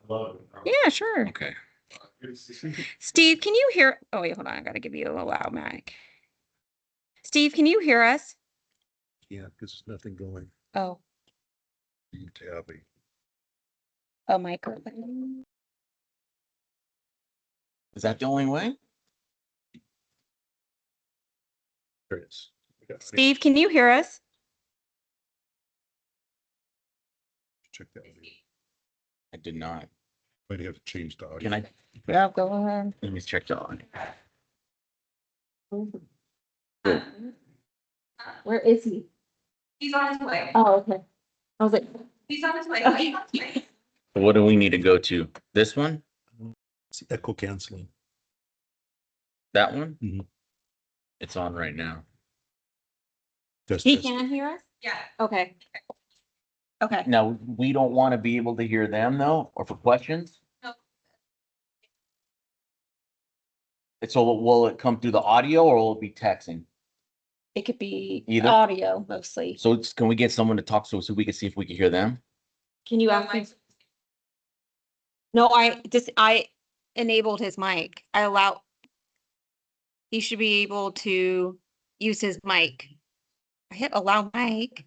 Yeah, sure. Okay. Steve, can you hear? Oh, wait, hold on. I got to give you a loud mic. Steve, can you hear us? Yeah, because there's nothing going. Oh, Tabby. a microphone. Is that the only way? There it is. We got audio. Steve, can you hear us? Check that audio. I did not. Might have to change the audio. Can I? Yeah, go ahead. Let me check the audio. Where is he? He's on his way. Oh, okay. I was like, He's on his way. Okay. What do we need to go to? This one? It's echo canceling. That one? Mhm. It's on right now. Just he test. can hear us? Yeah. Okay. Okay. Now, we don't want to be able to hear them though, or for questions? No. So will it come through the audio or will it be texting? It could be Either. audio mostly. So can we get someone to talk so we can see if we can hear them? Can you ask him? No, I enabled his mic. He should be able to use his mic. I hit allow mic.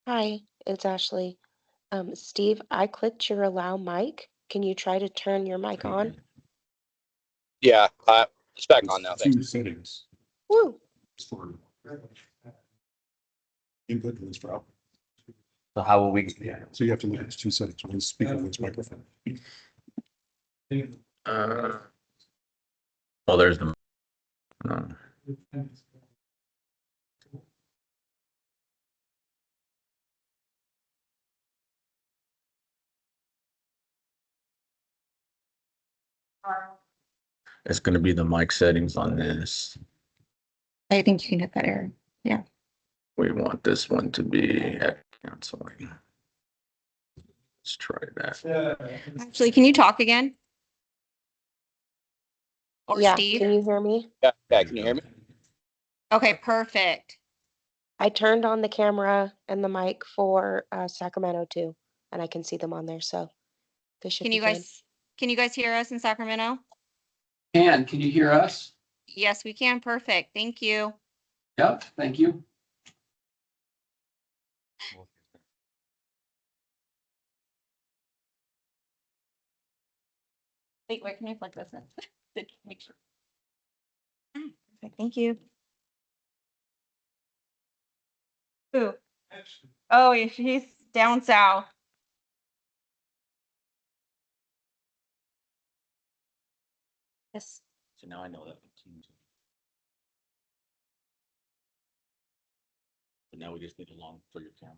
Hi, it's Ashley. Steve, I clicked your allow mic. Can you try to turn your mic on? Yeah, it's back on now. Two Thanks. settings. Woo! For input and for output. So how will we? So you have to look at the two settings, one's speaker, one's microphone. Oh, there's the. It's going to be the mic settings on this. I think you can hit that error. Yeah. We want this one to be at canceling. Let's try that. Actually, can you talk again? Or Yeah, Steve? can you hear me? Yeah, can you hear me? Okay, perfect. I turned on the camera and the mic for Sacramento too, and I can see them on there, so this should Can be you good. guys hear us in Sacramento? Can you hear us? Yes, we can. Perfect. Thank you. Yep, thank you. Wait, where can I plug this in? Make sure. Perfect. Thank you. Who? Oh, he's down south. Yes. So now I know that. But now we just need a long for your camera.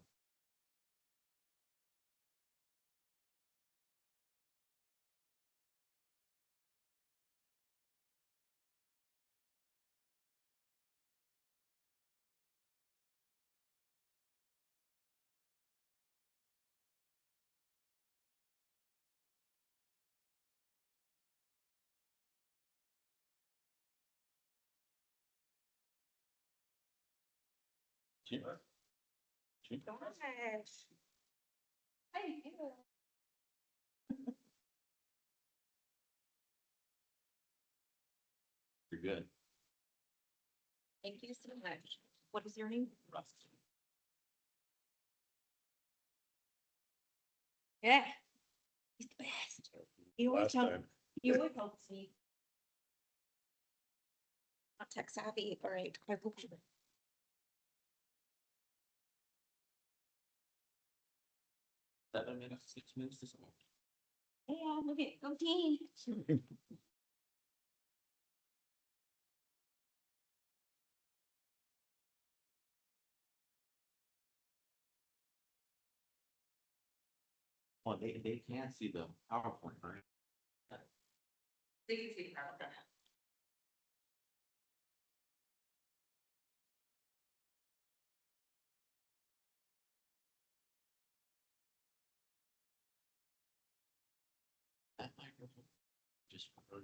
You're good. Thank you so much. What is your name? Russ. Yeah. He's the best. You always Last help, time. you always help me. Not tech savvy, all right. I hope you. 7 minutes, 6 minutes. Yeah, look at, go team. Well, they can't see the PowerPoint, right? They can see the crowd. That microphone just hurt.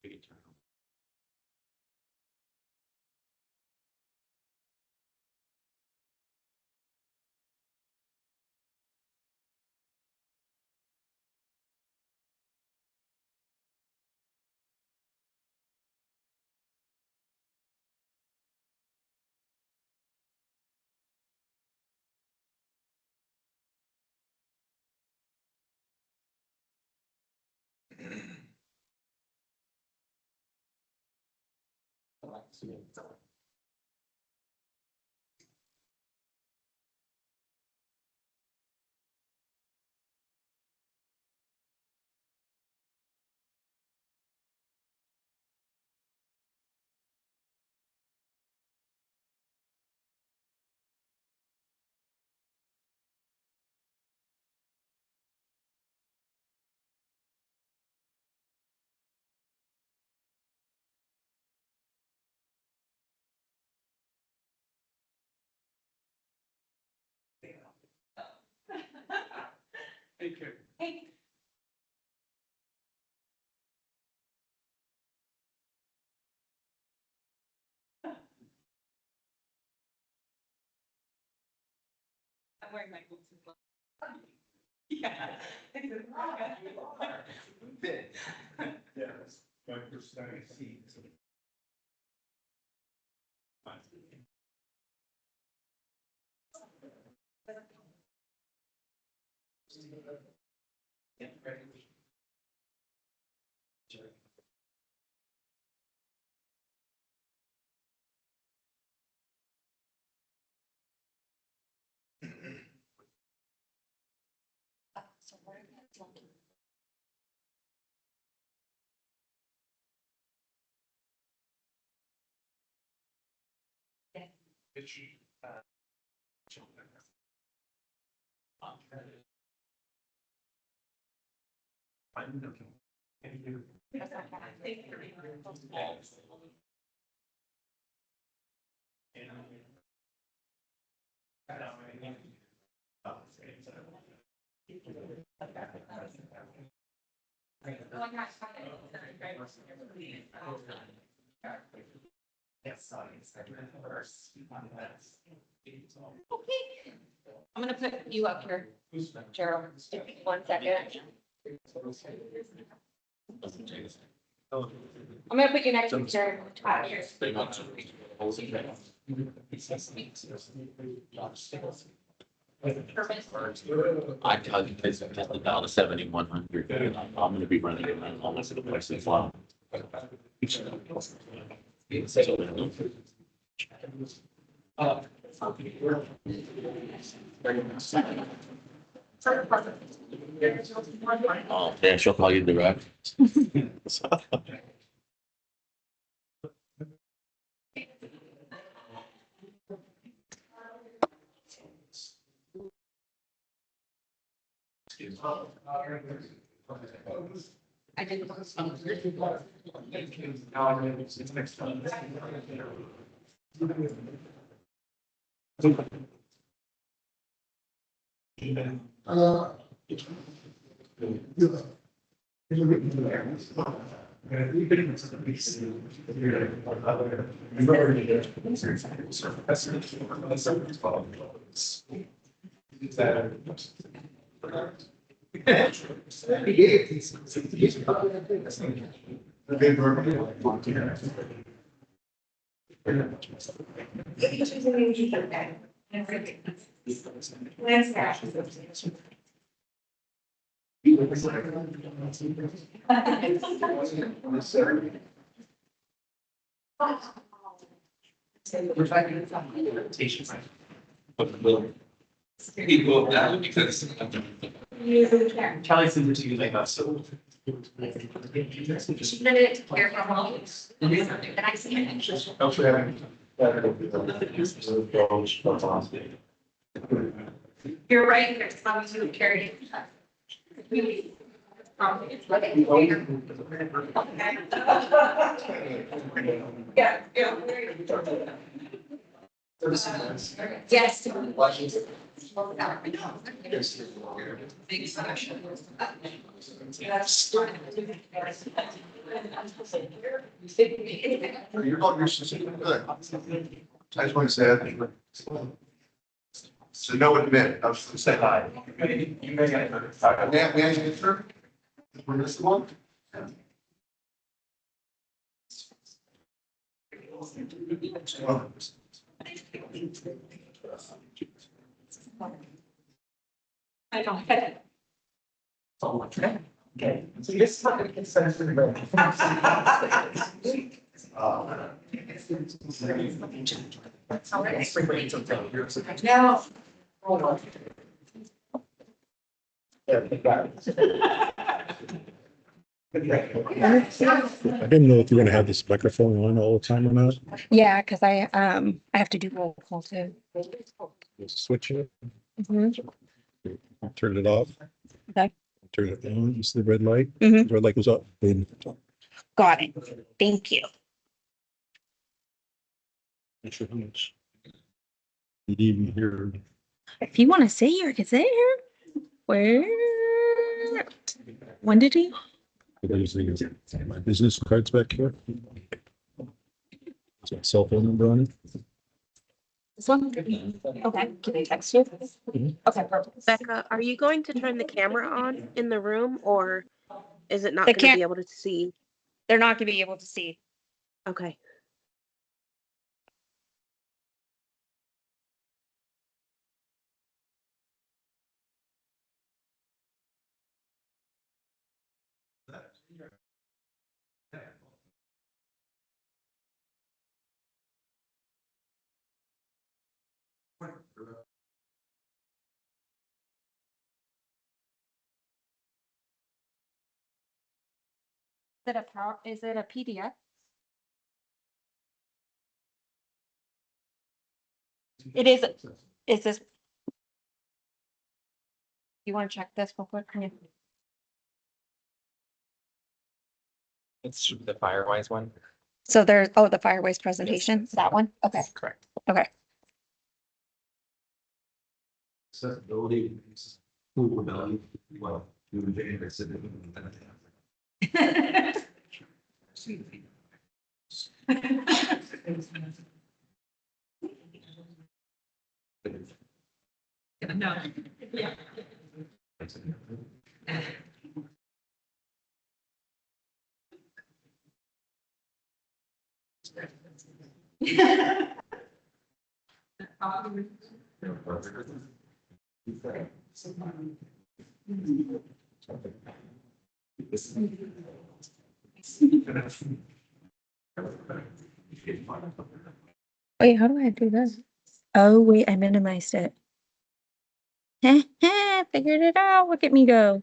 Big turn. Thank you. Hey. I'm wearing my boots as well. Yeah. Yes. My first time. So where are you looking? That's not bad. Okay. I'm gonna put you up here, Gerald. Just 1 second. I'm gonna put you next to Gerald. They want to. I tell you, it's tested down to 7,100. I'm gonna be running around almost at the place as well. Oh, yeah, she'll call you direct. I didn't. People that because Kelly sent it to you like that, so. You're right, there's some who carry. Yeah, yeah. Yes. You're good. I just want to say that. So no one admit, I was going to say hi. You may get it. May I answer? For this one? I don't get it. Okay. So this is not going to consent to the vote. No. I didn't know if you were gonna have this microphone on all the time or not. Yeah, because I have to do roll call too. Switch it, Mhm. turn it off. Okay. Turn it on, you see the red light? Mhm. The red light goes up. Then Got it. Thank you. not sure how much. You didn't even hear. If you want to sit here, I can sit here. Where? When did he? There's my business cards back here. Is my cell phone number on it? This one? Okay, can I text you? Mhm. Okay, perfect. Becca, are you going to turn the camera on in the room or is it not The going to cam- be able to see? They're not gonna be able to see. Okay. Is it a PDF? It is. Is this? You want to check this real quick? Yeah. It's the Firewise one. So there's, oh, the fire waste presentation, that one? Okay, Correct. okay. Accessibility. Movability. Well, No. Yeah. Wait, how do I do this? Oh, wait, I minimized it. Figured it out. Look at me go.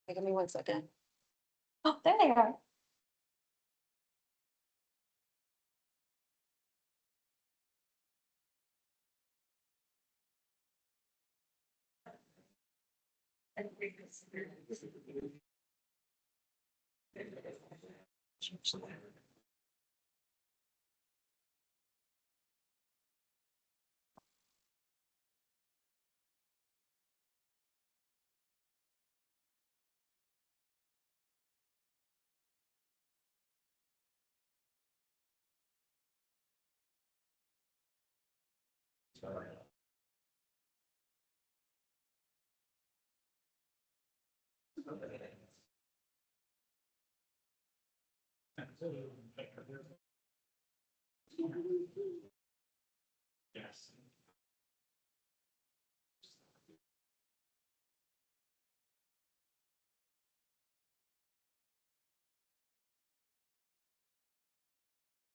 Give me 1 second. Oh, there they are.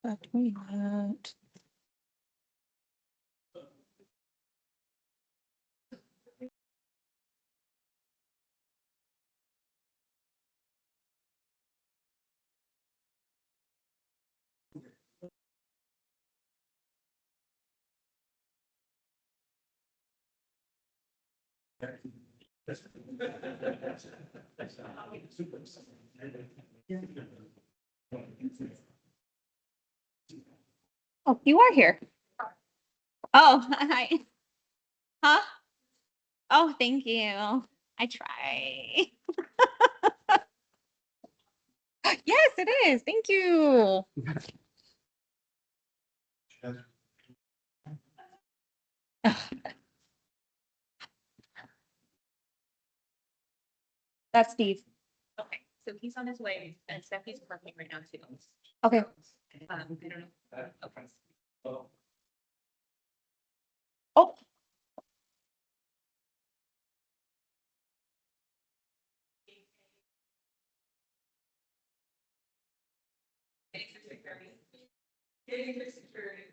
Fuck me that. Oh, you are here. Oh, hi. Huh? Oh, thank you. I try. Yes, it is. Thank you. Ugh, that's Steve. Okay, so he's on his way and Steffi's parking right now too. Okay. I don't know. Okay. Oh, Getting your security.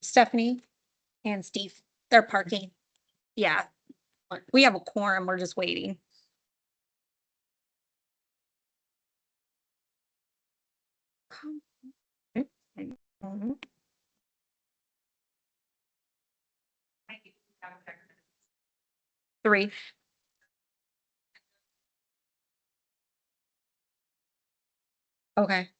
Stephanie and Steve, they're parking. Yeah. We have a quorum, we're just waiting. Mhm. Three. Okay.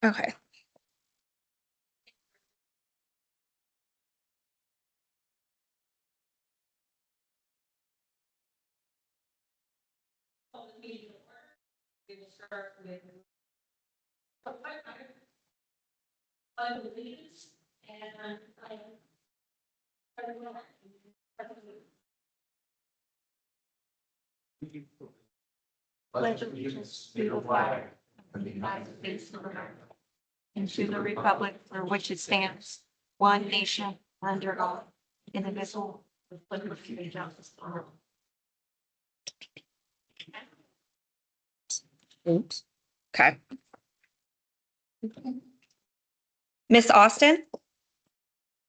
Okay. We will start with. Allegiance and I. Pledge allegiance to the flag of the United States of America and to the republic for which it stands, one nation, under God, indivisible, with liberty and justice for all. Oops. Okay. Miss Austin?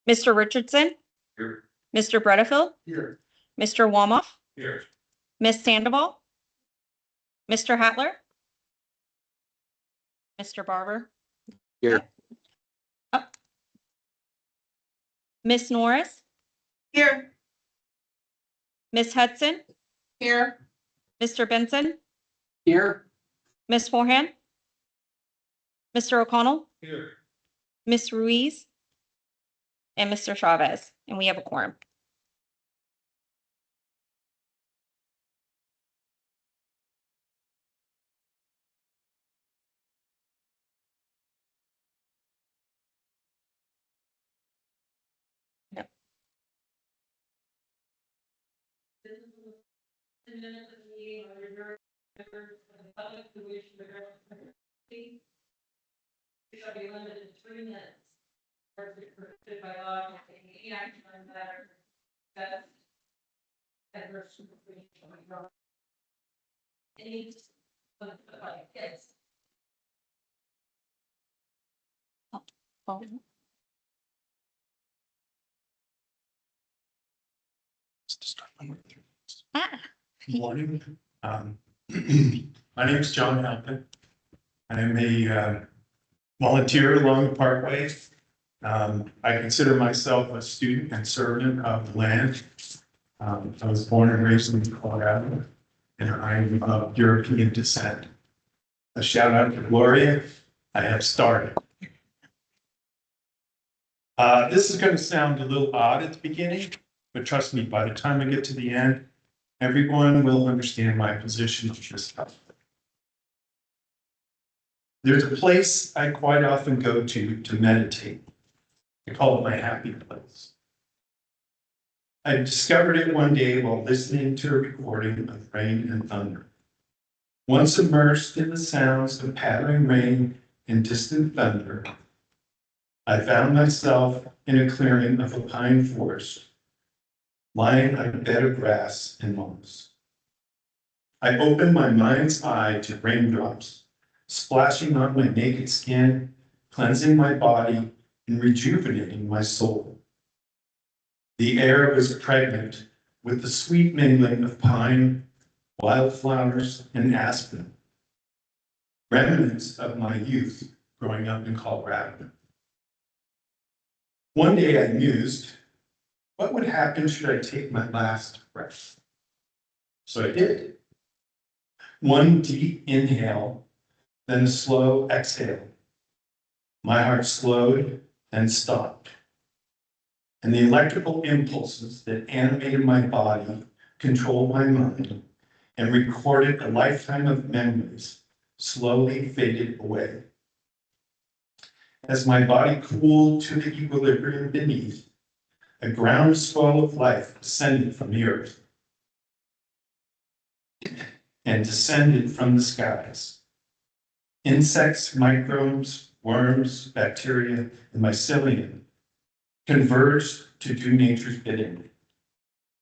Mr. Richardson? Here. Mr. Bredefeld? Here. Mr. Walmoff? Here. Miss Sandoval? Mr. Hatler? Mr. Barber? Here. Oh. Miss Norris? Here. Miss Hudson? Here. Mr. Benson? Here. Miss Forehand? Mr. O'Connell? Here. Miss Ruiz? And Mr. Chavez, and we have a quorum. Yep. Shall be limited to 3 minutes. Or if it's prohibited by law, any action on matter. That. Adverse. Any. Yes. Oh. Ah, Good morning. My name is John Halpin. I am a volunteer along the Parkway. I consider myself a student and servant of the land. I was born and raised in Colorado, and I'm of European descent. A shout out to Gloria. I have started. This is going to sound a little odd at the beginning, but trust me, by the time I get to the end, everyone will understand my position on this topic. There's a place I quite often go to meditate. I call it my happy place. I discovered it one day while listening to a recording of rain and thunder. Once immersed in the sounds of pattering rain and distant thunder, I found myself in a clearing of a pine forest, lying on a bed of grass and moss. I opened my mind's eye to raindrops splashing on my naked skin, cleansing my body and rejuvenating my soul. The air was pregnant with the sweet mingling of pine, wildflowers, and aspen, remnants of my youth growing up in Colorado. One day I mused, what would happen should I take my last breath? So I did. One deep inhale, then a slow exhale. My heart slowed and stopped. And the electrical impulses that animated my body, controlled my mind, and recorded a lifetime of memories slowly faded away. As my body cooled to the equilibrium beneath, a groundswell of life descended from the earth and descended from the skies. Insects, microbes, worms, bacteria, and mycelium converged to do nature's bidding.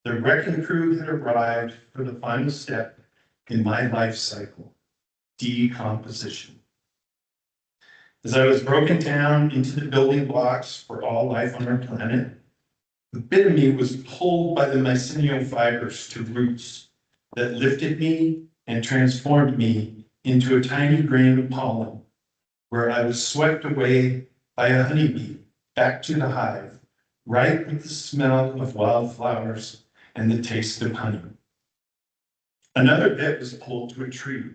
The wrecking crew had arrived for the final step in my life cycle, decomposition. As I was broken down into the building blocks for all life on our planet, a bit of me was pulled by the mycelial fibers to roots that lifted me and transformed me into a tiny grain of pollen, where I was swept away by a honeybee back to the hive, right with the smell of wildflowers and the taste of honey. Another bit was pulled to a tree,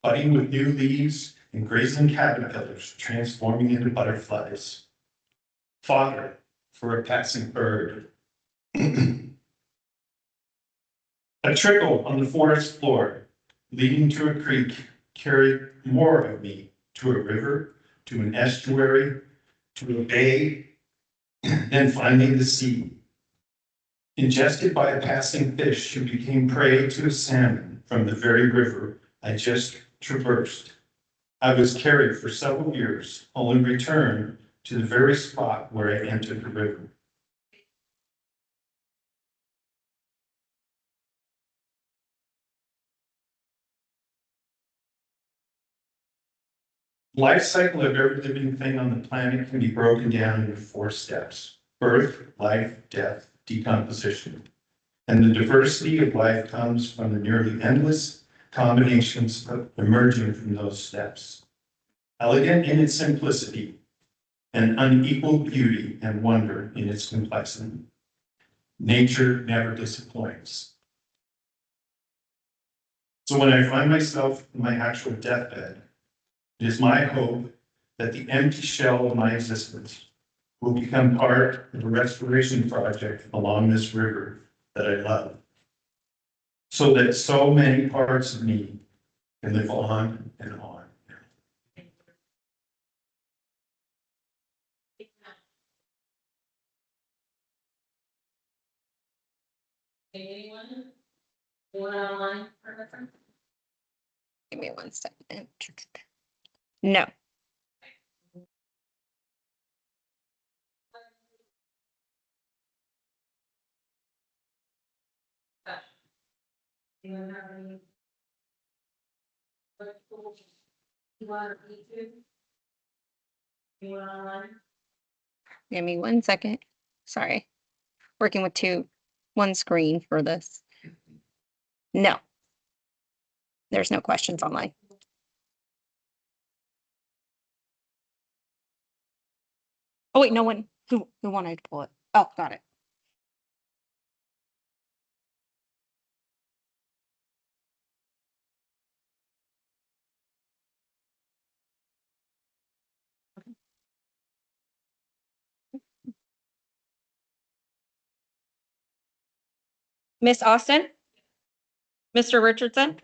budding with new leaves and grazing caterpillars transforming into butterflies. Fodder for a passing bird. A trickle on the forest floor leading to a creek carried more of me to a river, to an estuary, to a bay, then finally the sea. Ingested by a passing fish who became prey to a salmon from the very river I just traversed. I was carried for several years, only returned to the very spot where I entered the river. Life cycle of every living thing on the planet can be broken down into 4 steps: birth, life, death, decomposition. And the diversity of life comes from the nearly endless combinations emerging from those steps. Elegant in its simplicity, and unequaled beauty and wonder in its complexity. Nature never disappoints. So when I find myself in my actual deathbed, it is my hope that the empty shell of my existence will become part of a restoration project along this river that I love, so that so many parts of me can live on and on. Anyone? Anyone online? Give me 1 second. No. Anyone have any? You want me to? Anyone online? Give me 1 second. Sorry. Working with one screen for this. No. There's no questions online. Oh, wait, no one who wanted to pull it. Oh, got it. Miss Austin? Mr. Richardson?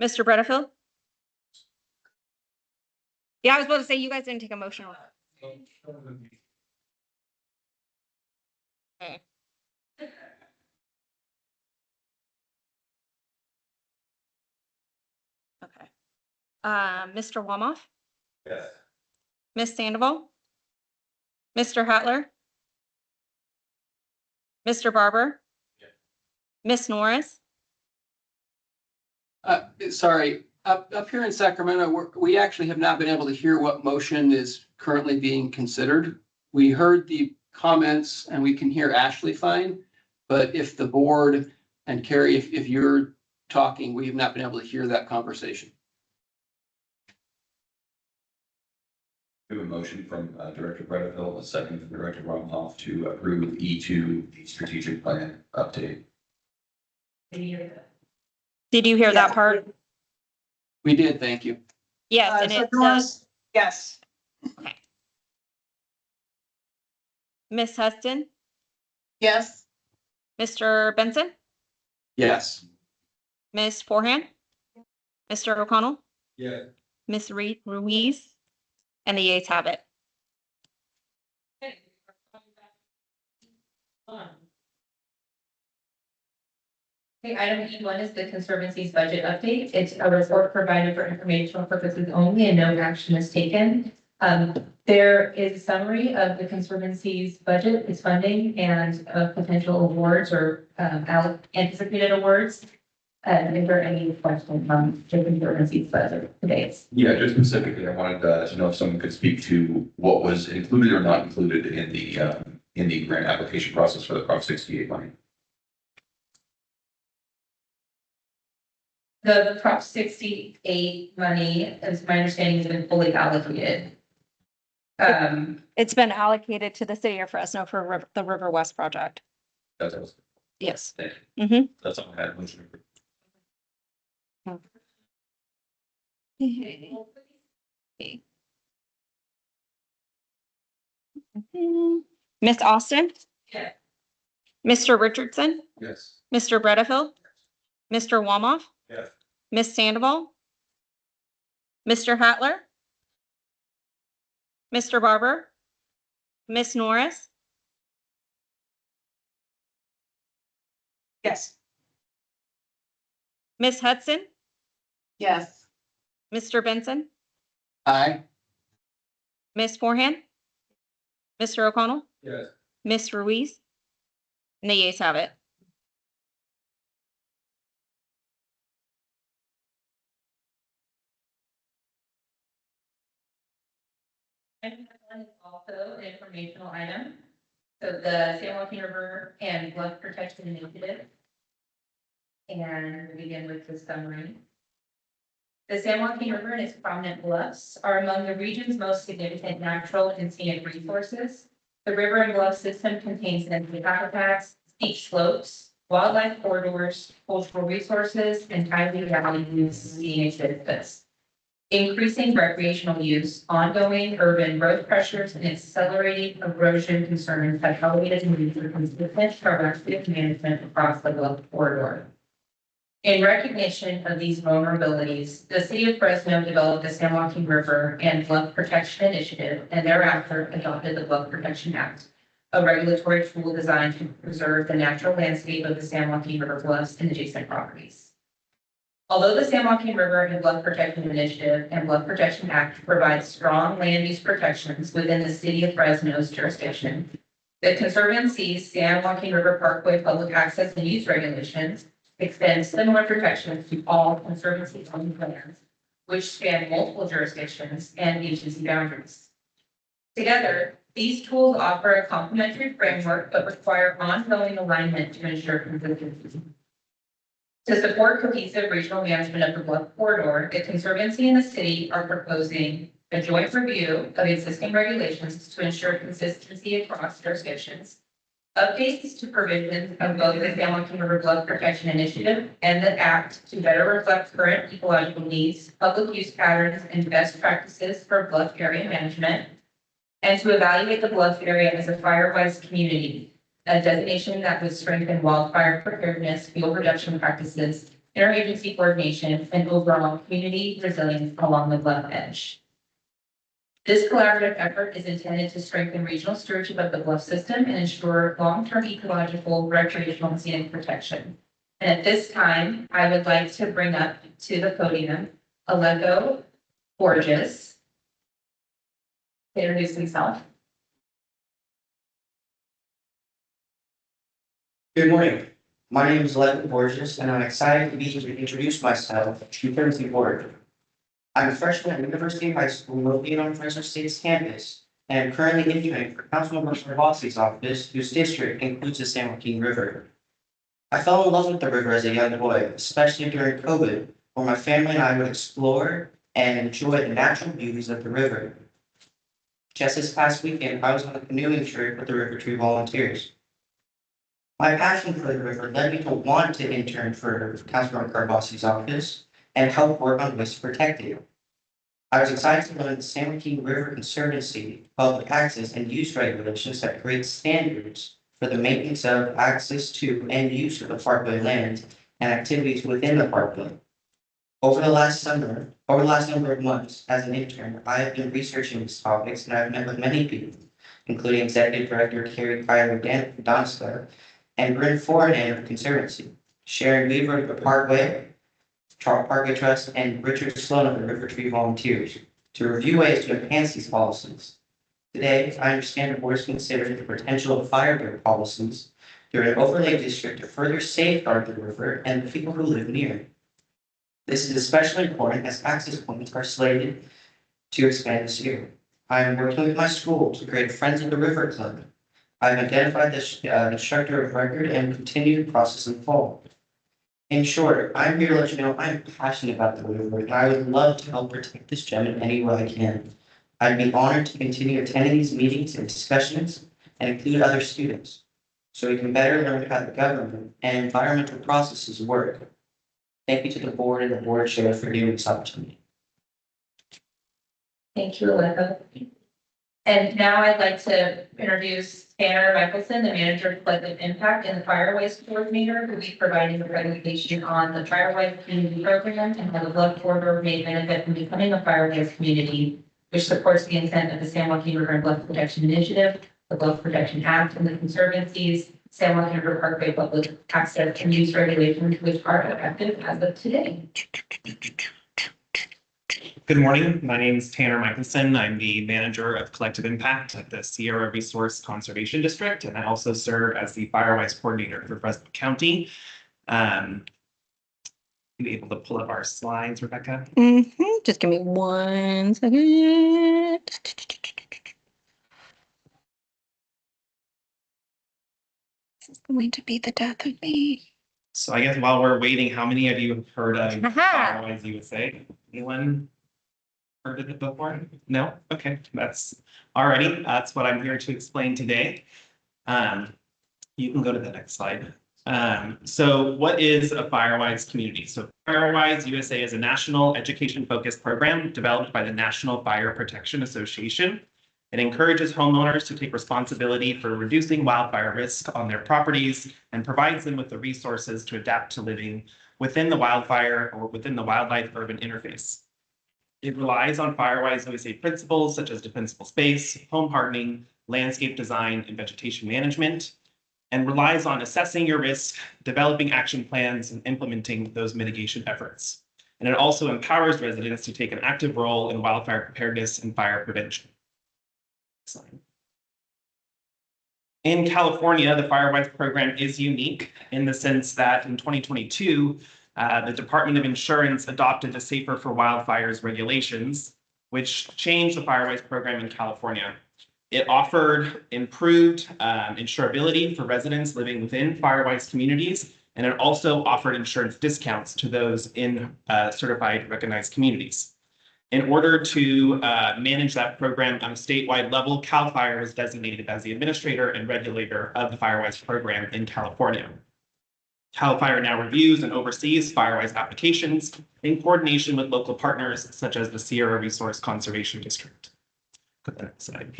Mr. Bredfield? Yeah, I was about to say, you guys didn't take a motion. Okay. Okay. Mr. Wamoff? Yes. Miss Sandoval? Mr. Hatler? Mr. Barber? Miss Norris? Sorry, up here in Sacramento, we actually have not been able to hear what motion is currently being considered. We heard the comments and we can hear Ashley fine, but if the board and Carrie, if you're talking, we have not been able to hear that conversation. We have a motion from Director Bredfield, a second from Director Rumhoff to approve E2, the strategic plan update. Did you hear that part? We did, thank you. Yes, and So it Doris, says, yes. okay. Miss Heston? Yes. Mr. Benson? Yes. Miss Forehand? Mr. O'Connell? Yeah. Miss Ruiz? And the yeas have it. Okay, item E1 is the Conservancy's budget update. It's a report provided for informational purposes only and no action is taken. There is a summary of the Conservancy's budget, its funding, and potential awards or anticipated awards. If there are any questions on the Conservancy's budget today. Yeah, just specifically, I wanted to know if someone could speak to what was included or not included in the grant application process for the Prop 68 money. The Prop 68 money, as my understanding, has been fully allocated. It's been allocated to the city of Fresno for the River West project. That's all. Yes. Thank you. Mm-hmm. That's all I had. Motion approved. Okay. Miss Austin? Yeah. Mr. Richardson? Yes. Mr. Bredifield? Mr. Walmoff? Yes. Miss Sandoval? Mr. Hatler? Mr. Barber? Miss Norris? Yes. Miss Hudson? Yes. Mr. Benson? Aye. Miss Forehand? Mr. O'Connell? Yes. Miss Ruiz? And the yeas have it. Item one is also an informational item. So the San Joaquin River and Flood Protection Initiative. And we begin with the summary. The San Joaquin River and its prominent bluffs are among the region's most significant natural and scenic resources. The river and bluff system contains sensitive habitats, steep slopes, wildlife corridors, cultural resources, and tidally values scenic benefits. Increasing recreational use, ongoing urban growth pressures, and accelerating erosion concerns have elevated the need for consistent proactive management across the bluff corridor. In recognition of these vulnerabilities, the city of Fresno developed the San Joaquin River and Bluff Protection Initiative and thereafter adopted the Bluff Protection Act, a regulatory tool designed to preserve the natural landscape of the San Joaquin River bluffs and adjacent properties. Although the San Joaquin River and Bluff Protection Initiative and Bluff Protection Act provide strong land use protections within the city of Fresno's jurisdiction, the Conservancy's San Joaquin River Parkway Public Access and Use Regulations extend similar protections to all Conservancy-owned lands, which span multiple jurisdictions and agency boundaries. Together, these tools offer a complementary framework but require ongoing alignment to ensure consistency. To support cohesive regional management of the Bluff corridor, the Conservancy and the city are proposing a joint review of existing regulations to ensure consistency across jurisdictions, updates to provisions of both the San Joaquin River Bluff Protection Initiative and the Act to better reflect current ecological needs, public use patterns, and best practices for bluff area management, and to evaluate the bluff area as a fire-wise community, a designation that would strengthen wildfire preparedness, fuel reduction practices, interagency coordination, and overall community resilience along the bluff edge. This collaborative effort is intended to strengthen regional stewardship of the bluff system and ensure long-term ecological, recreational, and scenic protection. And at this time, I would like to bring up to the podium Aleko Borges to introduce himself. Good morning. My name is Aleko Borges, and I'm excited to be here to introduce myself to the Conservancy Board. I'm a freshman at University High School located on Fresno State's campus, and I'm currently interning for Councilmember Carbossi's office, whose district includes the San Joaquin River. I fell in love with the river as a young boy, especially during COVID, where my family and I would explore and enjoy the natural beauties of the river. Just this past weekend, I was on a canoeing trip with the River Tree Volunteers. My passion for the river led me to want to intern for Councilmember Carbossi's office and help work on ways to protect it. I was excited to learn the San Joaquin River Conservancy public access and use regulations that create standards for the maintenance of access to and use of the parkway land and activities within the parkway. Over the last number of months as an intern, I have been researching these topics and I've met with many people, including Executive Director Carrie Kyler Donska and Bryn Forehand of the Conservancy, Sharon Weaver of the Parkway Trust, and Richard Sloan of the River Tree Volunteers to review ways to enhance these policies. Today, I understand the board is considering the potential of fire bear policies through an overlay district to further safeguard the river and the people who live near it. This is especially important as access points are slated to expand this year. I am working with my school to create a Friends of the River Club. I have identified the instructor of record and continue the process in fall. In short, I'm here to let you know I'm passionate about the river and I would love to help protect this gem in any way I can. I'd be honored to continue attending these meetings and discussions and include other students so we can better learn how the government and environmental processes work. Thank you to the board and the board chair for giving this opportunity. Thank you, Alyssa. And now I'd like to introduce Tanner Michelson, the manager of collective impact and the fire waste coordinator, who will be providing a presentation on the fire waste community program and how the Bluff corridor may benefit from becoming a fire waste community, which supports the intent of the San Joaquin River and Bluff Protection Initiative, the Bluff Protection Act, and the Conservancy's San Joaquin River Parkway Public Access and Use Regulations, which are effective as of today. Good morning. My name is Tanner Michelson. I'm the manager of collective impact at the Sierra Resource Conservation District, and I also serve as the Firewise coordinator for Fresno County. You able to pull up our slides, Rebecca? Just give me 1 second. This is going to be the death of me. So I guess while we're waiting, how many of you have heard of Aha. Firewise USA? Anyone heard of it before? No? Okay, that's alrighty. That's what I'm here to explain today. You can go to the next slide. So what is a Firewise community? So Firewise USA is a national education-focused program developed by the National Fire Protection Association. It encourages homeowners to take responsibility for reducing wildfire risk on their properties and provides them with the resources to adapt to living within the wildfire or within the wildlife-urban interface. It relies on Firewise USA principles such as defensible space, home hardening, landscape design, and vegetation management, and relies on assessing your risk, developing action plans, and implementing those mitigation efforts. And it also empowers residents to take an active role in wildfire preparedness and fire prevention. In California, the Firewise program is unique in the sense that in 2022, the Department of Insurance adopted the Safer for Wildfires regulations, which changed the Firewise program in California. It offered improved insurability for residents living within Firewise communities, and it also offered insurance discounts to those in certified recognized communities. In order to manage that program on a statewide level, CAL FIRE was designated as the administrator and regulator of the Firewise program in California. CAL FIRE now reviews and oversees Firewise applications in coordination with local partners such as the Sierra Resource Conservation District. Put that aside.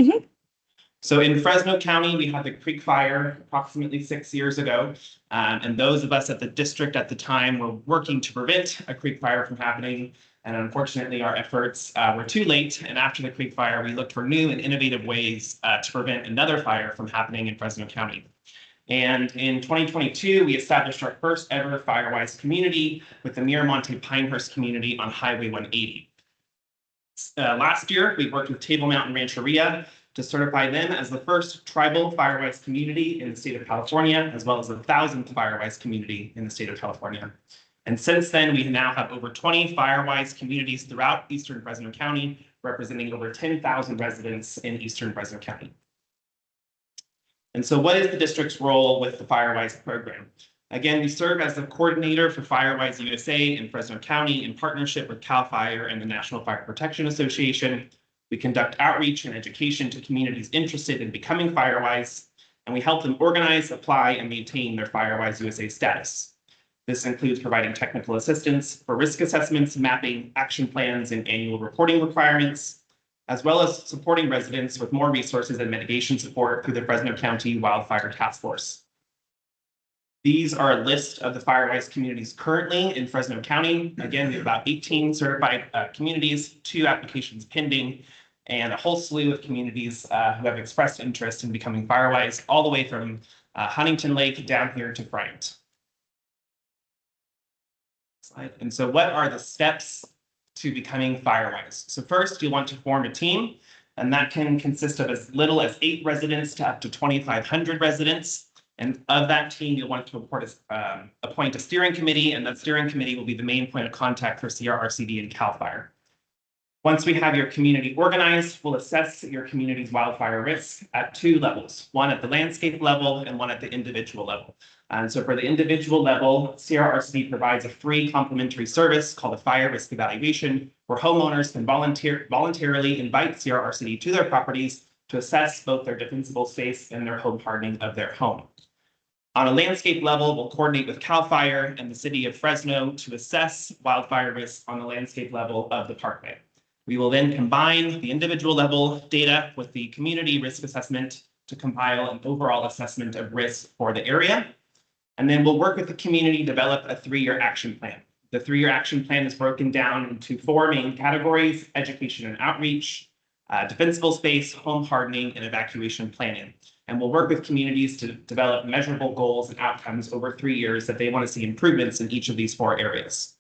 So in Fresno County, we had the Creek Fire approximately 6 years ago. And those of us at the district at the time were working to prevent a Creek Fire from happening. And unfortunately, our efforts were too late. And after the Creek Fire, we looked for new and innovative ways to prevent another fire from happening in Fresno County. And in 2022, we established our first ever Firewise community with the Miramonte Pinehurst community on Highway 180. Last year, we worked with Table Mountain Rancheria to certify them as the first tribal Firewise community in the state of California, as well as the 1,000th Firewise community in the state of California. And since then, we now have over 20 Firewise communities throughout eastern Fresno County, representing over 10,000 residents in eastern Fresno County. And so what is the district's role with the Firewise program? Again, we serve as the coordinator for Firewise USA in Fresno County in partnership with CAL FIRE and the National Fire Protection Association. We conduct outreach and education to communities interested in becoming Firewise, and we help them organize, apply, and maintain their Firewise USA status. This includes providing technical assistance for risk assessments, mapping, action plans, and annual reporting requirements, as well as supporting residents with more resources and mitigation support through the Fresno County Wildfire Task Force. These are a list of the Firewise communities currently in Fresno County. Again, we have about 18 certified communities, 2 applications pending, and a whole slew of communities who have expressed interest in becoming Firewise, all the way from Huntington Lake down here to Bryant. And so what are the steps to becoming Firewise? So first, you'll want to form a team, and that can consist of as little as 8 residents to up to 2,500 residents. And of that team, you'll want to appoint a steering committee, and that steering committee will be the main point of contact for CRRCD and CAL FIRE. Once we have your community organized, we'll assess your community's wildfire risk at 2 levels, one at the landscape level and one at the individual level. And so for the individual level, CRRCD provides a free complimentary service called a fire risk evaluation, where homeowners can voluntarily invite CRRCD to their properties to assess both their defensible space and their home hardening of their home. On a landscape level, we'll coordinate with CAL FIRE and the city of Fresno to assess wildfire risks on the landscape level of the parkway. We will then combine the individual level data with the community risk assessment to compile an overall assessment of risk for the area. And then we'll work with the community to develop a 3-year action plan. The 3-year action plan is broken down into 4 main categories: education and outreach, defensible space, home hardening, and evacuation planning. And we'll work with communities to develop measurable goals and outcomes over 3 years that they want to see improvements in each of these 4 areas.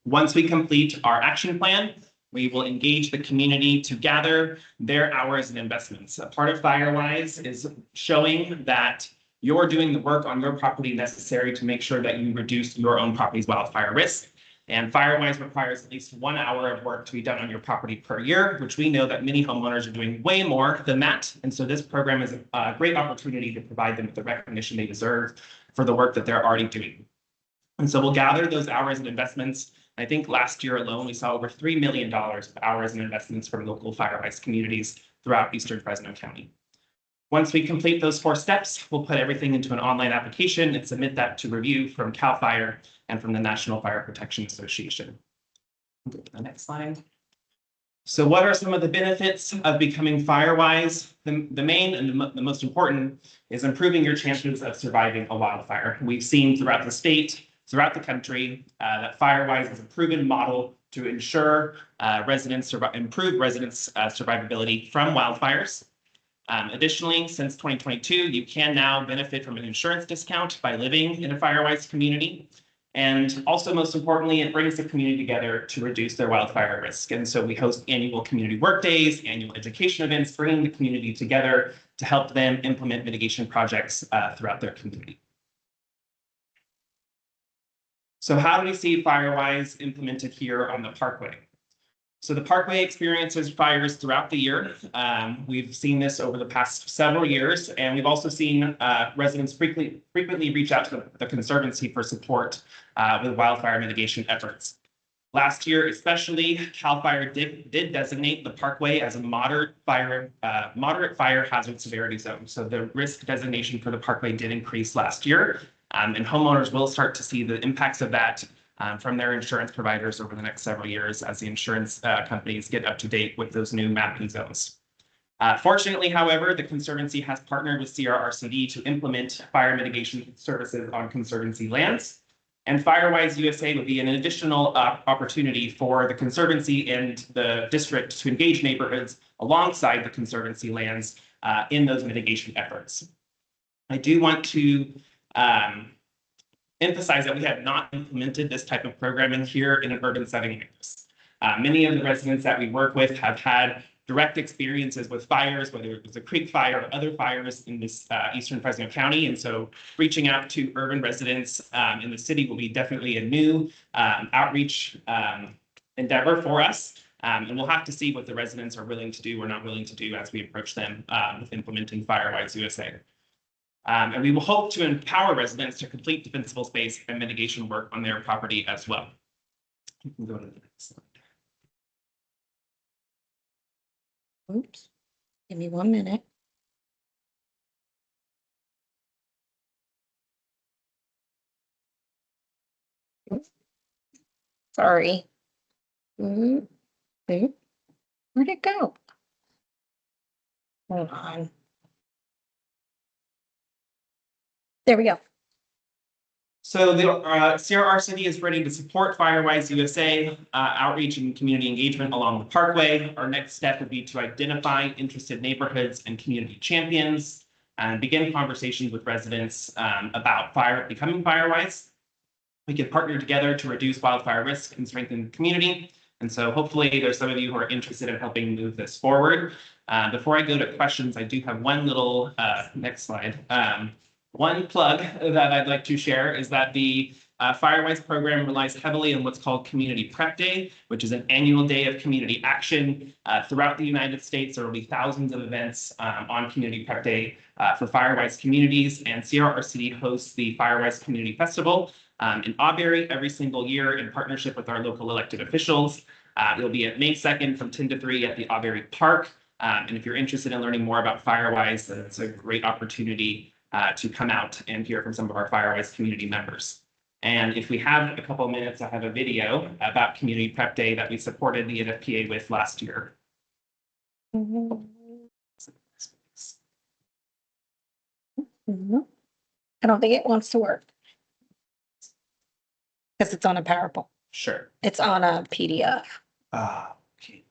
Once we complete our action plan, we will engage the community to gather their hours and investments. A part of FireWise is showing that you're doing the work on your property necessary to make sure that you reduce your own property's wildfire risk. And FireWise requires at least 1 hour of work to be done on your property per year, which we know that many homeowners are doing way more than that. And so this program is a great opportunity to provide them with the recognition they deserve for the work that they're already doing. And so we'll gather those hours and investments. I think last year alone, we saw over $3 million of hours and investments from local FireWise communities throughout Eastern Fresno County. Once we complete those 4 steps, we'll put everything into an online application and submit that to review from CAL FIRE and from the National Fire Protection Association. Go to the next slide. So what are some of the benefits of becoming FireWise? The main and the most important is improving your chances of surviving a wildfire. We've seen throughout the state, throughout the country, that FireWise is a proven model to ensure improve residents' survivability from wildfires. Additionally, since 2022, you can now benefit from an insurance discount by living in a FireWise community. And also, most importantly, it brings the community together to reduce their wildfire risk. And so we host annual community work days, annual education events, bringing the community together to help them implement mitigation projects throughout their community. So how do we see FireWise implemented here on the Parkway? So the Parkway experiences fires throughout the year. We've seen this over the past several years, and we've also seen residents frequently reach out to the Conservancy for support with wildfire mitigation efforts. Last year, especially, CAL FIRE did designate the Parkway as a moderate fire hazard severity zone. So the risk designation for the Parkway did increase last year, and homeowners will start to see the impacts of that from their insurance providers over the next several years as the insurance companies get up to date with those new mapping zones. Fortunately, however, the Conservancy has partnered with CRRCD to implement fire mitigation services on Conservancy lands. And FireWise USA would be an additional opportunity for the Conservancy and the district to engage neighborhoods alongside the Conservancy lands in those mitigation efforts. I do want to emphasize that we have not implemented this type of programming here in an urban setting like this. Many of the residents that we work with have had direct experiences with fires, whether it was a creek fire or other fires in this Eastern Fresno County. And so reaching out to urban residents in the city will be definitely a new outreach endeavor for us. And we'll have to see what the residents are willing to do or not willing to do as we approach them with implementing FireWise USA. And we will hope to empower residents to complete defensible space and mitigation work on their property as well. You can go to the next slide. Oops, give me 1 minute. Oops. Sorry. Where'd it go? Hold on. There we go. So the CRRCD is ready to support FireWise USA outreach and community engagement along the Parkway. Our next step would be to identify interested neighborhoods and community champions and begin conversations with residents about becoming FireWise. We can partner together to reduce wildfire risk and strengthen the community. And so hopefully there's some of you who are interested in helping move this forward. Before I go to questions, I do have one little, next slide. One plug that I'd like to share is that the FireWise program relies heavily on what's called Community Prep Day, which is an annual day of community action throughout the United States. There will be thousands of events on Community Prep Day for FireWise communities, and CRRCD hosts the FireWise Community Festival in Auberry every single year in partnership with our local elected officials. It'll be at May 2nd from 10 to 3 at the Auberry Park. And if you're interested in learning more about FireWise, then it's a great opportunity to come out and hear from some of our FireWise community members. And if we have a couple of minutes, I have a video about Community Prep Day that we supported the NFPA with last year. I don't think it wants to work. Because it's on a PowerPoint. Sure. It's on a PDF. Okay.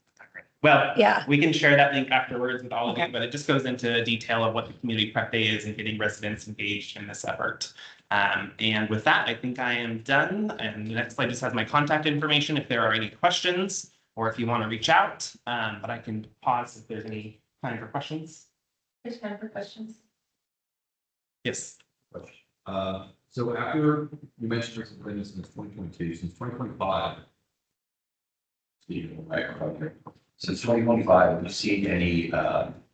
Well, Yeah. we can share that link afterwards with all of you, Okay. but it just goes into detail of what the Community Prep Day is and getting residents engaged in this effort. And with that, I think I am done. And the next slide just has my contact information if there are any questions or if you want to reach out. But I can pause if there's any time for questions. There's time for questions. Yes. So after you mentioned your complaints since 2022, since 2025. Steve, right, okay. Since 2025, have you seen any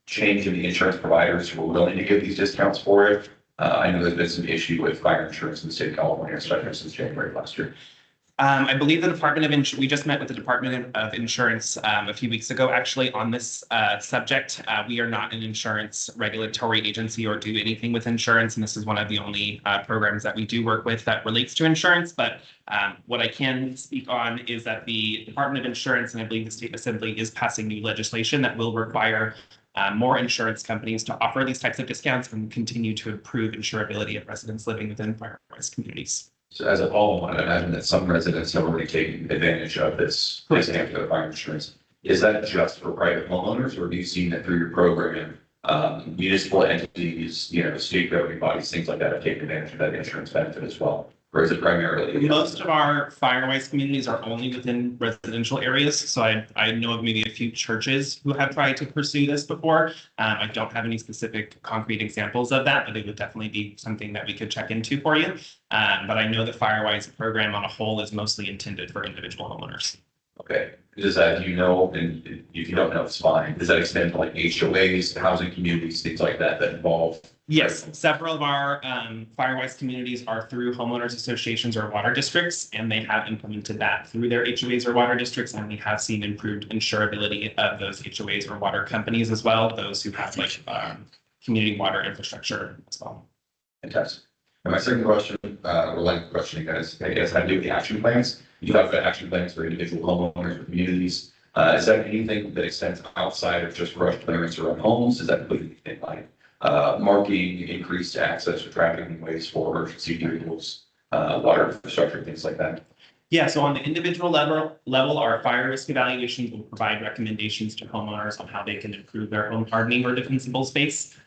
change in the insurance providers who are willing to give these discounts for it? I know there's been some issue with fire insurance in the state of California, especially since January of last year. I believe the Department of we just met with the Department of Insurance a few weeks ago, actually, on this subject. We are not an insurance regulatory agency or do anything with insurance, and this is one of the only programs that we do work with that relates to insurance. But what I can speak on is that the Department of Insurance, and I believe the State Assembly, is passing new legislation that will require more insurance companies to offer these types of discounts and continue to improve insurability of residents living within fire-priced communities. So as a follow-on, I imagine that some residents have already taken advantage of this discount for the fire insurance. Is that just for private homeowners, or have you seen that through your program, municipal entities, state governing bodies, things like that have taken advantage of that insurance benefit as well? Or is it primarily? Most of our fire-wise communities are only within residential areas, so I know of maybe a few churches who have tried to pursue this before. I don't have any specific concrete examples of that, but it would definitely be something that we could check into for you. But I know the fire-wise program on a whole is mostly intended for individual homeowners. Okay, does that, and if you don't know, it's fine. Does that extend to like HOAs, housing communities, things like that involve? Yes, several of our fire-wise communities are through homeowners associations or water districts, and they have implemented that through their HOAs or water districts, and we have seen improved insurability of those HOAs or water companies as well, those who have like community water infrastructure as well. Fantastic. And my second question, related question, you guys, I guess, had to do with the action plans. You talked about action plans for individual homeowners or communities. Is that anything that extends outside of just brush clearance around homes? Is that completely in line? Marking, increased access to traffic ways for emergency vehicles, water infrastructure, things like that? Yeah, so on the individual level, our fire risk evaluations will provide recommendations to homeowners on how they can improve their home hardening or defensible space.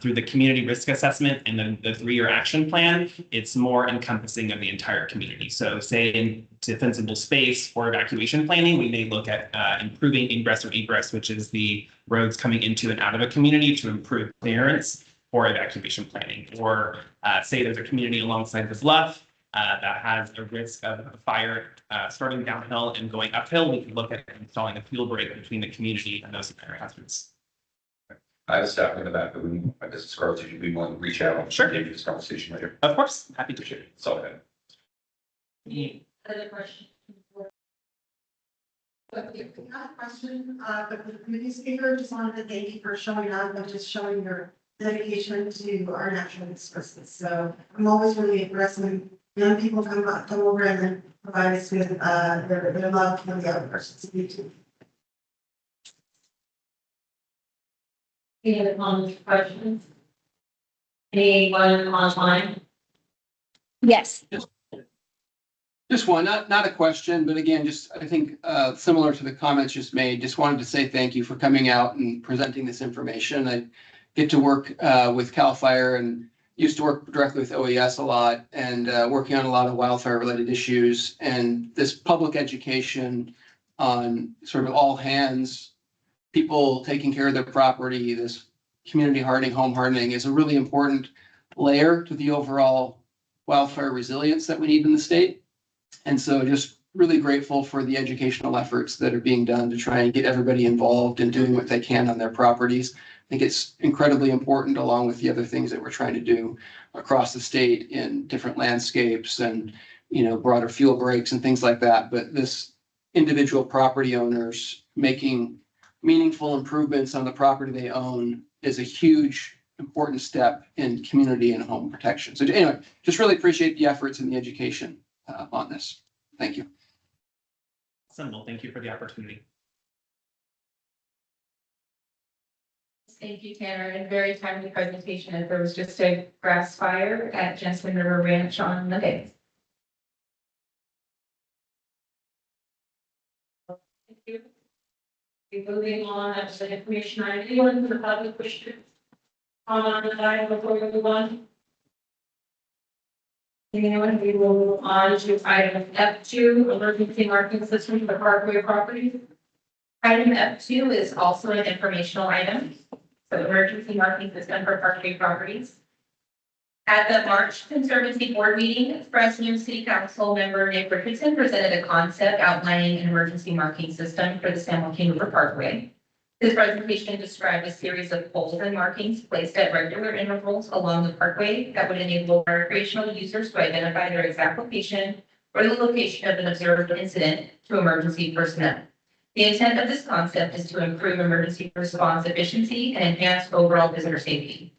Through the community risk assessment and then the 3-year action plan, it's more encompassing of the entire community. So say in defensible space for evacuation planning, we may look at improving ingress or egress, which is the roads coming into and out of a community to improve clearance for evacuation planning. Or say there's a community alongside the bluff that has a risk of a fire starting downhill and going uphill, we can look at installing a fuel break between the community and those fire hazards. I have a staff in the back that we, my business cards, if you want to reach out. Sure. Maybe this conversation later. Of course, happy to share. It's all good. Other question? Not a question, but the previous speaker just wanted to thank you for showing up and just showing your dedication to our natural resources. So I'm always really impressed when young people come over and then provide us with their love for the other person. So you too. Any other comments, questions? Anyone online? Yes. Just one, not a question, but again, just I think similar to the comments just made, just wanted to say thank you for coming out and presenting this information. I get to work with CAL FIRE and used to work directly with OES a lot and working on a lot of wildfire related issues. And this public education on sort of all hands, people taking care of their property, this community hardening, home hardening is a really important layer to the overall wildfire resilience that we need in the state. And so just really grateful for the educational efforts that are being done to try and get everybody involved and doing what they can on their properties. I think it's incredibly important along with the other things that we're trying to do across the state in different landscapes and, broader fuel breaks and things like that. But this individual property owners making meaningful improvements on the property they own is a huge important step in community and home protection. So anyway, just really appreciate the efforts and the education on this. Thank you. Symbol, thank you for the opportunity. Thank you, Tanner, and very timely presentation. As there was just a grass fire at Jensen River Ranch on Monday. Thank you. We're moving on to the information item. Anyone from the public wish to comment on the item before we move on? Anyone, we will move on to item F2, emergency marking system for Parkway property. Item F2 is also an informational item. So emergency marking system for Parkway properties. At the March Conservancy Board meeting, Fresno City Council member Nick Richardson presented a concept outlining an emergency marking system for the San Joaquin River Parkway. His presentation described a series of poles and markings placed at regular intervals along the parkway that would enable recreational users to identify their exact location or the location of an observed incident to emergency personnel. The intent of this concept is to improve emergency response efficiency and enhance overall visitor safety.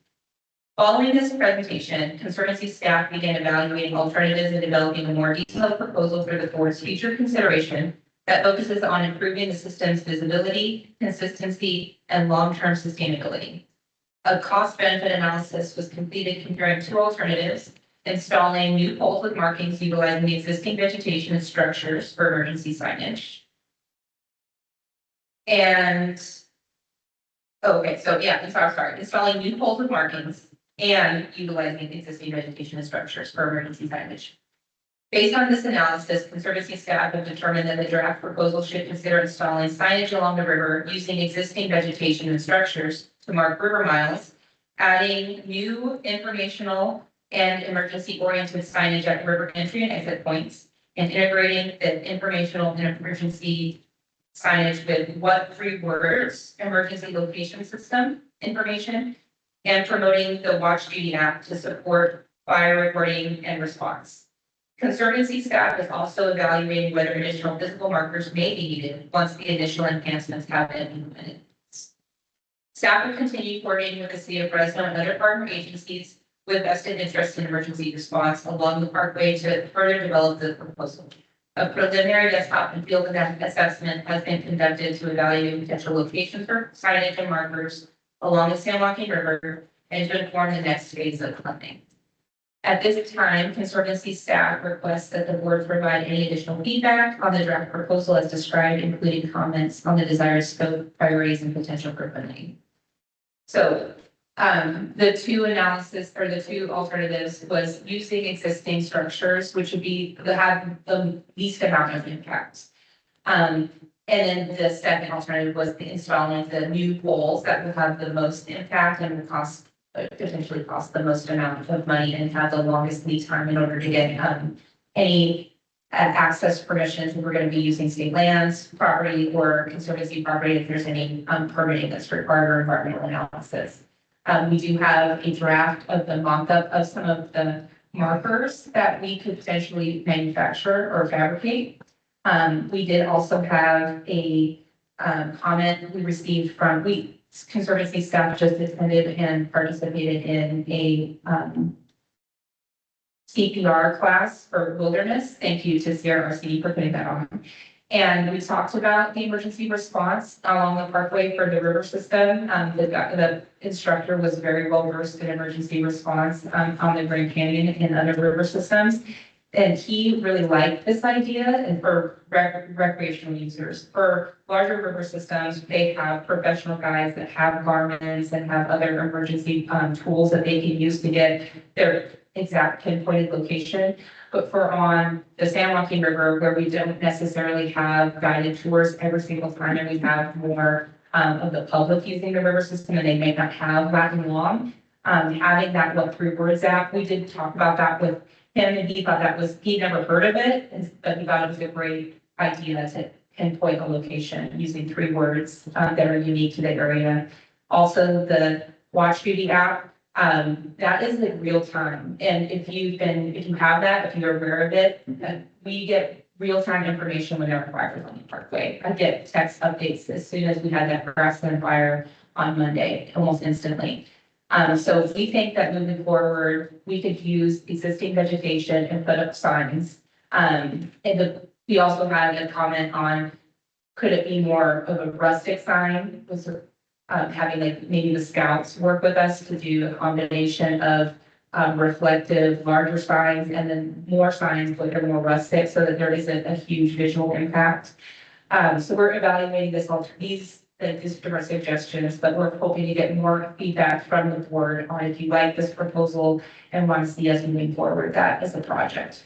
Following this presentation, Conservancy staff began evaluating alternatives and developing a more detailed proposal for the board's future consideration that focuses on improving the system's visibility, consistency, and long-term sustainability. A cost-benefit analysis was completed comparing two alternatives, installing new poles with markings utilizing the existing vegetation and structures for emergency signage. And, okay, so yeah, I'm sorry, installing new poles with markings and utilizing existing vegetation and structures for emergency signage. Based on this analysis, Conservancy staff have determined that the draft proposal should consider installing signage along the river using existing vegetation and structures to mark river miles, adding new informational and emergency-oriented signage at river entry and exit points, and integrating the informational and emergency signage with what 3 words, emergency location system information, and promoting the Watch Duty app to support fire reporting and response. Conservancy staff is also evaluating whether additional physical markers may be needed once the initial enhancements have been implemented. Staff will continue coordinating with the city of Fresno and other partner agencies with vested interest in emergency response along the parkway to further develop the proposal. A preliminary desktop and field assessment has been conducted to evaluate potential locations for signage and markers along the San Joaquin River and to inform the next phase of funding. At this time, Conservancy staff requests that the board provide any additional feedback on the draft proposal as described, including comments on the desired scope, priorities, and potential for funding. So the two analysis or the two alternatives was using existing structures, which would be have the least amount of impact. And then the second alternative was installing the new poles that will have the most impact and will cost potentially cost the most amount of money and have the longest lead time in order to get any access permissions. If we're going to be using state lands, property, or Conservancy property, if there's any permitting that's required or environmental analysis. We do have a draft of the mock-up of some of the markers that we could potentially manufacture or fabricate. We did also have a comment we received from Conservancy staff just attended and participated in a CPR class for wilderness. Thank you to CRRC for putting that on. And we talked about the emergency response along the parkway for the river system. The instructor was very well versed in emergency response on the Grand Canyon and other river systems. And he really liked this idea, and for recreational users. For larger river systems, they have professional guides that have Garmin's and have other emergency tools that they can use to get their exact pinpointed location. But for on the San Joaquin River, where we don't necessarily have guided tours every single time, and we have more of the public using the river system, and they may not have Latin long, having that what 3 words app, we did talk about that with him, and he thought he'd never heard of it, but he thought it was a great idea to pinpoint a location using 3 words that are unique to the area. Also, the Watch Duty app, that is in real time. And if you have that, if you're aware of it, we get real-time information when there are fires on the parkway. I get text updates as soon as we had that grassland fire on Monday, almost instantly. So we think that moving forward, we could use existing vegetation and put up signs. We also had a comment on, could it be more of a rustic sign? Was having like maybe the scouts work with us to do a combination of reflective, larger signs and then more signs that are more rustic so that there isn't a huge visual impact. So we're evaluating these different suggestions, but we're hoping to get more feedback from the board on if you like this proposal and want to see us moving forward with that as a project.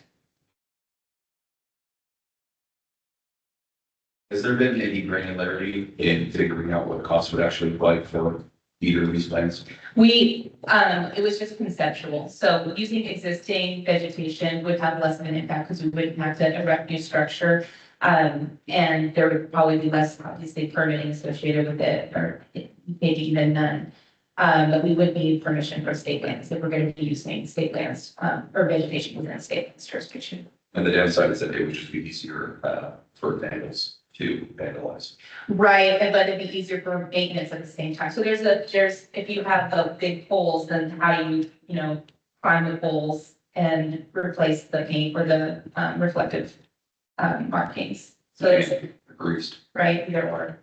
Has there been any granularity in figuring out what costs would actually look like for either of these plans? It was just conceptual. So using existing vegetation would have less of an impact because we wouldn't have to erect new structure. And there would probably be less, obviously, permitting associated with it, or maybe even none. But we would need permission from state lands if we're going to be using state lands, or vegetation within state lands jurisdiction. And the downside is that it would just be easier for vandals to vandalize. Right, but it'd be easier for maintenance at the same time. So if you have the big poles, then how do you, climb the poles and replace the paint or the reflective markings? So there's, Greased. right, either or.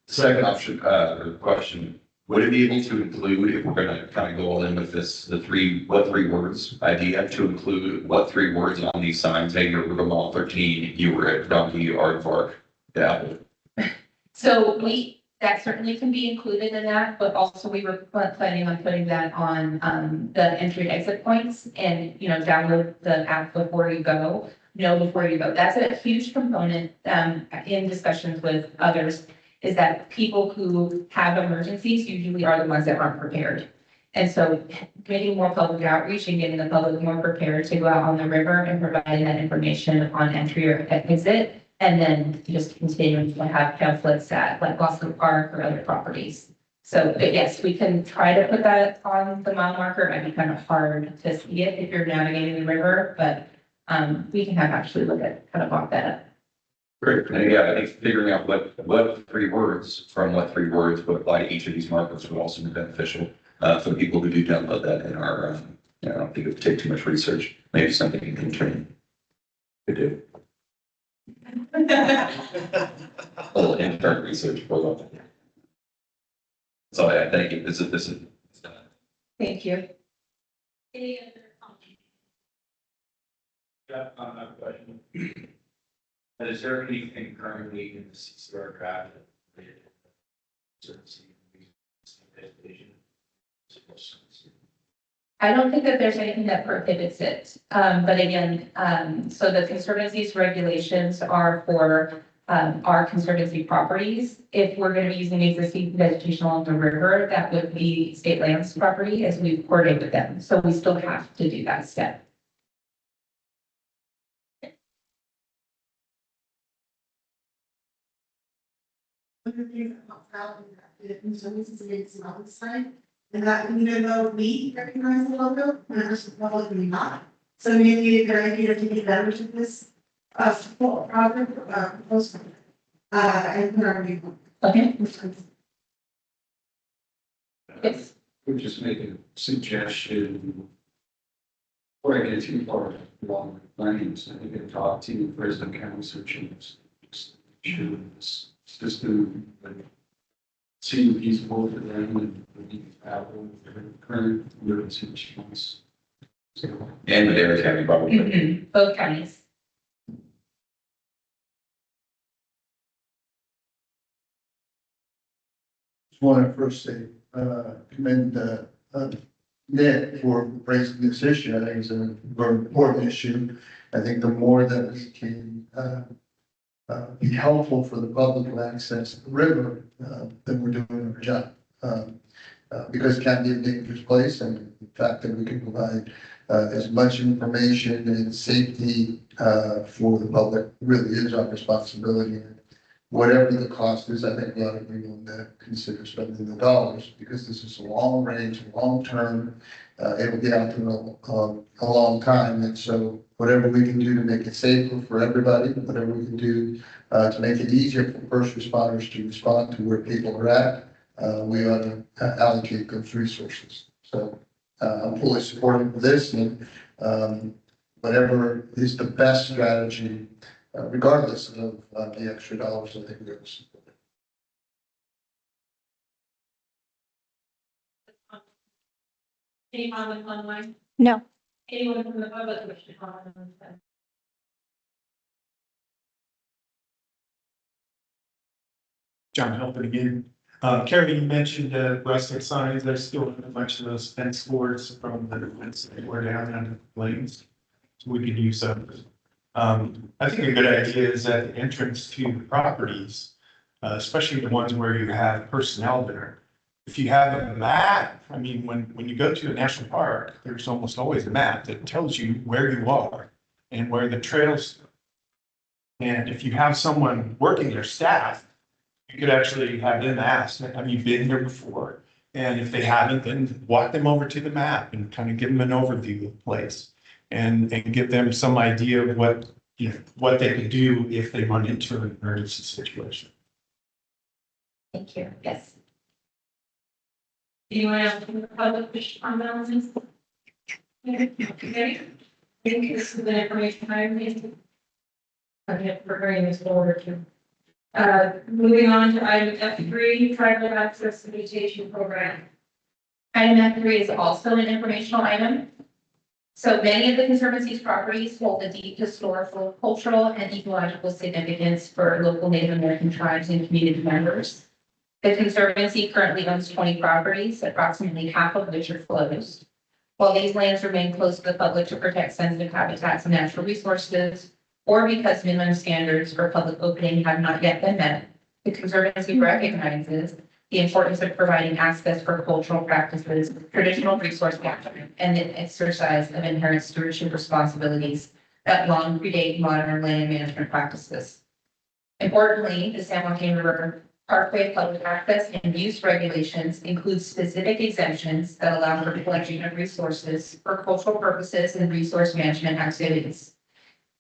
Second option, or question, would it be able to include, if we're gonna kind of go all in with this, what three words idea, to include what three words on these signs? Hey, you're from all 13, you were at Donkey Aardvark, yeah. So that certainly can be included in that, but also we were planning on putting that on the entry and exit points and, download the app before you go, know before you go. That's a huge component in discussions with others, is that people who have emergencies usually are the ones that aren't prepared. And so getting more public outreach and getting the public more prepared to go out on the river and providing that information upon entry or exit, and then just continuing to have pamphlets at like Boston Park or other properties. So, but yes, we can try to put that on the mile marker. It might be kind of hard to see it if you're navigating the river, but we can actually look at how to block that up. Great, and yeah, I think figuring out what three words from what three words would apply to each of these markers would also be beneficial for people who do download that in our, I don't think it would take too much research, maybe something you can train. Could do. A little intern research for that. So I thank you, this is. Thank you. Any other comments? Yeah, I have a question. Is there anything currently in the CCR draft that I don't think that there's anything that prohibits it. But again, so the conservancy's regulations are for our conservancy properties. If we're going to be using existing vegetation along the river, that would be state lands property as we coordinate with them. So we still have to do that step. One of the things that helps out in that, the services is an outside, and that even though we recognize the logo, members of the public may not. So maybe a good idea to get advantage of this, support project, proposal, and put our name on. Okay. Yes. We're just making a suggestion. Before I get too far along with plans, I think I talked to President Council Chiefs. Just sure this system would seem feasible for them and would be compatible with their current emergency response. So, And Madera County probably. Mhm. Both counties. Just want to first say, commend Nick for raising this issue. I think it's a very important issue. I think the more that we can be helpful for the public to access the river, then we're doing our job. Because it can be a dangerous place, and the fact that we can provide as much information and safety for the public really is our responsibility. Whatever the cost is, I think a lot of people want to consider spending the dollars, because this is a long range, long term. It'll be out there a long time, and so whatever we can do to make it safer for everybody, whatever we can do to make it easier for first responders to respond to where people are at, we ought to allocate those resources. So I'm fully supportive of this and whatever is the best strategy, regardless of the extra dollars, I think we're going to support it. Any comments online? No. Anyone from the public wish to comment on this? John Helpin again. Carrie, you mentioned rustic signs. There's still a bunch of those fence boards from the fence that were down on the lanes. So we could use those. I think a good idea is at the entrance to the properties, especially the ones where you have personnel there. If you have a map, I mean, when you go to a national park, there's almost always a map that tells you where you are and where the trails. And if you have someone working their staff, you could actually have them ask, have you been here before? And if they haven't, then walk them over to the map and kind of give them an overview of the place. And give them some idea of what, you know, what they can do if they run into an emergency situation. Thank you. Yes. Anyone else from the public wish to comment on this? Okay. I think this is the information I need. Okay, for bringing this forward to. Moving on to item F3, tribal access invitation program. Item F3 is also an informational item. So many of the Conservancy's properties hold a deep historical, cultural, and ecological significance for local Native American tribes and community members. The Conservancy currently owns 20 properties, approximately half of which are closed. While these lands remain closed to the public to protect sensitive habitats and natural resources, or because minimum standards for public opening have not yet been met, the Conservancy recognizes the importance of providing access for cultural practices, traditional resource management, and the exercise of inherent stewardship responsibilities that long predate modern land management practices. Importantly, the San Joaquin River Parkway public access and use regulations include specific exemptions that allow for collection of resources for cultural purposes and resource management activities.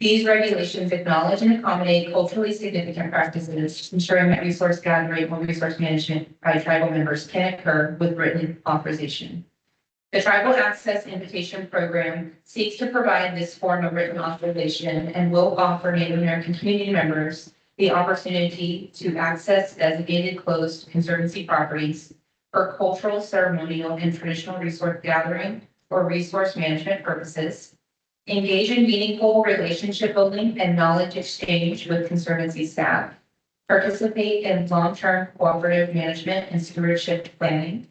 These regulations acknowledge and accommodate culturally significant practices, ensuring that resource gathering or resource management by tribal members can occur with written authorization. The Tribal Access Invitation Program seeks to provide this form of written authorization and will offer Native American community members the opportunity to access designated closed Conservancy properties for cultural, ceremonial, and traditional resource gathering or resource management purposes, engage in meaningful relationship building and knowledge exchange with Conservancy staff, participate in long-term cooperative management and stewardship planning.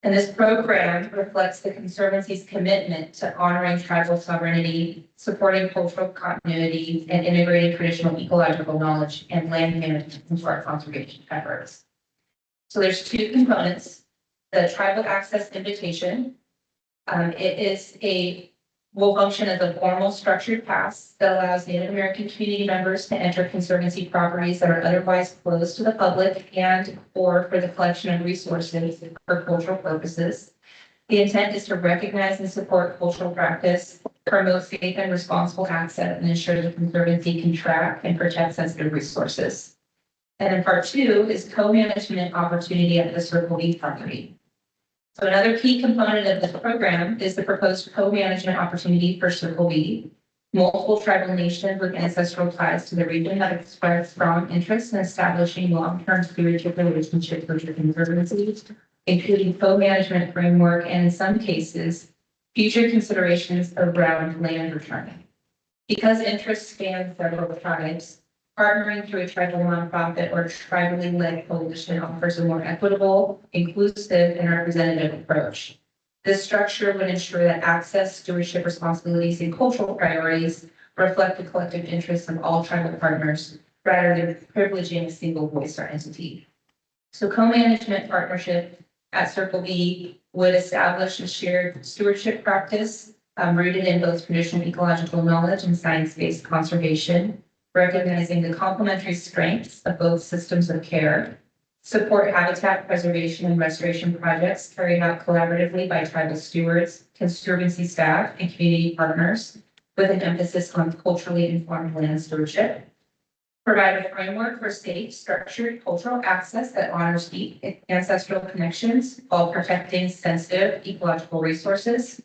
And this program reflects the Conservancy's commitment to honoring tribal sovereignty, supporting cultural continuity, and integrating traditional ecological knowledge and land management into our conservation efforts. So there's two components: the Tribal Access Invitation. Will function as a formal structured pass that allows Native American community members to enter Conservancy properties that are otherwise closed to the public and or for the collection of resources for cultural purposes. The intent is to recognize and support cultural practice, promote safe and responsible access, and ensure the Conservancy can track and protect sensitive resources. And then part two is co-management opportunity at the Circle B property. So another key component of this program is the proposed co-management opportunity for Circle B. Multiple tribal nations with ancestral ties to the region have expressed strong interest in establishing long-term stewardship relationships with the Conservancy, including co-management framework and in some cases, future considerations around land return. Because interests span several tribes, partnering through a tribal nonprofit or tribally led coalition offers a more equitable, inclusive, and representative approach. This structure would ensure that access, stewardship responsibilities, and cultural priorities reflect the collective interests of all tribal partners rather than privileging a single voice or entity. So co-management partnership at Circle B would establish a shared stewardship practice rooted in both traditional ecological knowledge and science-based conservation, recognizing the complementary strengths of both systems of care, support habitat preservation and restoration projects carried out collaboratively by tribal stewards, Conservancy staff, and community partners, with an emphasis on culturally informed land stewardship. Provide a framework for safe, structured cultural access that honors deep ancestral connections while protecting sensitive ecological resources.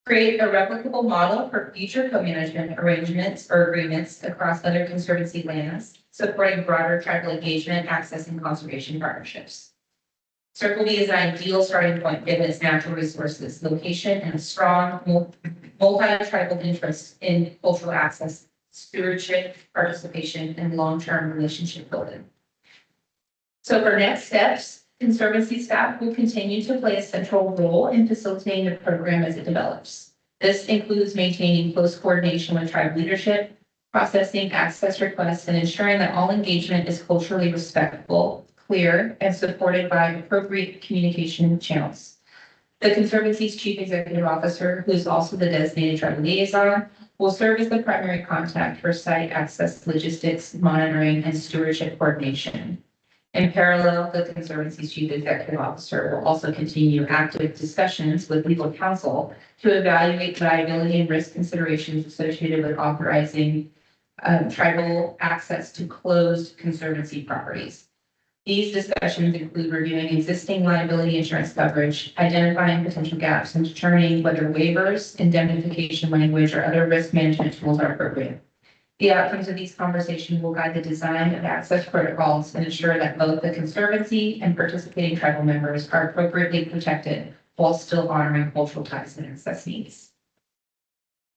Create a replicable model for future co-management arrangements or agreements across other conservancy lands, supporting broader tribal engagement, access, and conservation partnerships. Circle B is an ideal starting point given its natural resources, location, and a strong multi-tribal interest in cultural access, stewardship, participation, and long-term relationship building. So for next steps, Conservancy staff will continue to play a central role in facilitating the program as it develops. This includes maintaining close coordination with tribe leadership, processing access requests, and ensuring that all engagement is culturally respectful, clear, and supported by appropriate communication channels. The Conservancy's Chief Executive Officer, who is also the designated tribal liaison, will serve as the primary contact for site access, logistics, monitoring, and stewardship coordination. In parallel, the Conservancy's Chief Executive Officer will also continue active discussions with legal counsel to evaluate viability and risk considerations associated with authorizing tribal access to closed Conservancy properties. These discussions include reviewing existing liability insurance coverage, identifying potential gaps, and determining whether waivers, indemnification language, or other risk management tools are appropriate. The outcomes of these conversations will guide the design of access protocols and ensure that both the Conservancy and participating tribal members are appropriately protected while still honoring cultural ties and access needs.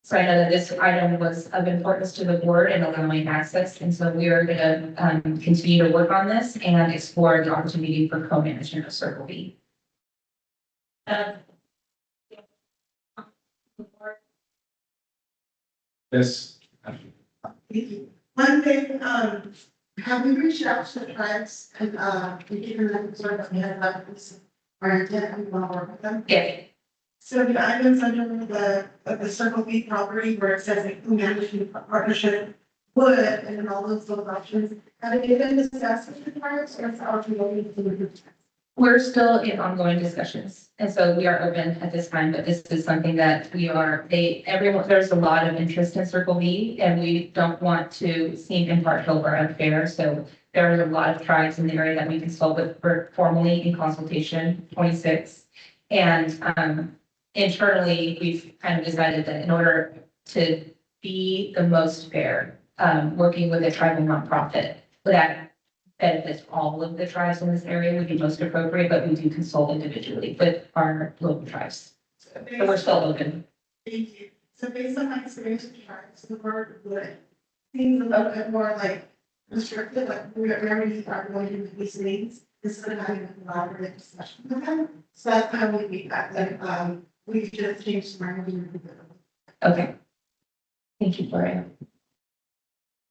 So I know that this item was of importance to the board in allowing access, and so we are going to continue to work on this and explore the opportunity for co-management of Circle B. Yes. One thing, have we reached out to the tribes and, given them sort of, we have like this, or intent, we want to work with them? Yeah. So the items under the Circle B property where it says like management partnership would, and then all those little options, have they been discussed with the tribes or it's already going? We're still in ongoing discussions, and so we are open at this time, but this is something that we are, there's a lot of interest in Circle B, and we don't want to seem impartial or unfair, so there are a lot of tribes in the area that we consult with formally in consultation 26. And internally, we've kind of decided that in order to be the most fair, working with a tribal nonprofit that benefits all of the tribes in this area would be most appropriate, but we do consult individually with our local tribes. So we're still open. Thank you. So based on my experience with tribes, the word would seems a little bit more like restricted, like we already are going to do these things instead of having a collaborative discussion with them. So that's how we make that, like, we just changed my mind. Okay. Thank you, Gloria.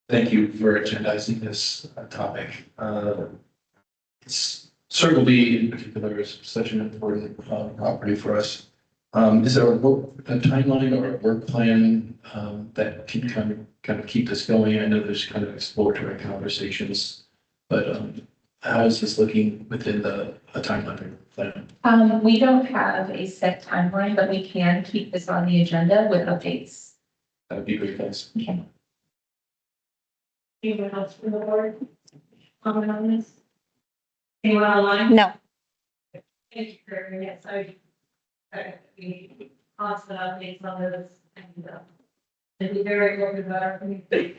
Thank you for agendizing this topic. Circle B in particular is such an important property for us. Is there a timeline or a work plan that can kind of keep this going? I know there's kind of exploratory conversations, but how is this looking within a timeline plan? We don't have a set timeline, but we can keep this on the agenda with updates. That would be great, thanks. Okay. Anyone else from the board? Comment on this? Anyone online? No. Thank you, Karen. Yes, we constant updates on this and be very open about our community.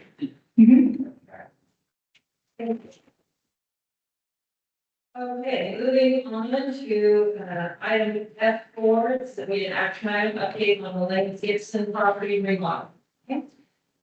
Okay, moving on to item F4, submitted action item update on the Lane Gibson property remodel. Okay.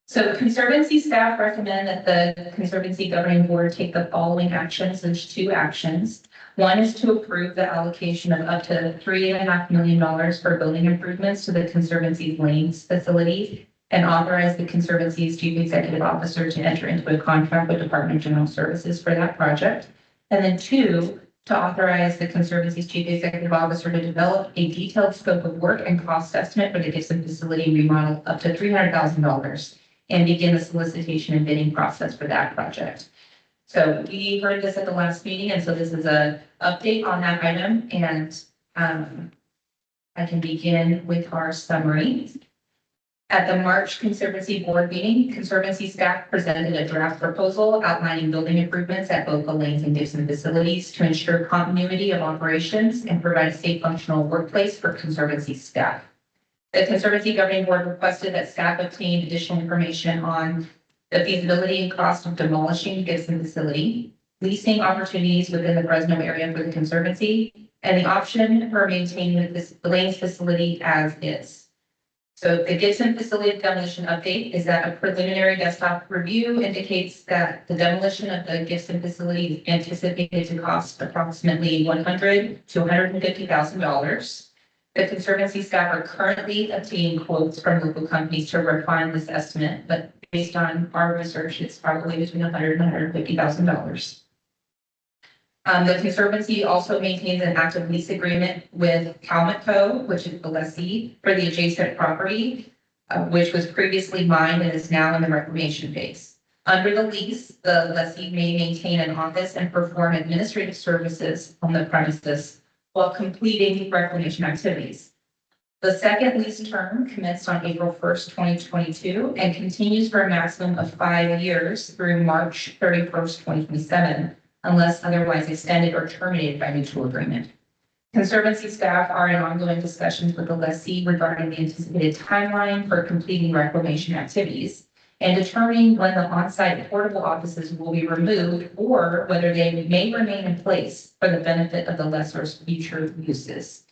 So Conservancy staff recommend that the Conservancy Governing Board take the following actions. There's 2 actions. One is to approve the allocation of up to $3.5 million for building improvements to the Conservancy's Lanes facility and authorize the Conservancy's Chief Executive Officer to enter into a contract with Department of General Services for that project. And then 2, to authorize the Conservancy's Chief Executive Officer to develop a detailed scope of work and cost estimate for the Gibson facility remodel up to $300,000 and begin the solicitation and bidding process for that project. So we heard this at the last meeting, and so this is an update on that item, and I can begin with our summary. At the March Conservancy Board meeting, Conservancy staff presented a draft proposal outlining building improvements at both the Lanes and Gibson facilities to ensure continuity of operations and provide a safe, functional workplace for Conservancy staff. The Conservancy Governing Board requested that staff obtain additional information on the feasibility and cost of demolishing the Gibson facility, leasing opportunities within the Fresno area for the Conservancy, and the option for maintaining the Lanes facility as is. So the Gibson facility demolition update is that a preliminary desktop review indicates that the demolition of the Gibson facility is anticipated to cost approximately $100,000 to $150,000. The Conservancy staff are currently obtaining quotes from local companies to refine this estimate, but based on our research, it's probably between $100,000 and $150,000. The Conservancy also maintains an active lease agreement with Calmet Co., which is the lessee for the adjacent property, which was previously mined and is now in the reclamation phase. Under the lease, the lessee may maintain an office and perform administrative services on the premises while completing reclamation activities. The second lease term commenced on April 1st, 2022, and continues for a maximum of 5 years through March 31st, 2027. Unless otherwise extended or terminated by mutual agreement. Conservancy staff are in ongoing discussions with the lessee regarding the anticipated timeline for completing reclamation activities and determining when the on-site portable offices will be removed or whether they may remain in place for the benefit of the lessor's future uses.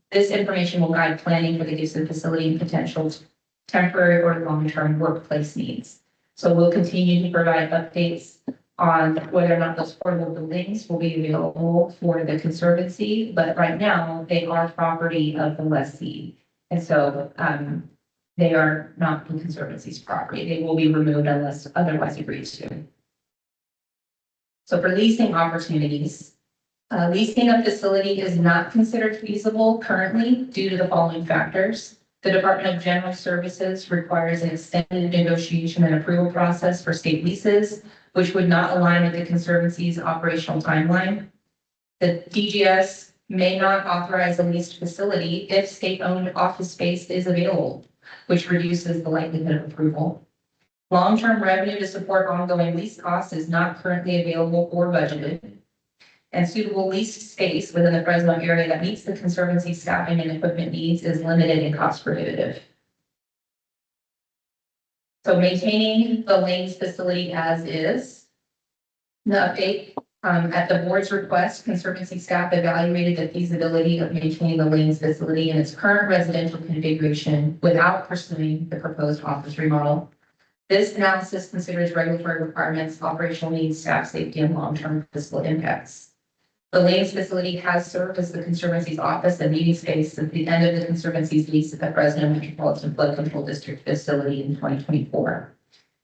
This information will guide planning for the Gibson facility and potential temporary or long-term workplace needs. So we'll continue to provide updates on whether or not those portable buildings will be available for the Conservancy, but right now they are property of the lessee. And so they are not the Conservancy's property. They will be removed unless otherwise agreed to. So for leasing opportunities, leasing a facility is not considered feasible currently due to the following factors. The Department of General Services requires an extended negotiation and approval process for state leases, which would not align with the Conservancy's operational timeline. The DGS may not authorize a leased facility if state-owned office space is available, which reduces the likelihood of approval. Long-term revenue to support ongoing lease costs is not currently available or budgeted. And suitable leased space within the Fresno area that meets the Conservancy staffing and equipment needs is limited and cost prohibitive. So maintaining the Lanes facility as is. The update, at the board's request, Conservancy staff evaluated the feasibility of maintaining the Lanes facility in its current residential configuration without pursuing the proposed office remodel. This analysis considers regulatory requirements, operational needs, staff safety, and long-term fiscal impacts. The Lanes facility has served as the Conservancy's office and meeting space since the end of the Conservancy's lease at the Fresno Metropolitan Flood Control District facility in 2024.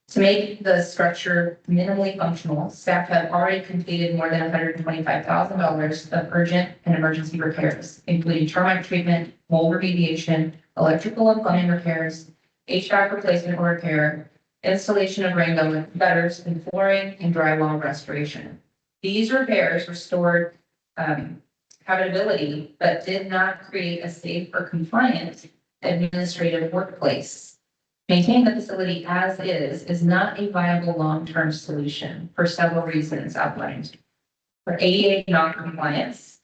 To make the structure minimally functional, staff have already completed more than $125,000 of urgent and emergency repairs, including termite treatment, mold remediation, electrical and plumbing repairs, HVAC replacement or repair, installation of rain gutters and flooring, and drywall restoration. These repairs restored habitability, but did not create a safe or compliant administrative workplace. Maintaining the facility as is not a viable long-term solution for several reasons outlined. For ADA non-compliance,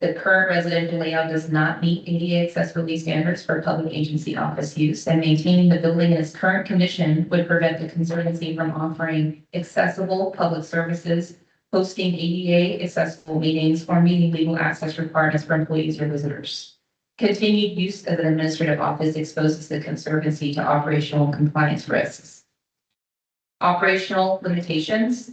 the current residential layout does not meet ADA accessibility standards for public agency office use, and maintaining the building in its current condition would prevent the Conservancy from offering accessible public services, hosting ADA accessible meetings, or meeting legal access requirements for employees or visitors. Continued use as an administrative office exposes the Conservancy to operational and compliance risks. Operational limitations.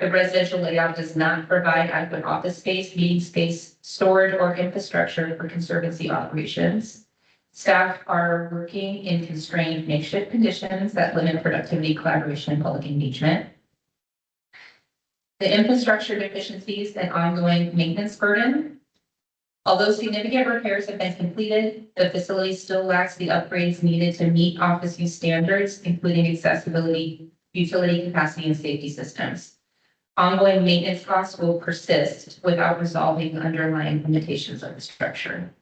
The residential layout does not provide adequate office space, meeting space, storage, or infrastructure for Conservancy operations. Staff are working in constrained makeshift conditions that limit productivity, collaboration, and public engagement. The infrastructure deficiencies and ongoing maintenance burden. Although significant repairs have been completed, the facility still lacks the upgrades needed to meet office use standards, including accessibility, utility capacity, and safety systems. Ongoing maintenance costs will persist without resolving the underlying limitations of the structure.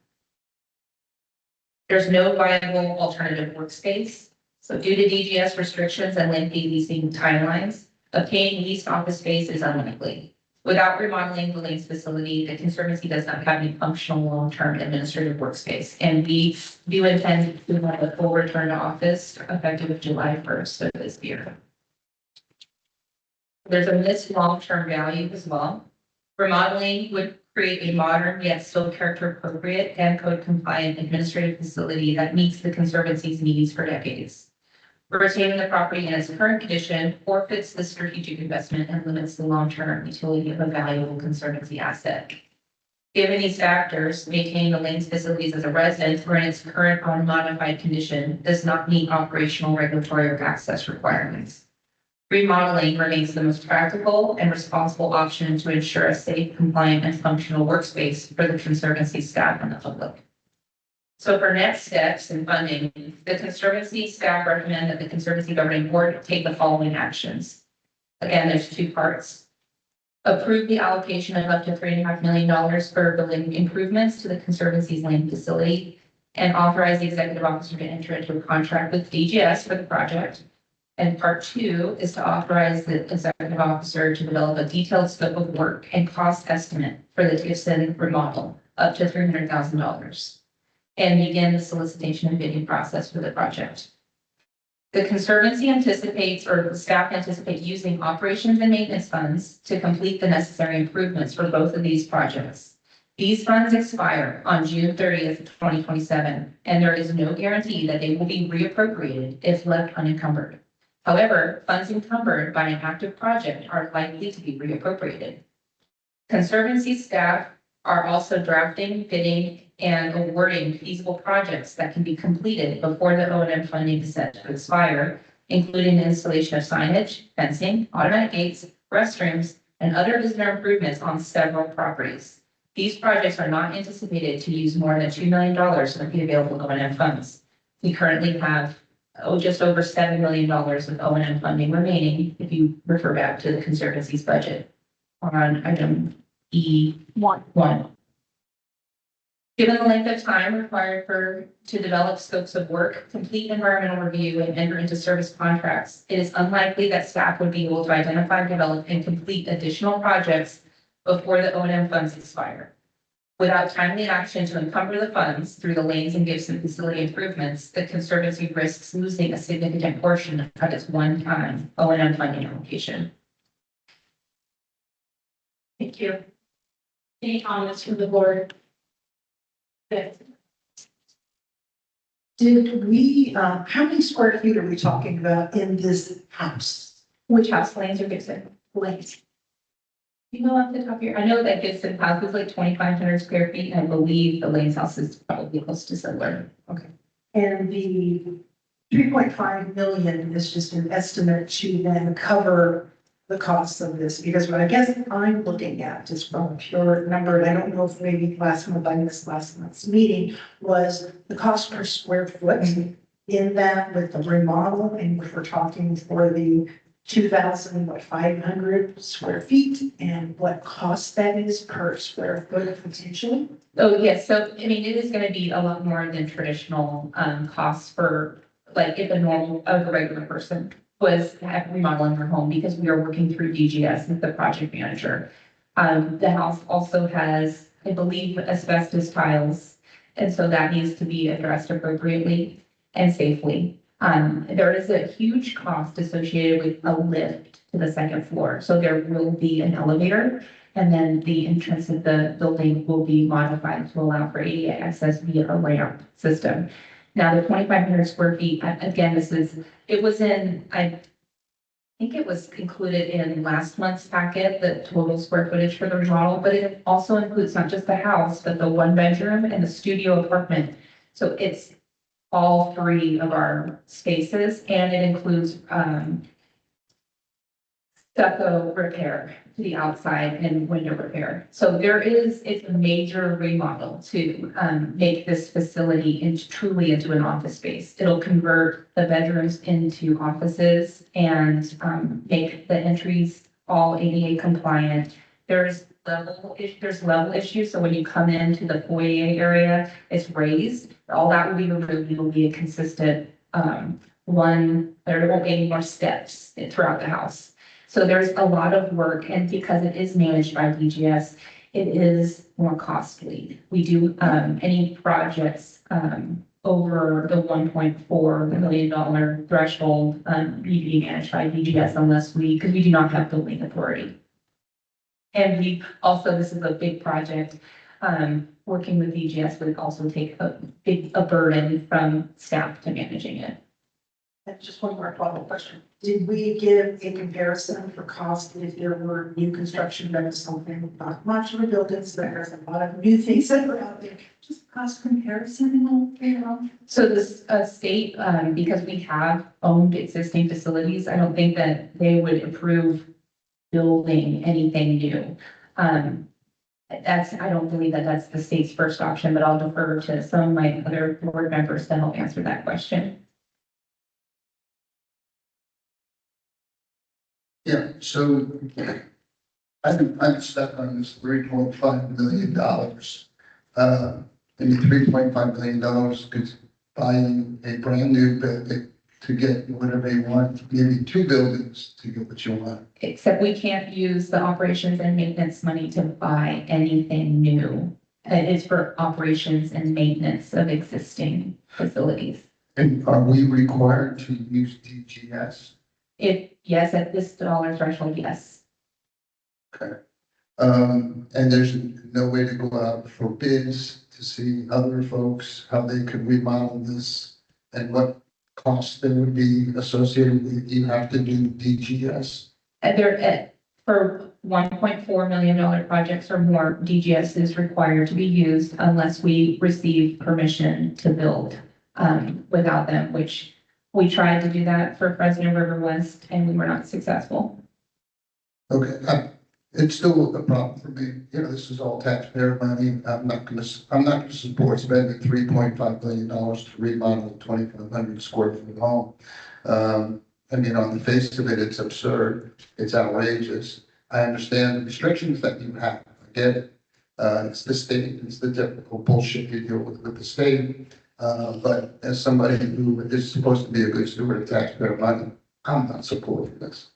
There's no viable alternative workspace. So due to DGS restrictions and lengthy leasing timelines, obtaining leased office space is unlikely. Without remodeling the Lanes facility, the Conservancy does not have any functional long-term administrative workspace. And we do intend to have a full return to office effective July 1st of this year. There's a missed long-term value as well. Remodeling would create a modern yet still character appropriate and code compliant administrative facility that meets the Conservancy's needs for decades. Retaining the property in its current condition forfeits the strategic investment and limits the long-term utility of a valuable Conservancy asset. Given these factors, maintaining the Lanes facilities as a residence or in its current unmodified condition does not meet operational, regulatory, or access requirements. Remodeling remains the most practical and responsible option to ensure a safe, compliant, and functional workspace for the Conservancy staff and the public. So for next steps in funding, the Conservancy staff recommend that the Conservancy Governing Board take the following actions. Again, there's two parts. Approve the allocation of up to $3.5 million for building improvements to the Conservancy's Lane facility and authorize the executive officer to enter into a contract with DGS for the project. And part two is to authorize the executive officer to develop a detailed scope of work and cost estimate for the Gibson remodel up to $300,000 and begin the solicitation and bidding process for the project. The Conservancy anticipates, or the staff anticipate, using operations and maintenance funds to complete the necessary improvements for both of these projects. These funds expire on June 30th, 2027, and there is no guarantee that they will be reappropriated if left unencumbered. However, funds encumbered by an active project are likely to be reappropriated. Conservancy staff are also drafting, bidding, and awarding feasible projects that can be completed before the O&M funding is set to expire, including the installation of signage, fencing, automatic gates, restrooms, and other visitor improvements on several properties. These projects are not anticipated to use more than $2 million of the available O&M funds. We currently have just over $7 million of O&M funding remaining, if you refer back to the Conservancy's budget on item E1. Given the length of time required to develop scopes of work, complete environmental review, and enter into service contracts, it is unlikely that staff would be able to identify, develop, and complete additional projects before the O&M funds expire. Without timely action to encumber the funds through the Lanes and Gibson facility improvements, the Conservancy risks losing a significant portion of its one-time O&M funding allocation. Thank you. Any comments from the board? Did we, how many square feet are we talking about in this house? Which house, Lanes or Gibson? Lanes. You know, off the top of your, I know that Gibson house is like 2,500 square feet, and I believe the Lanes house is probably close to similar. Okay. And the 3.5 million is just an estimate to then cover the costs of this, because what I guess I'm looking at is from a pure number, and I don't know if maybe last month's meeting was the cost per square foot in that with the remodel, and if we're talking for the 2,500 square feet and what cost that is per square foot potentially. Oh, yes. So, I mean, it is going to be a lot more than traditional costs for like if a regular person was remodeling their home, because we are working through DGS as the project manager. The house also has, I believe, asbestos tiles, and so that needs to be addressed appropriately and safely. There is a huge cost associated with a lift to the second floor. So there will be an elevator, and then the entrance of the building will be modified to allow for ADA access via a ramp system. Now, the 2,500 square feet, again, it was in, I think it was included in last month's packet, the total square footage for the remodel, but it also includes not just the house, but the one bedroom and the studio apartment. So it's all three of our spaces, and it includes stucco repair to the outside and window repair. So it's a major remodel to make this facility truly into an office space. It'll convert the bedrooms into offices and make the entries all ADA compliant. There's there's level issues, so when you come into the foyer area, it's raised. All that will be removed, it will be a consistent, there won't be any more steps throughout the house. So there's a lot of work, and because it is managed by DGS, it is more costly. We do, any projects, over the $1.4 million threshold, need to be managed by DGS because we do not have building authority. And we also, this is a big project, working with DGS would also take a burden from staff to managing it. And just one more follow-up question. Did we give a comparison for cost if there were new construction that is something not much of a building, so there's a lot of new things that are out there? Just cost comparison, you know? So this state, because we have owned existing facilities, I don't think that they would approve building anything new. I don't believe that that's the state's first option, but I'll defer to some of my other board members to help answer that question. Yeah, so I'm stuck on this $3.5 million. Maybe $3.5 million could buy a brand new building to get whatever you want, maybe 2 buildings to get what you want. Except we can't use the operations and maintenance money to buy anything new. It's for operations and maintenance of existing facilities. And are we required to use DGS? Yes, at this dollar threshold, yes. Okay. And there's no way to go out for bids to see other folks, how they could remodel this and what costs there would be associated with, you have to do DGS? For $1.4 million projects or more, DGS is required to be used unless we receive permission to build without them, which we tried to do that for Fresno River West and we were not successful. Okay, it's still a problem for me. You know, this is all taxpayer money. I'm not gonna support spending $3.5 billion to remodel a 2,500 square foot home. I mean, on the face of it, it's absurd. It's outrageous. I understand the restrictions that you have. I get it. It's the state, it's the typical bullshit you deal with the state. But as somebody who is supposed to be a good steward of taxpayer money, I'm not supporting this.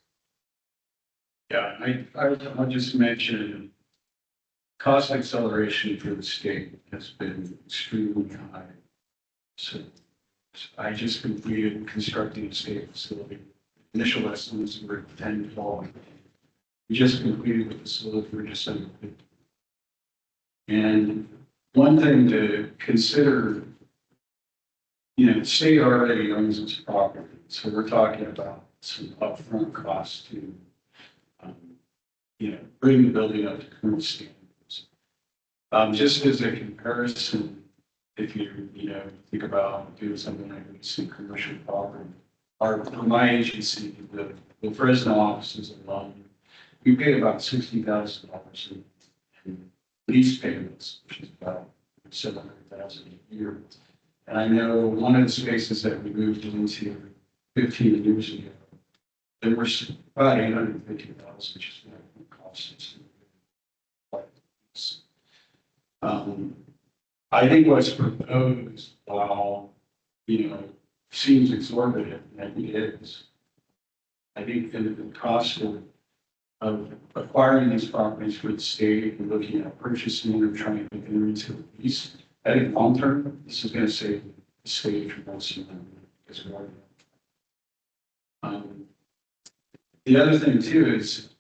Yeah, I'll just mention cost acceleration for the state has been extremely high. So I just completed constructing a state facility. Initial estimates were 10 to 12. We just completed the facility for December 15th. And one thing to consider, you know, the state already owns its property. So we're talking about some upfront costs to bring the building up to current standards. Just as a comparison, if you think about doing something like leasing commercial property, for my agency, the Fresno offices alone, we pay about $60,000 in lease payments, which is about $700,000 a year. And I know one of the spaces that we moved into 15 years ago, there were about $850,000, which is what it costs. I think what's proposed, while, seems exorbitant, and it is, I think the cost of acquiring these properties for the state and looking at purchasing or trying to enter into a lease, I think long term, this is going to save the state from most of them as well. The other thing too is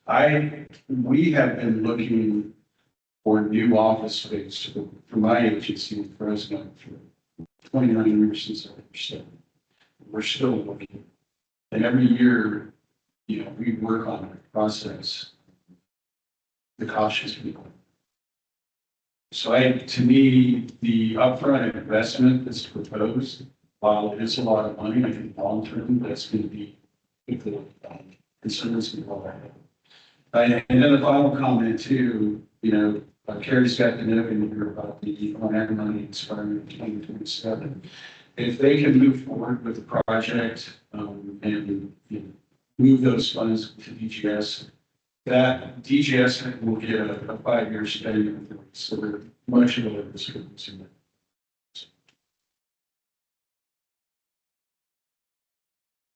we have been looking for new office space for my agency in Fresno for 29 years since I started. We're still looking. And every year, we work on a process, the cost is equal. So to me, the upfront investment that's proposed, while it is a lot of money, I think long term, that's going to be good for the concerns involved. And then the final comment too, Carrie's got the note in here about the on money expiring in 2027. If they can move forward with the project and move those funds to DGS, that DGS will get a 5-year study, so they're much lower discrepancy.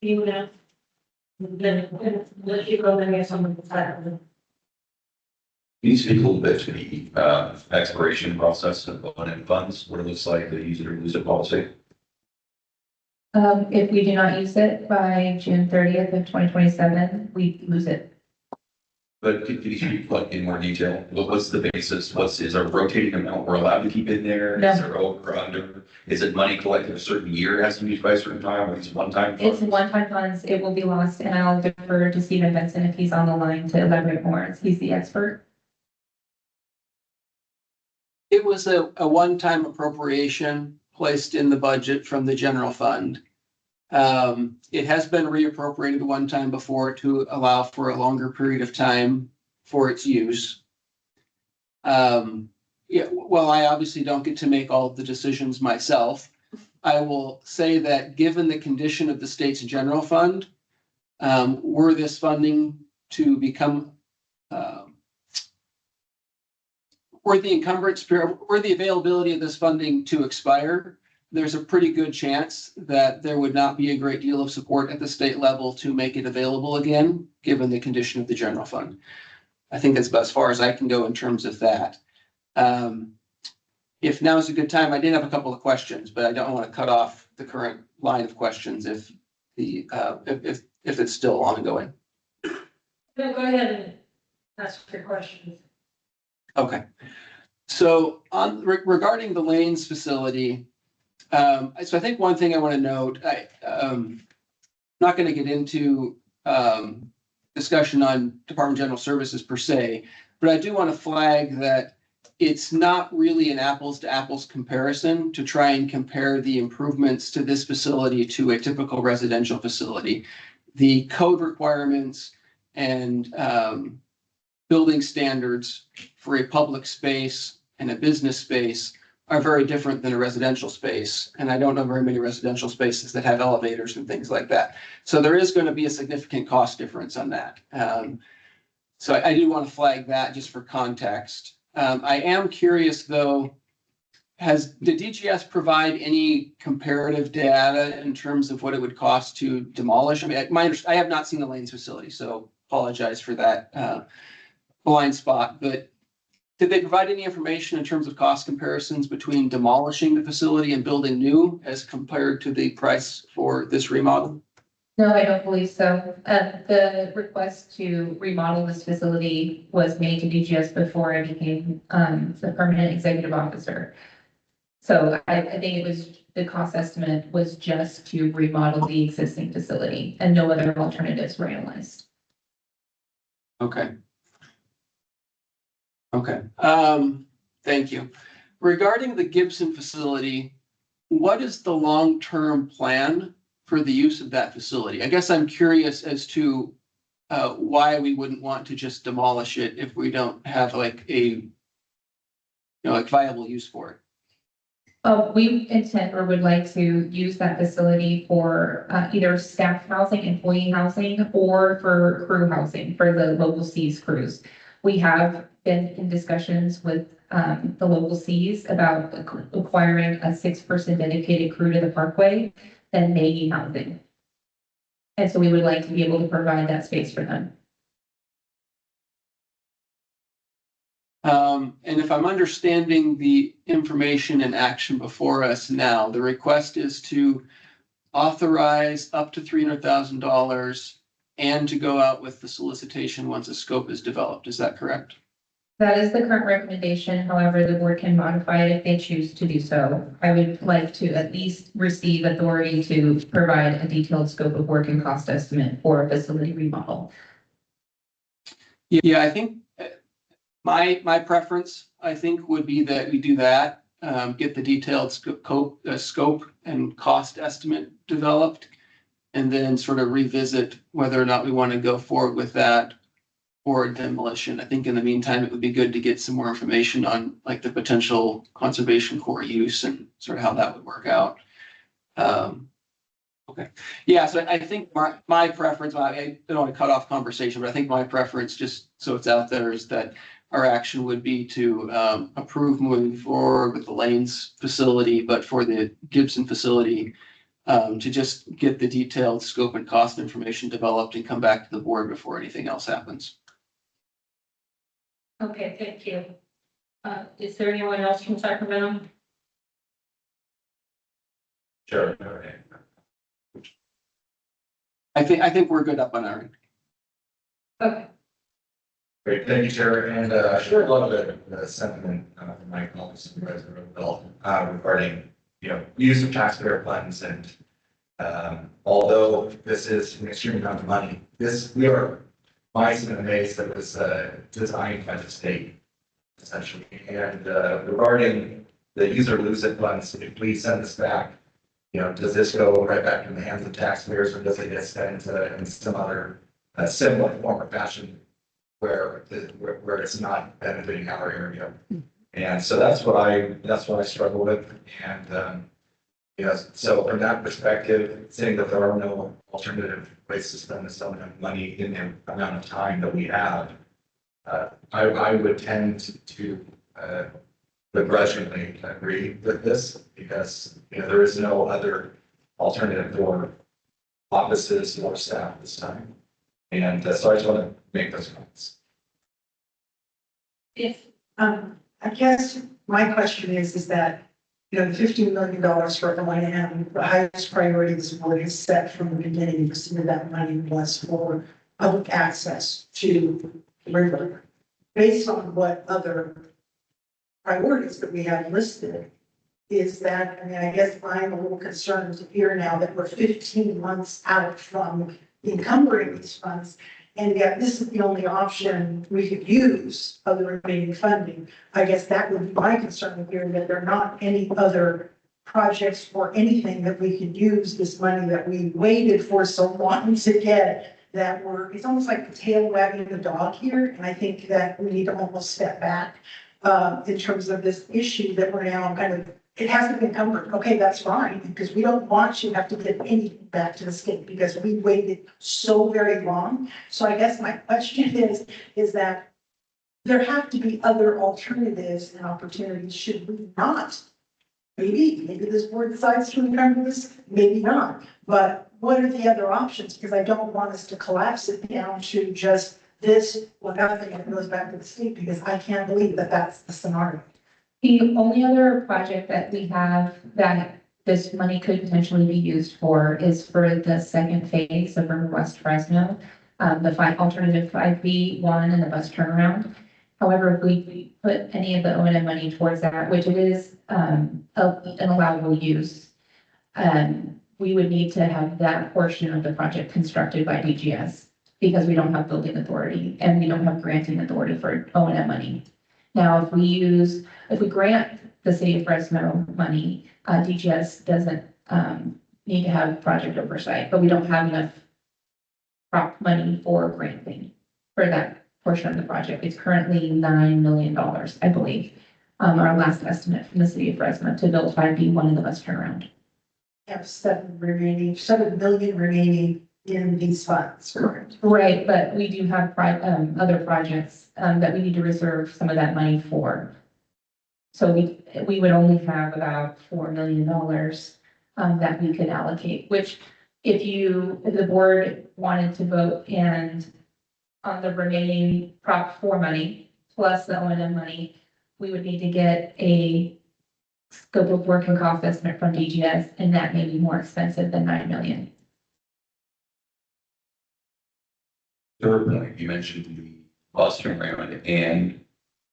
You know, then let you go and get someone to start. Can you speak a little bit to the expiration process of O&M funds, what it looks like, the use it or lose it policy? If we do not use it by June 30th of 2027, we lose it. But could you speak like in more detail? What's the basis? Is there a rotating amount we're allowed to keep in there? No. Is there over or under? Is it money collected a certain year, has to be used by a certain time, or is it one time? It's one-time funds, it will be lost, and I'll defer to Stephen Benson if he's on the line to elaborate more, as he's the expert. It was a one-time appropriation placed in the budget from the general fund. It has been reappropriated one time before to allow for a longer period of time for its use. Yeah, well, I obviously don't get to make all of the decisions myself. I will say that given the condition of the state's general fund, were this funding to become, were the availability of this funding to expire, there's a pretty good chance that there would not be a great deal of support at the state level to make it available again, given the condition of the general fund. I think that's about as far as I can go in terms of that. If now is a good time, I did have a couple of questions, but I don't want to cut off the current line of questions if it's still ongoing. No, go ahead and ask your questions. Okay. So regarding the Lanes facility, so I think one thing I want to note, not going to get into discussion on Department of General Services per se, but I do want to flag that it's not really an apples to apples comparison to try and compare the improvements to this facility to a typical residential facility. The code requirements and building standards for a public space and a business space are very different than a residential space. And I don't know very many residential spaces that have elevators and things like that. So there is going to be a significant cost difference on that. So I do want to flag that just for context. I am curious though, did DGS provide any comparative data in terms of what it would cost to demolish? I mean, I have not seen the Lanes facility, so apologize for that blind spot, but did they provide any information in terms of cost comparisons between demolishing the facility and building new as compared to the price for this remodel? No, I don't believe so. The request to remodel this facility was made to DGS before I became the permanent executive officer. So I think it was, the cost estimate was just to remodel the existing facility and no other alternatives were analyzed. Okay. Okay, thank you. Regarding the Gibson facility, what is the long-term plan for the use of that facility? I guess I'm curious as to why we wouldn't want to just demolish it if we don't have like a, like viable use for it. We intend or would like to use that facility for either staff housing, employee housing, or for crew housing for the local C's crews. We have been in discussions with the local C's about acquiring a 6-person dedicated crew to the parkway and maybe housing. And so we would like to be able to provide that space for them. And if I'm understanding the information and action before us now, the request is to authorize up to $300,000 and to go out with the solicitation once a scope is developed. Is that correct? That is the current recommendation. However, the board can modify it if they choose to do so. I would like to at least receive authority to provide a detailed scope of work and cost estimate for a facility remodel. Yeah, I think my preference, I think, would be that we do that, get the detailed scope and cost estimate developed, and then sort of revisit whether or not we want to go forward with that or demolition. I think in the meantime, it would be good to get some more information on like the potential conservation core use and sort of how that would work out. Yeah, so I think my preference, I don't want to cut off conversation, but I think my preference, just so it's out there, is that our action would be to approve moving forward with the Lanes facility, but for the Gibson facility, to just get the detailed scope and cost information developed and come back to the board before anything else happens. Okay, thank you. Is there anyone else from Sacramento? Sure. Okay. I think we're good up on our end. Okay. Great, thank you, Chair, and I sure love the sentiment from my colleagues, Supervisor Bill, regarding, use of taxpayer funds, and although this is an extreme amount of money, we are mice in a maze that was designed by the state, essentially, and regarding the use or lose it funds, if we send this back, does this go right back in the hands of taxpayers, or does it get spent in some other similar form or fashion where it's not benefiting our area? And so that's what I struggle with. And so from that perspective, saying that there are no alternative ways to spend this amount of money in the amount of time that we have, I would tend to begrudgingly agree with this, because there is no other alternative for offices or staff this time. And so I just want to make those points. If, I guess my question is that, the $15 million for O&M, the highest priority this board has set from the beginning, to see that money was for public access to the river. Based on what other priorities that we have listed, is that, I guess I'm a little concerned here now that we're 15 months out from encumbering these funds, and yet this is the only option we could use of the remaining funding. I guess that would be my concern here, that there are not any other projects or anything that we could use this money that we waited for so long to get, it's almost like the tail wagging the dog here, and I think that we need to almost step back in terms of this issue that we're now it hasn't been encumbered. Okay, that's fine, because we don't want you to have to get anything back to the state, because we waited so very long. So I guess my question is that there have to be other alternatives and opportunities, should we not? Maybe this board decides to encumber this, maybe not. But what are the other options? Because I don't want us to collapse it down to just this, well, nothing, and it goes back to the state, because I can't believe that that's the scenario. the only other project that we have that this money could potentially be used for is for the second phase of River West Fresno, the alternative 5B1 and the bus turnaround. However, if we put any of the O&M money towards that, which it is an allowable use, we would need to have that portion of the project constructed by DGS, because we don't have building authority and we don't have granting authority for O&M money. Now, if we grant the city of Fresno money, DGS doesn't need to have project oversight, but we don't have enough prop money for granting for that portion of the project. It's currently $9 million, I believe, our last estimate from the city of Fresno to build 5B1 in the bus turnaround. Have 7 million remaining in these funds, correct? Right, but we do have other projects that we need to reserve some of that money for. So we would only have about $4 million that we could allocate, which if the board wanted to vote and on the remaining Prop 4 money plus the O&M money, we would need to get a scope of work and cost estimate from DGS, and that may be more expensive than $9 million. Third, you mentioned the bus turnaround and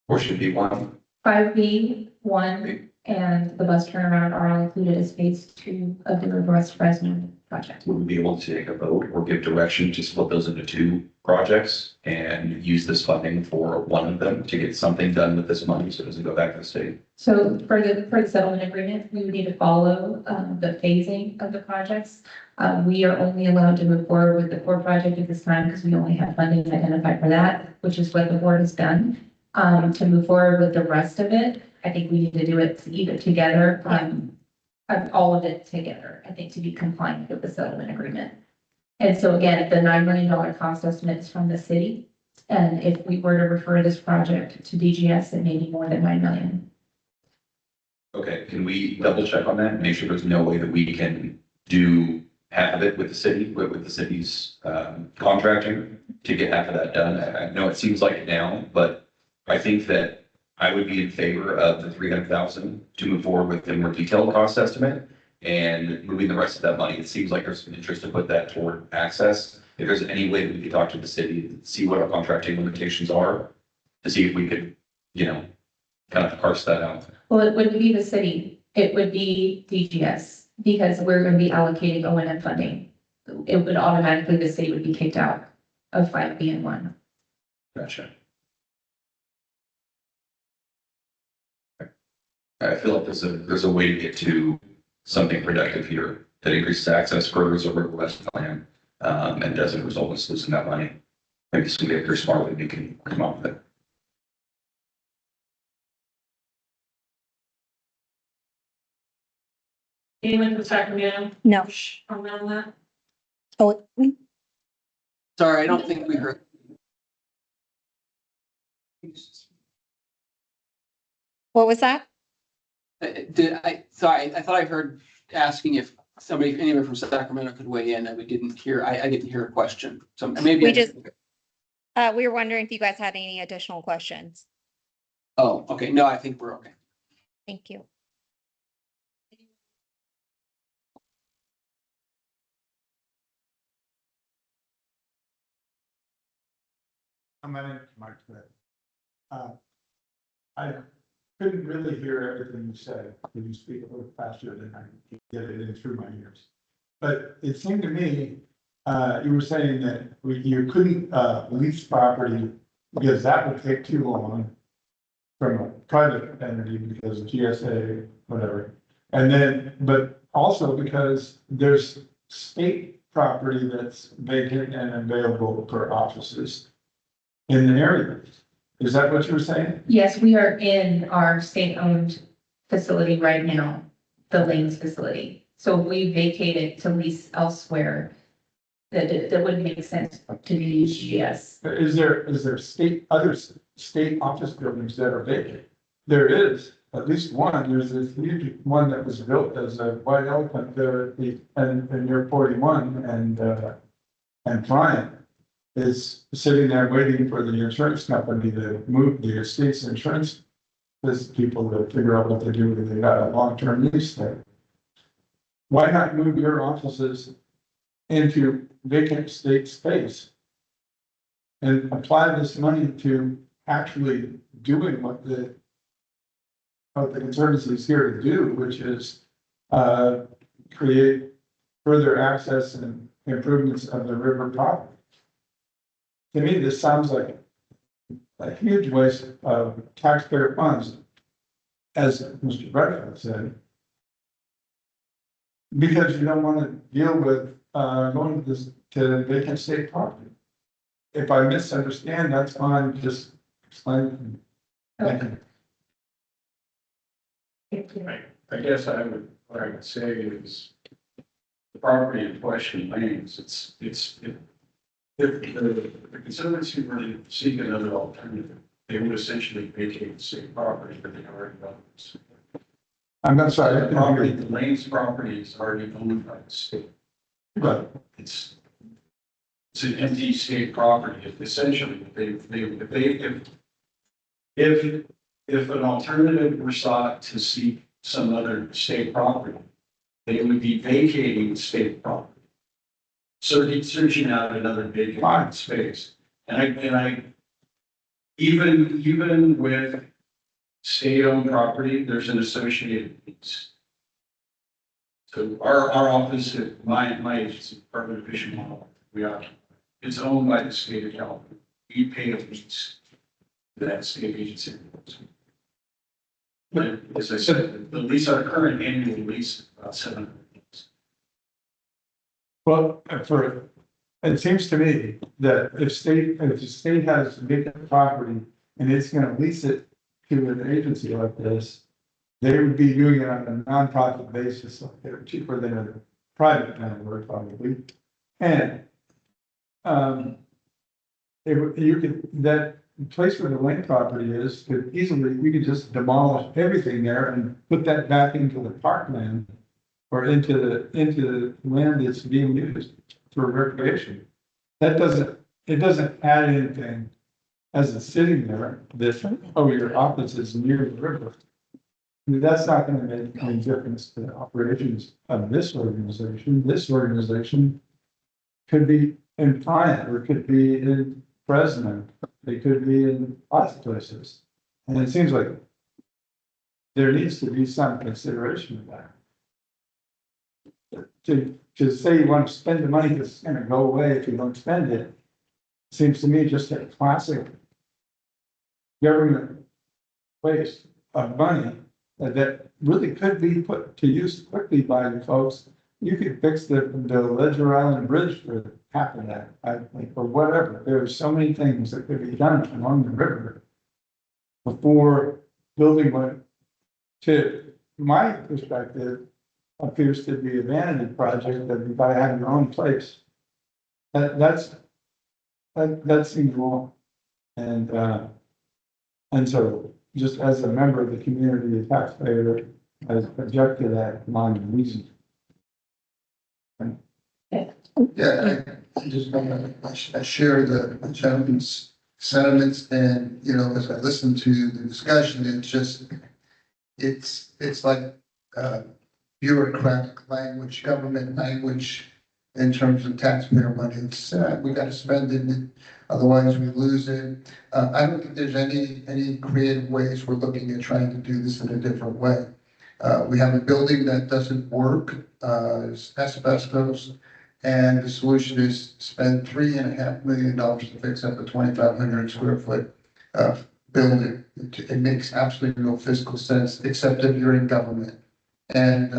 portion B1. 5B1 and the bus turnaround are all included as phase 2 of the River West Fresno project. Would we be able to take a vote or give direction to split those into 2 projects and use this funding for one of them to get something done with this money so it doesn't go back to the state? So for the settlement agreement, we would need to follow the phasing of the projects. We are only allowed to move forward with the core project at this time because we only have funding identified for that, which is what the board has done. To move forward with the rest of it, I think we need to do it either together of all of it together, I think, to be compliant with the settlement agreement. And so again, the $9 million cost estimate is from the city. And if we were to refer this project to DGS, it may be more than 9 million. Okay, can we double check on that and make sure there's no way that we can do half of it with the city, with the city's contracting to get half of that done? I know it seems like it now, but I think that I would be in favor of the 300,000 to move forward with a more detailed cost estimate and moving the rest of that money. It seems like there's some interest to put that toward access. If there's any way that we could talk to the city, see what our contracting limitations are, to see if we could, kind of parse that out. Well, it wouldn't be the city, it would be DGS, because we're going to be allocating O&M funding. It would automatically, the city would be kicked out of 5B and 1. Gotcha. I feel like there's a way to get to something productive here that increases access, furthers over the west plan, and doesn't result in us losing that money. Maybe somebody if they're smart, we can come up with it. Anyone from Sacramento? No. Around that? Oh, Sorry, I don't think we heard. what was that? Sorry, I thought I heard asking if anyone from Sacramento could weigh in, and we didn't hear, I didn't hear a question, so maybe. We were wondering if you guys had any additional questions. Oh, okay, no, I think we're okay. Thank you. My name is Mark Smith. I couldn't really hear everything you said. When you speak a little faster than I can get it in through my ears. But it seemed to me, you were saying that you couldn't lease property because that would take too long from a private entity because of GSA, whatever. And then, but also because there's state property that's vacant and available for offices in the area. Is that what you were saying? Yes, we are in our state-owned facility right now, the Lanes facility. So if we vacate it to lease elsewhere, that wouldn't make sense to the DGS. Is there other state office buildings that are vacant? There is at least one. There's this huge one that was built as a white elephant there and near 41 and Bryant is sitting there waiting for the insurance company to move the estate's insurance. There's people that figure out what to do when they got a long-term lease there. Why not move your offices into vacant state space and apply this money to actually doing what the Conservancy is here to do, which is create further access and improvements of the river property. To me, this sounds like a huge waste of taxpayer funds, as Mr. Bradford said, because you don't want to deal with going to vacant state property. If I misunderstand, that's fine, just explain. Thank you. I guess what I would say is the property in question, Lanes, if the Conservancy were to seek another alternative, they would essentially vacate the state property that they already own. I'm not sorry. The property, the Lanes property is already owned by the state. Right. It's an empty state property. Essentially, if an alternative were sought to seek some other state property, they would be vacating state property. Searching out another vacant space. And even with state-owned property, there's an associated lease. So our office at my agency, Department of Fish and Wildlife, it's owned by the state of California. We pay a lease to that state agency. But as I said, the lease, our current annual lease, is about 700. Well, it seems to me that if the state has vacant property and it's gonna lease it to an agency like this, they would be doing it on a nonprofit basis, so they're cheaper than a private landlord probably. And, you could, that place where the Lane property is, could easily, you could just demolish everything there and put that back into the parkland. Or into the land that's being used for recreation. That doesn't, it doesn't add anything as it's sitting there, this, oh, your office is near the river. I mean, that's not gonna make any difference to the operations of this organization. This organization could be in Pine, or could be in Fresno, they could be in lots of places. And it seems like there needs to be some consideration of that. To say you want to spend the money that's gonna go away if you don't spend it, seems to me just a classic government waste of money that really could be put to use quickly by the folks. You could fix the Ledger Island Bridge for half of that, I think, or whatever. There are so many things that could be done along the river before building one. To my perspective, appears to be a vanity project that you gotta have your own place. That seems wrong. And so just as a member of the community, a taxpayer, I object to that line of reason. Yeah, I just want to share the gentleman's sentiments, and, you know, as I listen to the discussion, it's like, bureaucratic language, government language in terms of taxpayer money. It's, we gotta spend it, otherwise we lose it. I don't think there's any creative ways we're looking at trying to do this in a different way. We have a building that doesn't work, it's asbestos, and the solution is spend $3.5 million to fix up a 2,500 square foot building. It makes absolutely no fiscal sense, except if you're in government. And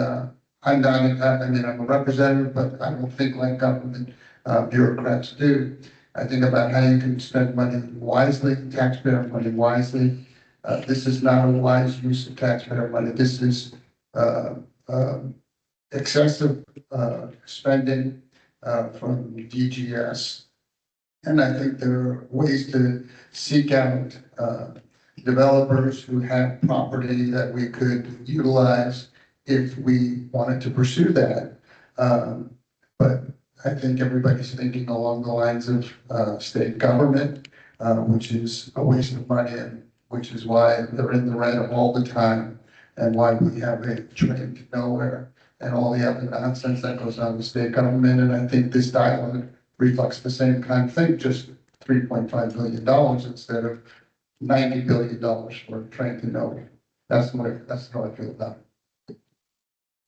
I'm not, I mean, I'm a representative, but I don't think like government bureaucrats do. I think about how you can spend money wisely, taxpayer money wisely. This is not a wise use of taxpayer money. This is excessive spending from DGS. And I think there are ways to seek out developers who have property that we could utilize if we wanted to pursue that. But I think everybody's thinking along the lines of state government, which is a waste of money, and which is why they're in the red all the time, and why we have a train to nowhere and all the other nonsense that goes on with state government. And I think this dialogue reflects the same kind of thing, just $3.5 billion instead of $90 billion for a train to nowhere. That's how I feel about it.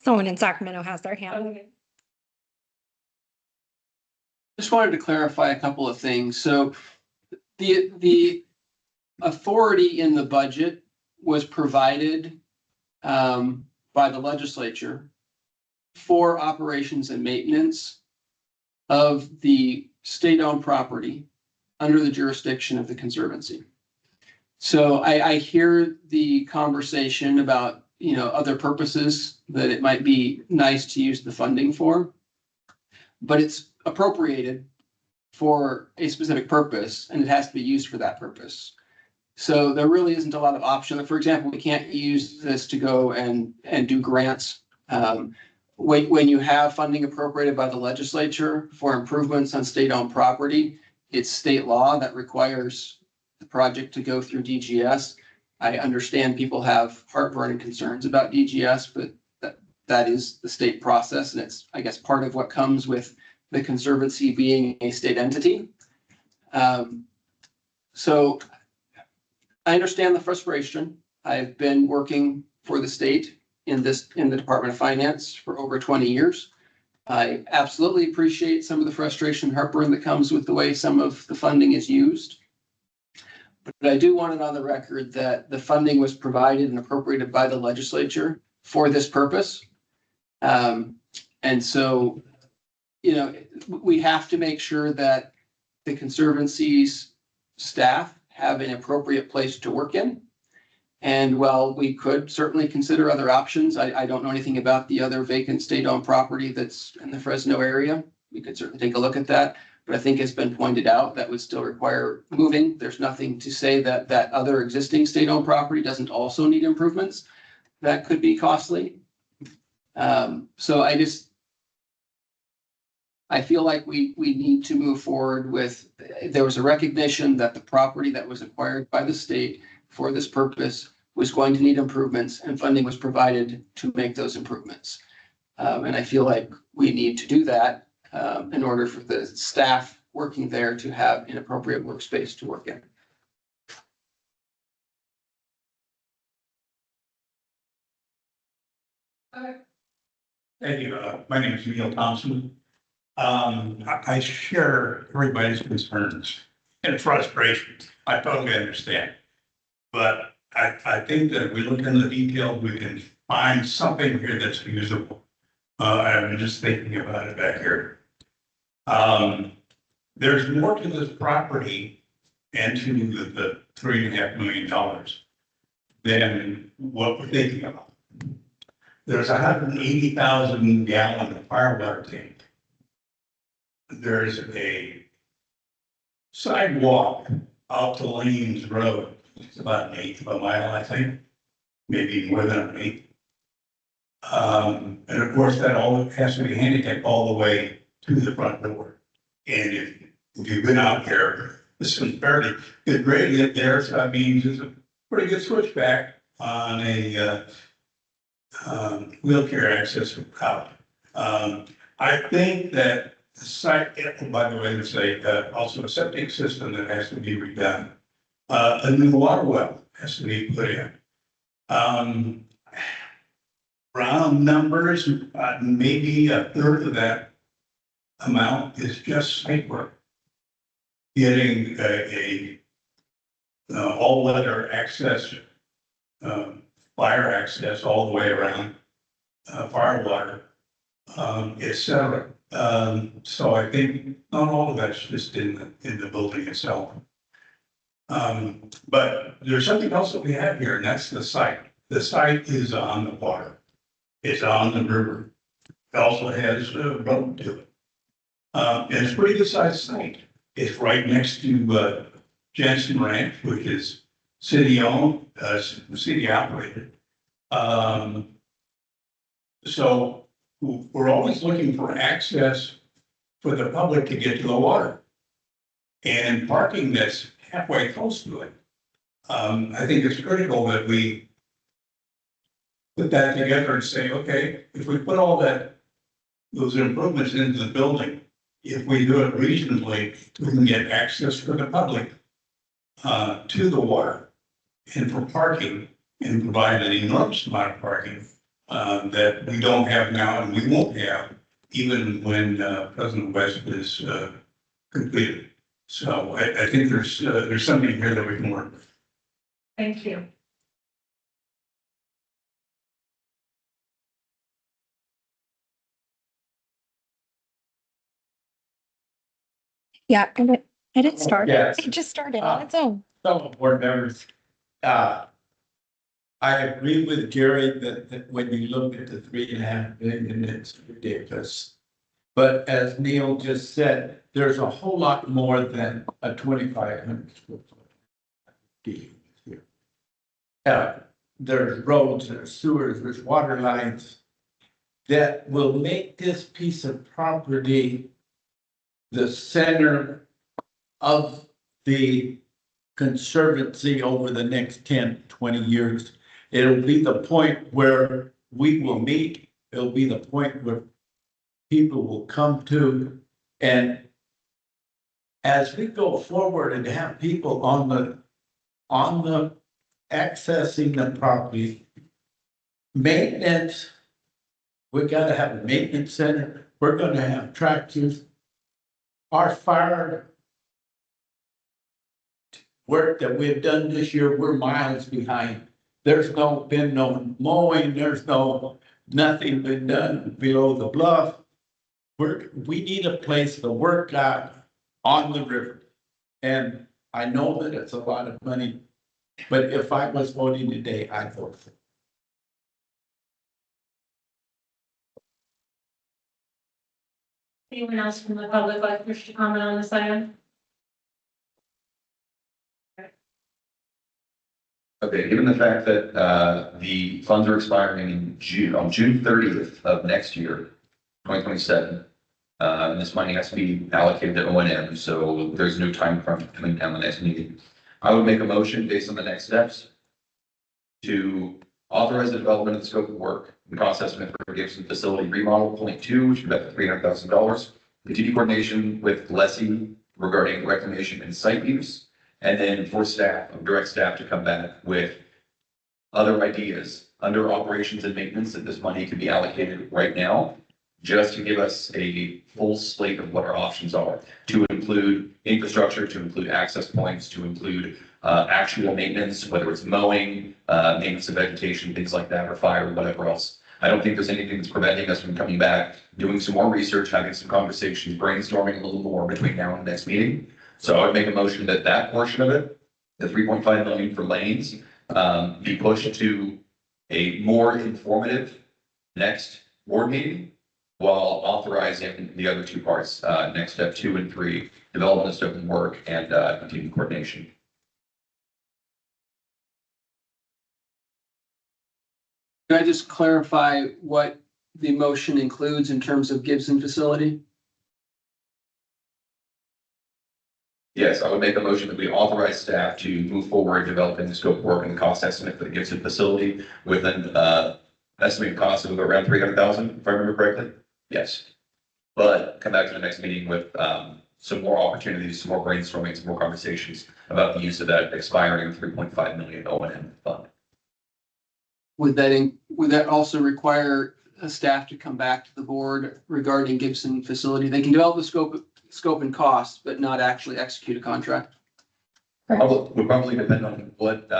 Someone in Sacramento has their hand. Just wanted to clarify a couple of things. So the authority in the budget was provided by the legislature for operations and maintenance of the state-owned property under the jurisdiction of the Conservancy. So I hear the conversation about, you know, other purposes that it might be nice to use the funding for, but it's appropriated for a specific purpose and it has to be used for that purpose. So there really isn't a lot of option. For example, we can't use this to go and do grants. When you have funding appropriated by the legislature for improvements on state-owned property, it's state law that requires the project to go through DGS. I understand people have heartburn and concerns about DGS, but that is the state process, and it's, I guess, part of what comes with the Conservancy being a state entity. So I understand the frustration. I've been working for the state in the Department of Finance for over 20 years. I absolutely appreciate some of the frustration and heartburn that comes with the way some of the funding is used. But I do want it on the record that the funding was provided and appropriated by the legislature for this purpose. And so, you know, we have to make sure that the Conservancy's staff have an appropriate place to work in. And while we could certainly consider other options, I don't know anything about the other vacant state-owned property that's in the Fresno area. We could certainly take a look at that, but I think it's been pointed out that would still require moving. There's nothing to say that that other existing state-owned property doesn't also need improvements. That could be costly. So I feel like we need to move forward with, there was a recognition that the property that was acquired by the state for this purpose was going to need improvements, and funding was provided to make those improvements. And I feel like we need to do that in order for the staff working there to have an appropriate workspace to work in. Thank you. My name is Neil Thompson. I share everybody's concerns and frustrations. I totally understand. But I think that if we look in the detail, we can find something here that's usable. I'm just thinking about it back here. There's more to this property and to the $3.5 million than what we're thinking about. There's 180,000 gallon of firewater tank. There's a sidewalk out to Lanes Road. It's about 1/8 of a mile, I think, maybe more than 1/8. And of course, that all has to be handicapped all the way to the front door. And if you've been out there, this is fairly good gradient there, so that means it's a pretty good switchback on a wheelchair access route. I think that the site, by the way, there's also a septic system that has to be redone. A new water well has to be put in. Round numbers, maybe 1/3 of that amount is just site work. Getting a all-weather access, fire access all the way around, fire water, et cetera. So I think not all of that's just in the building itself. But there's something else that we have here, and that's the site. The site is on the water. It's on the river. It also has a road to it. And it's a pretty good sized site. It's right next to Jensen Ranch, which is city owned, city operated. So we're always looking for access for the public to get to the water. And parking that's halfway close to it. I think it's critical that we put that together and say, okay, if we put all those improvements into the building, if we do it reasonably, we can get access for the public to the water and for parking, and provide an enormous amount of parking that we don't have now and we won't have even when President West is completed. So I think there's something here that we can work with. Thank you. Yeah, it started. Yes. It just started on its own. Fellow board members, I agree with Jerry that when you look at the $3.5 million, it's ridiculous. But as Neil just said, there's a whole lot more than a 2,500 square foot deal here. There's roads, there's sewers, there's water lines that will make this piece of property the center of the conservancy over the next 10, 20 years. It'll be the point where we will meet. It'll be the point where people will come to. And as we go forward and have people on the accessing the property, maintenance, we gotta have a maintenance center. We're gonna have tractors. Our fire work that we've done this year, we're miles behind. There's been no mowing, there's nothing been done below the bluff. We need a place to work out on the river. And I know that it's a lot of money But if I was voting today, I'd vote for. Anyone else from the public like wish to comment on this item? Okay, given the fact that the funds are expiring in June, on June 30th of next year, 2027, and this money has to be allocated to O&M, so there's no time crunch coming down the next meeting. I would make a motion based on the next steps to authorize the development of the scope of work and cost estimate for Gibson facility remodel point 2, which is about $300,000. Continue coordination with Lessie regarding reclamation and site use. And then for staff, direct staff to come back with other ideas under operations and maintenance that this money can be allocated right now, just to give us a full slate of what our options are, to include infrastructure, to include access points, to include actual maintenance, whether it's mowing, maintenance of vegetation, things like that, or fire, whatever else. I don't think there's anything that's preventing us from coming back, doing some more research, having some conversations, brainstorming a little more between now and the next meeting. So I would make a motion that that portion of it, the 3.5 million for lanes, be pushed to a more informative next board meeting, while authorizing the other two parts, next step 2 and 3, development of scope of work and continued coordination. Can I just clarify what the motion includes in terms of Gibson facility? Yes, I would make a motion that we authorize staff to move forward developing the scope of work and the cost estimate for the Gibson facility with an estimated cost of around 300,000, if I remember correctly. Yes. But come back to the next meeting with some more opportunities, some more brainstorming, some more conversations about the use of that expiring 3.5 million O&M fund. Would that also require a staff to come back to the board regarding Gibson facility? They can develop the scope and cost, but not actually execute a contract. Would probably depend on what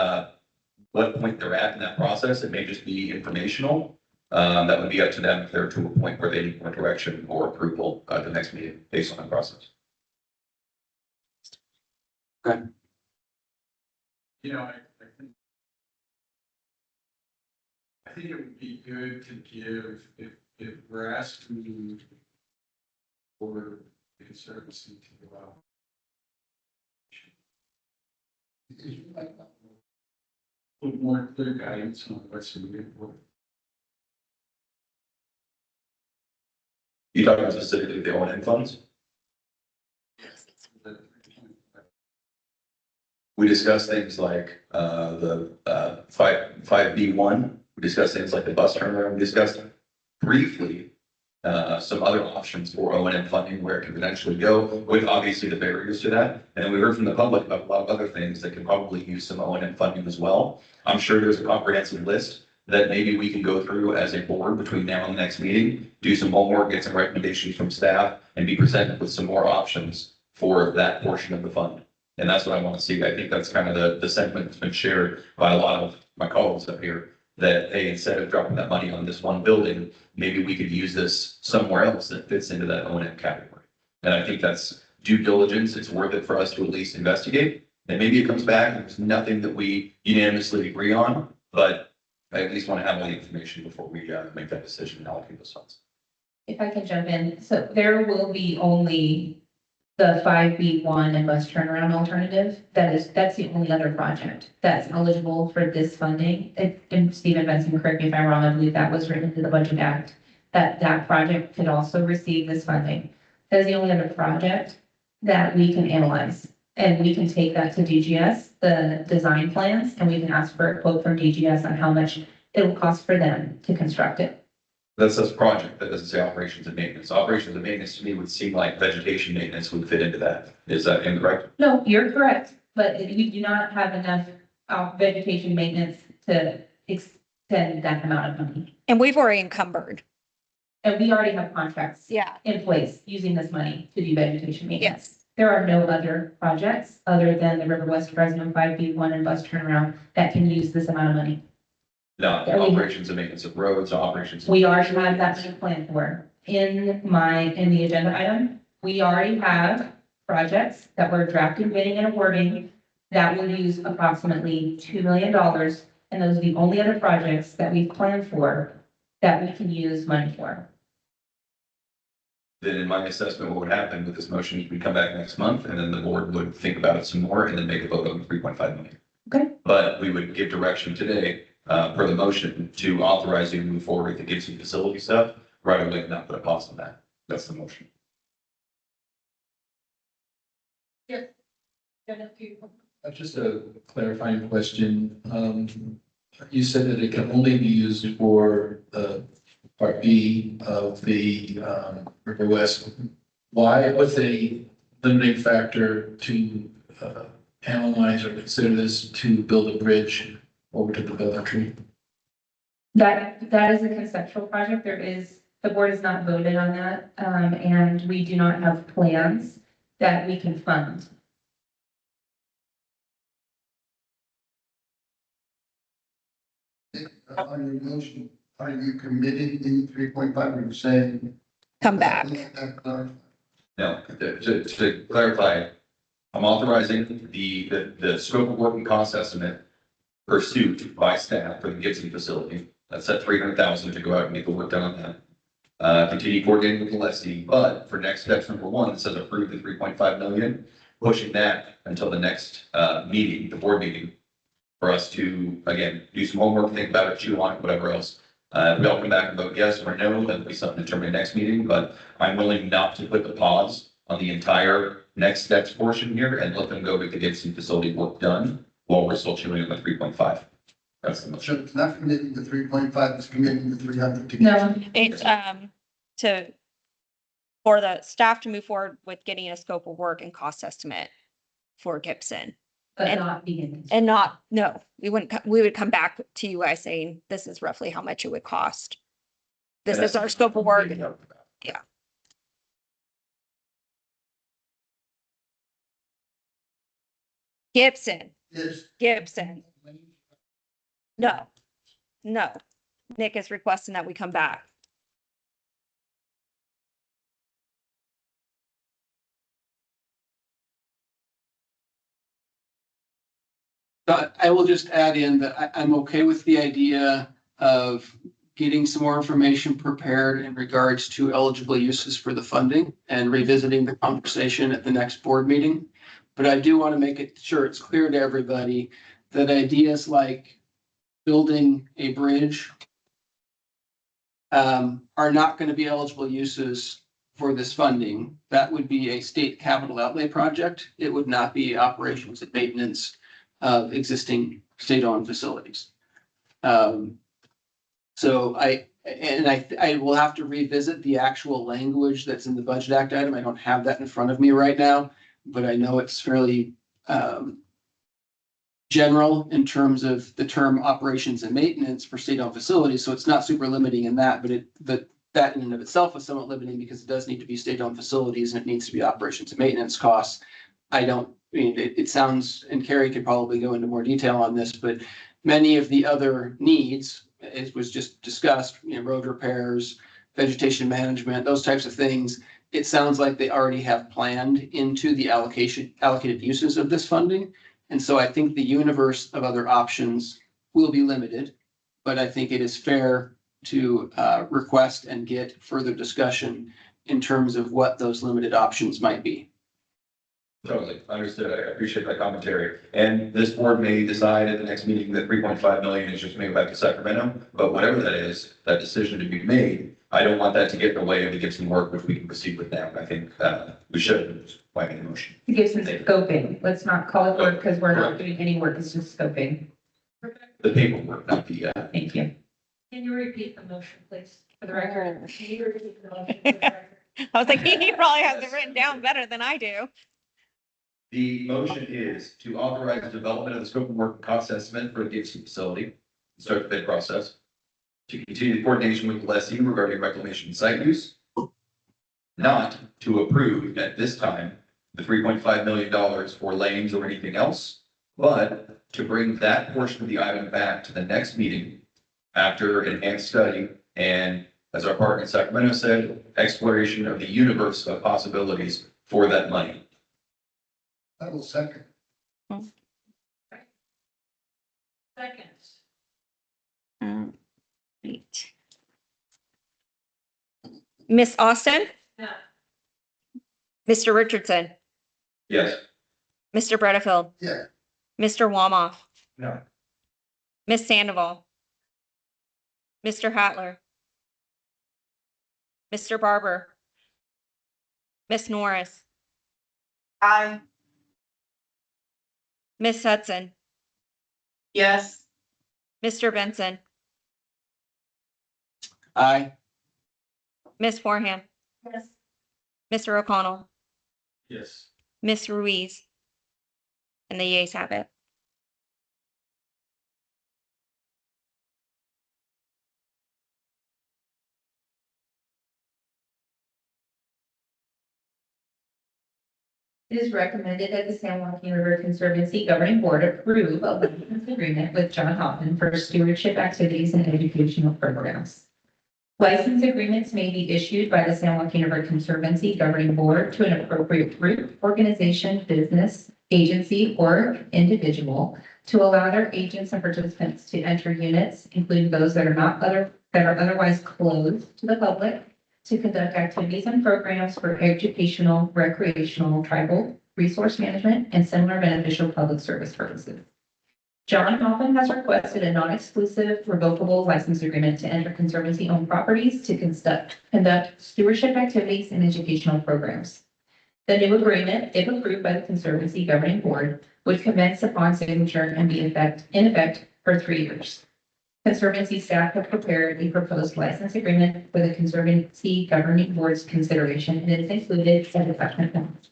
point they're at in that process. It may just be informational. That would be up to them if they're to a point where they need more direction or approval at the next meeting based on the process. Okay. You know, I think it would be good to give, if we're asking for the conservancy to go out. Put more clear guidance on what's needed. You talking about specifically the O&M funds? We discussed things like the 5B1. We discussed things like the bus turnaround. We discussed briefly some other options for O&M funding, where it could potentially go, with obviously the barriers to that. And then we heard from the public about a lot of other things that could probably use some O&M funding as well. I'm sure there's a comprehensive list that maybe we can go through as a board between now and the next meeting, do some homework, get some recommendations from staff, and be presented with some more options for that portion of the fund. And that's what I want to see. I think that's kind of the sentiment that's been shared by a lot of my colleagues up here, that, hey, instead of dropping that money on this one building, maybe we could use this somewhere else that fits into that O&M category. And I think that's due diligence. It's worth it for us to at least investigate. And maybe it comes back and there's nothing that we unanimously agree on, but I at least want to have all the information before we make that decision and allocate those funds. If I can jump in, so there will be only the 5B1 and bus turnaround alternative. That's the only other project that's eligible for this funding. And Stephen Benson, correct me if I'm wrong, I believe that was written into the Budget Act, that project could also receive this funding. That is the only other project that we can analyze. And we can take that to DGS, the design plans, and we can ask for a quote from DGS on how much it will cost for them to construct it. That says project, that doesn't say operations and maintenance. Operations and maintenance to me would seem like vegetation maintenance would fit into that. Is that incorrect? No, you're correct, but we do not have enough vegetation maintenance to extend that amount of money. And we've already encumbered. And we already have contracts Yeah. in place using this money to do vegetation maintenance. Yes. There are no other projects other than the River West Fresno 5B1 and bus turnaround that can use this amount of money. No, Yeah, we- operations and maintenance of roads, operations. We already have that money planned for. In the agenda item, we already have projects that we're drafting, bidding and awarding That will use approximately $2 million, and those are the only other projects that we've planned for that we can use money for. Then in my assessment, what would happen with this motion is we'd come back next month and then the board would think about it some more and then make a vote on the 3.5 million. Okay. But we would give direction today, per the motion to authorize you to move forward with the Gibson facility stuff, right away, not put a pause on that. That's the motion. Just a clarifying question. You said that it can only be used for part B of the River West. Why, what's the limiting factor to analyze or consider this to build a bridge over to the Bella Tree? That is a conceptual project. The board has not voted on that, and we do not have plans that we can fund. On your motion, are you committing the 3.5, or you saying? Come back. No, to clarify, I'm authorizing the scope of work and cost estimate pursued by staff for the Gibson facility. That's at 300,000 to go out and get the work done on that. Continue coordinating with the lessee, but for next steps, number one, it says approve the 3.5 million, pushing that until the next meeting, the board meeting, for us to, again, do some homework, think about it, chew on it, whatever else. We all come back and vote yes or no, that'll be something determined next meeting, but I'm willing not to put the pause on the entire next steps portion here and let them go get the Gibson facility work done while we're still chewing on the 3.5. That's the So motion. it's not committing the 3.5, it's committing the 300. No, It's, for the staff to move forward with getting a scope of work and cost estimate for Gibson. but And- not begin. And not, no, we would come back to you guys saying, this is roughly how much it would cost. This is our scope of work. Yeah. Gibson, Yes. Gibson. No, no. Nick is requesting that we come back. But I will just add in that I'm okay with the idea of getting some more information prepared in regards to eligible uses for the funding and revisiting the conversation at the next board meeting. But I do want to make it sure it's clear to everybody that ideas like building a bridge are not going to be eligible uses for this funding. That would be a state capital outlay project. It would not be operations and maintenance of existing state-owned facilities. So I will have to revisit the actual language that's in the Budget Act item. I don't have that in front of me right now, but I know it's fairly general in terms of the term operations and maintenance for state-owned facilities. So it's not super limiting in that, but that in and of itself is somewhat limiting because it does need to be state-owned facilities and it needs to be operations and maintenance costs. It sounds, and Carrie could probably go into more detail on this, but many of the other needs, as was just discussed, road repairs, vegetation management, those types of things, it sounds like they already have planned into the allocated uses of this funding. And so I think the universe of other options will be limited, but I think it is fair to request and get further discussion in terms of what those limited options might be. Totally, understood. I appreciate that commentary. And this board may decide at the next meeting that 3.5 million is just maybe back to Sacramento, but whatever that is, that decision to be made, I don't want that to get in the way of the Gibson work, which we can proceed with now. I think we should, by any motion. To give some scoping. Let's not call it work because we're not doing any work. It's just scoping. The paperwork, not the, Thank you. Can you repeat the motion, please, for the record? Can you repeat the motion for the record? I was like, he probably has it written down better than I do. The motion is to authorize the development of the scope of work and cost estimate for the Gibson facility, start the bid process, to continue the coordination with the lessee regarding reclamation and site use, not to approve at this time the $3.5 million for lanes or anything else, but to bring that portion of the item back to the next meeting after enhanced study and, as our partner in Sacramento said, exploration of the universe of possibilities for that money. I will second. Second. Right. Miss Austin, No. Mr. Richardson, Yes. Mr. Bredefield, Yeah. Mr. Walmoff, No. Miss Sandoval, Mr. Hatler, Mr. Barber, Miss Norris, Aye. Miss Hudson, Yes. Mr. Benson, Aye. Miss Foreham, Yes. Mr. O'Connell, Yes. Miss Ruiz. And the yeas have it. It is recommended that the San Joaquin River Conservancy Governing Board approve a license agreement with John Hoffman for stewardship activities and educational programs. License agreements may be issued by the San Joaquin River Conservancy Governing Board to an appropriate group, organization, business, agency, or individual to allow their agents and participants to enter units, including those that are otherwise closed to the public, to conduct activities and programs for educational, recreational, tribal, resource management, and similar beneficial public service purposes. John Hoffman has requested a non-exclusive revocable license agreement to enter conservancy-owned properties to conduct stewardship activities and educational programs. The new agreement, if approved by the Conservancy Governing Board, would commence upon signature and be in effect for 3 years. Conservancy staff have prepared a proposed license agreement for the Conservancy Governing Board's consideration, and it is included as a document.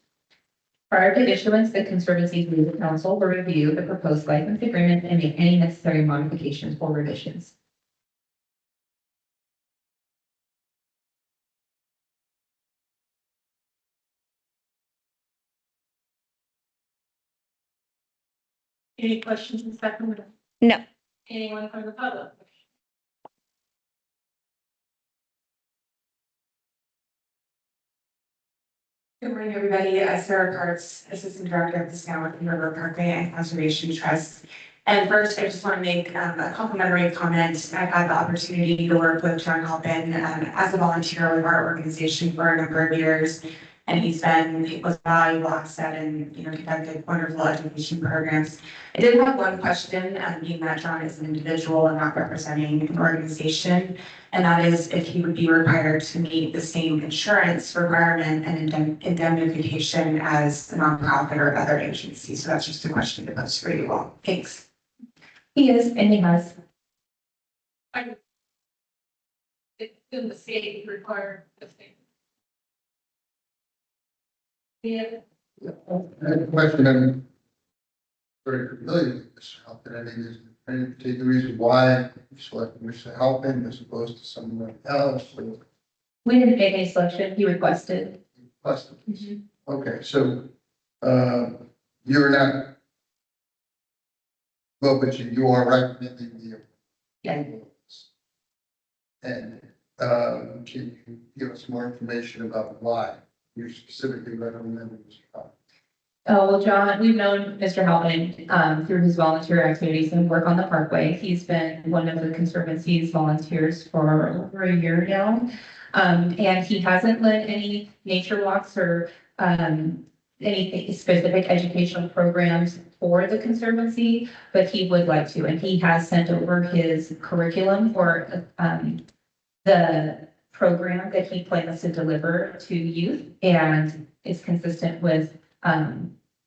Prior to issuance, the Conservancy's legal counsel will review the proposed license agreement and make any necessary modifications or revisions. Any questions in Sacramento? No. Anyone from the public? Good morning, everybody. Sarah Kartz, Assistant Director of the San Joaquin River Parkway and Conservation Trust. And first, I just want to make a complimentary comment. I've had the opportunity to work with John Halpin as a volunteer with our organization for a number of years. And he was a valuable asset and, conducted wonderful education programs. I did have one question, being that John is an individual and not representing an organization. And that is if he would be required to meet the same insurance requirement and indemnification as a nonprofit or other agency. So that's just a question to pose for you all. Thanks. He is, and he has. In the state required the same. Yeah. I have a question, I'm very familiar with Mr. Halpin. I mean, is there any particular reason why you selected Mr. Halpin as opposed to someone else? Or We didn't make any selection. He requested. Okay, so, you're not, well, but you are recommending the. Yeah. And, can you give us more information about why you specifically recommended Mr. Halpin? Oh, well, John, we've known Mr. Halpin through his volunteer activities and work on the parkway. He's been one of the Conservancy's volunteers for over a year now. And he hasn't led any nature walks or any specific educational programs for the Conservancy, but he would like to. And he has sent over his curriculum for the program that he plans to deliver to youth, and it's consistent with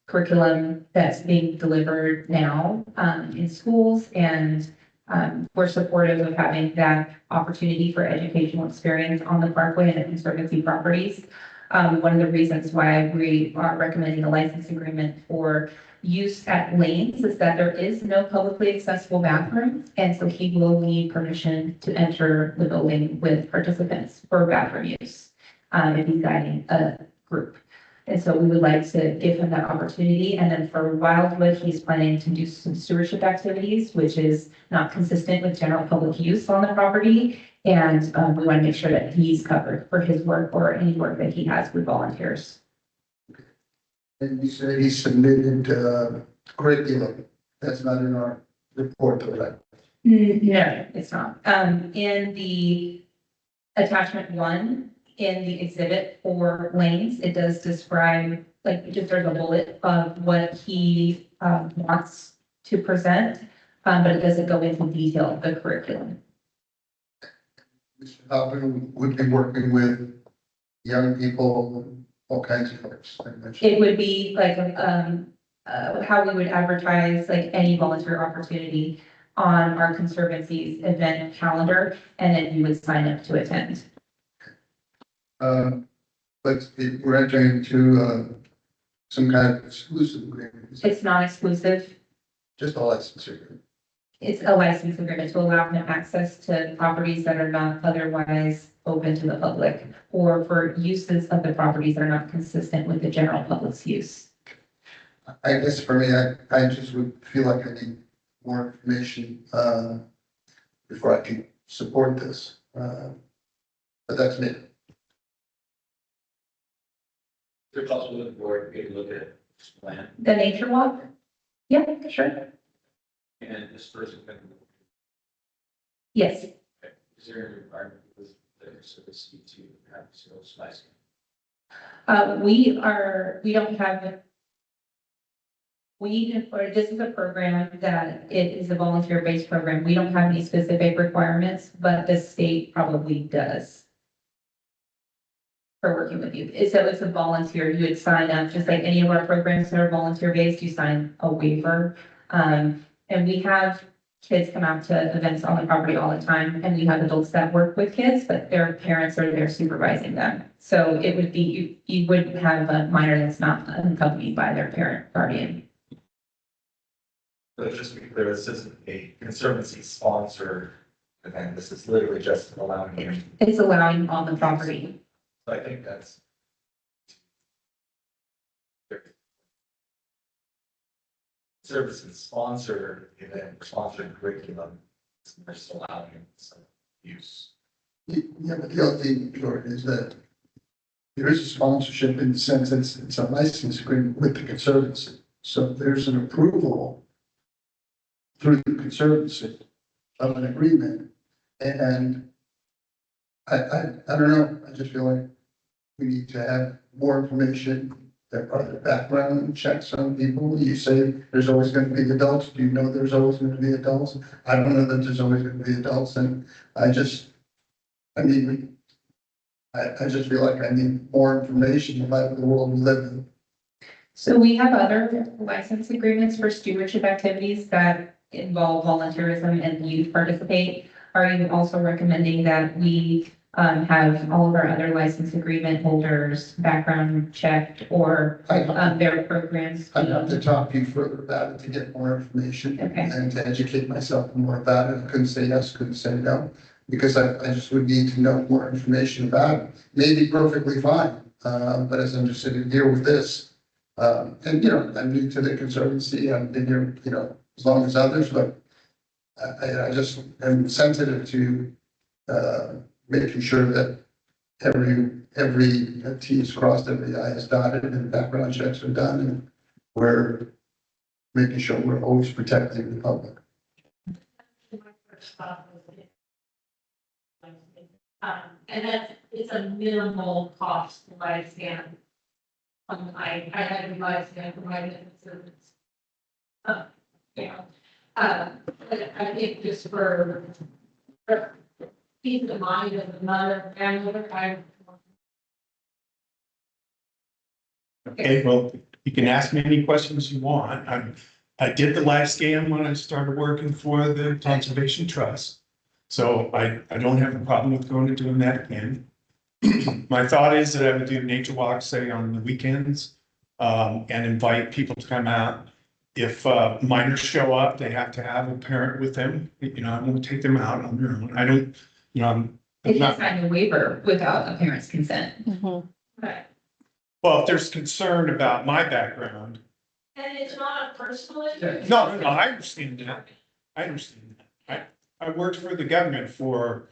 curriculum that's being delivered now in schools, and we're supportive of having that opportunity for educational experience on the parkway and the Conservancy properties. One of the reasons why we are recommending a license agreement for use at lanes is that there is no publicly accessible bathroom, and so he will need permission to enter the building with participants for bathroom use if he's guiding a group. And so we would like to give him that opportunity. And then for Wildwood, he's planning to do some stewardship activities, which is not consistent with general public use on the property. And we want to make sure that he's covered for his work or any work that he has with volunteers. And you said he submitted curriculum. That's not in our report to that. No, it's not. In the attachment 1, in the exhibit for lanes, it does describe, like, just there's a bullet of what he, wants to present. But it doesn't go into detail of the curriculum. Mr. Halpern would be working with young people, all kinds of folks. I mentioned. It would be like, how we would advertise like any volunteer opportunity on our conservancy's event calendar, and then you would sign up to attend. But we're entering into some kind of exclusive agreement. It's non-exclusive. Just a license agreement. It's a license agreement to allow them access to properties that are not otherwise open to the public, or for uses of the properties that are not consistent with the general public's use. I guess for me, I just would feel like I need more information before I can support this. But that's me. There's also the board, we can look at this plan The nature walk? Yeah, sure. and this person can. Yes. Is there a requirement with the service to have sales license? We don't have. This is a program that it is a volunteer-based program. We don't have any specific requirements, but the state probably does. For working with you. So it's a volunteer, you would sign up, just like any of our programs that are volunteer-based, you sign a waiver. And we have kids come out to events on the property all the time, and we have adults that work with kids, but their parents are there supervising them. So it would be, you wouldn't have a minor that's not accompanied by their parent guardian. So just to be clear, this isn't a conservancy sponsored event, this is literally just allowing you. It's allowing on the property. So I think that's. Services sponsor event, sponsored curriculum, they're still allowing some use. Yeah, but the other thing, Jordan, is that there is a sponsorship in the sense that it's a license agreement with the conservancy. So there's an approval through the conservancy of an agreement. And I don't know, I just feel like we need to have more information. There are the background checks on people. You say there's always going to be adults. Do you know there's always going to be adults? I don't know that there's always going to be adults. And I just feel like I need more information about the world we live in. So we have other license agreements for stewardship activities that involve volunteerism and youth participate. Are you also recommending that we have all of our other license agreement holders background checked or their programs? I'd have to talk to you further about it to get more information Okay. and to educate myself more about it. I couldn't say yes, couldn't say no, because I just would need to know more information about it. Maybe perfectly fine, but as I'm just sitting here with this, and I'm new to the conservancy. I've been here, as long as others, but I just am sensitive to making sure that every T is crossed, every I is dotted, and background checks are done, and we're making sure we're always protecting the public. And it's a minimal cost to live scan. I had to live scan for my service. But I think just for peace of mind of the mother and mother, Okay, well, you can ask me any questions you want. I did the live scan when I started working for the Conservation Trust. So I don't have a problem with going and doing that again. My thought is that I would do nature walks, say on the weekends, and invite people to come out. If minors show up, they have to have a parent with them. I won't take them out on their own. I don't, I'm they can not. sign a waiver without a parent's consent. Right. Well, if there's concern about my background. And it's not a personal issue? No, I understand that. I understand that. I worked for the government for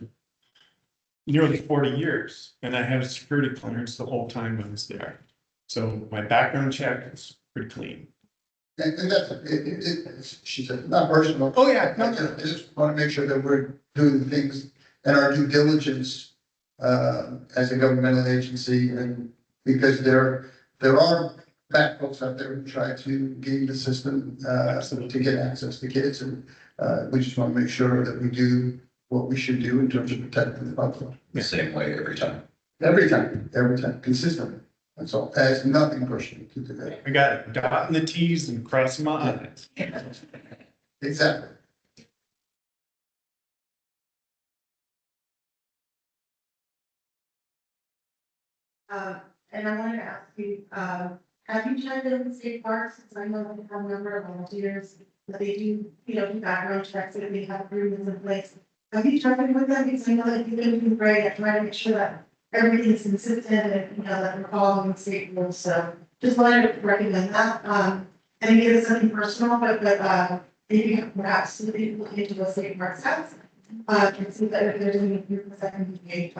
nearly 40 years, and I had a security clearance the whole time I was there. So my background check is pretty clean. And that's, she said, not personal. Oh, yeah, no, I just want to make sure that we're doing the things and our due diligence, as a governmental agency, and because there are bad folks out there who try to game the system, to get access to kids, and, we just want to make sure that we do what we should do in terms of protecting the public. The same way every time. Every time, consistently. That's all. It has nothing personal to do with it. I got it, dotting the Ts and crossing my Is. Exactly. And I wanted to ask you, have you checked in with state parks? Since I know that we have a number of volunteers that they do, do background checks and they have agreements in place. Have you checked in with them? Because I know that you've been doing great at trying to make sure that everything's consistent and, that we're following the state rules. So just wanted to recommend that. And again, it's something personal, but maybe perhaps look into the state parks house. And see that if there's any improvements that can be made.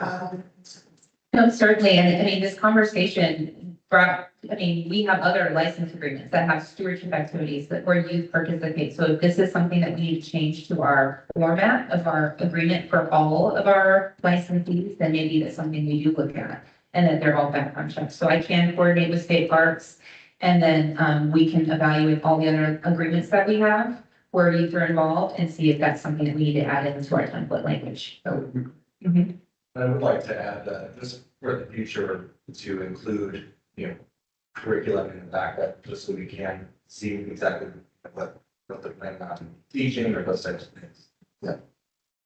No, certainly, and I mean, this conversation brought, we have other license agreements that have stewardship activities that where youth participate. So if this is something that we need to change to our format of our agreement for all of our licensees, then maybe that's something we do look at, and that they're all background checks. So I can coordinate with state parks, and then we can evaluate all the other agreements that we have where youth are involved and see if that's something that we need to add into our template language. So. Mhm. I would like to add that just for the future to include, curriculum in the backup, just so we can see exactly what they're planning on teaching or those types of things.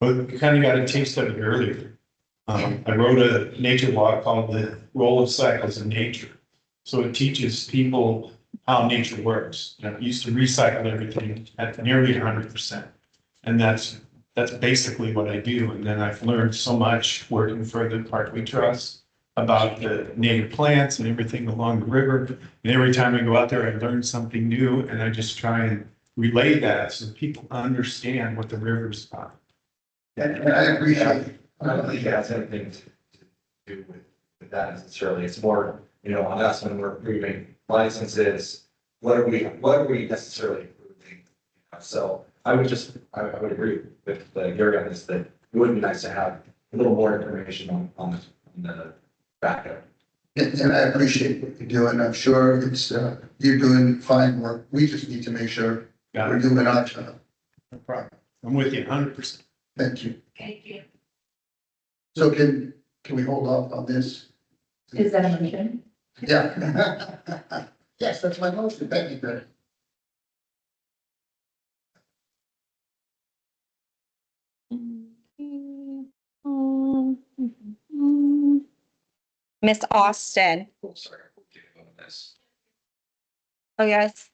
But we kind of got a taste of it earlier. I wrote a nature law called The Role of Cycles in Nature. So it teaches people how nature works. It used to recycle everything at nearly 100%. And that's basically what I do. And then I've learned so much working for the Park We Trust about the native plants and everything along the river. And every time I go out there, I learn something new, and I just try and relay that so people understand what the river's about. And I appreciate it. I don't think it has anything to do with that necessarily. It's more, on us when we're approving licenses, what are we necessarily approving? So I would agree with Gary on this, that it would be nice to have a little more information on the backup. And I appreciate what you do, and I'm sure it's, you're doing fine work. We just need to make sure we're doing our job. No problem. I'm with you 100%. Thank you. Thank you. So can we hold off on this? Is that a motion? Yeah. Yes, that's my motion. Thank you, Greg. Miss Austin. Oh, sorry. On this. Oh, yes.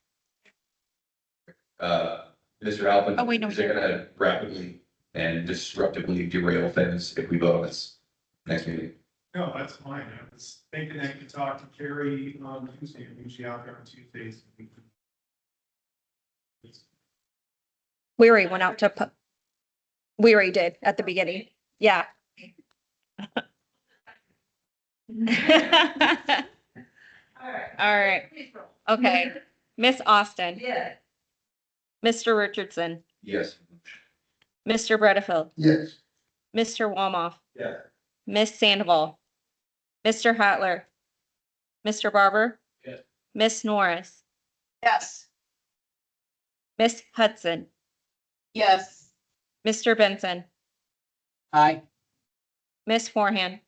Mr. Alvin, Oh, wait, no, is it gonna rapidly and disruptively derail things if we vote on this next meeting? No, that's fine. I was thinking I could talk to Carrie on Tuesday. I'm usually out there on Tuesdays. We already went out to, we already did at the beginning. Yeah. All right. Okay. Miss Austin. Yeah. Mr. Richardson. Yes. Mr. Bredefeld. Yes. Mr. Walmoff. Yeah. Miss Sandoval. Mr. Hatler. Mr. Barber. Yes. Miss Norris. Yes. Miss Hudson. Yes. Mr. Benson. Aye. Miss Forehand.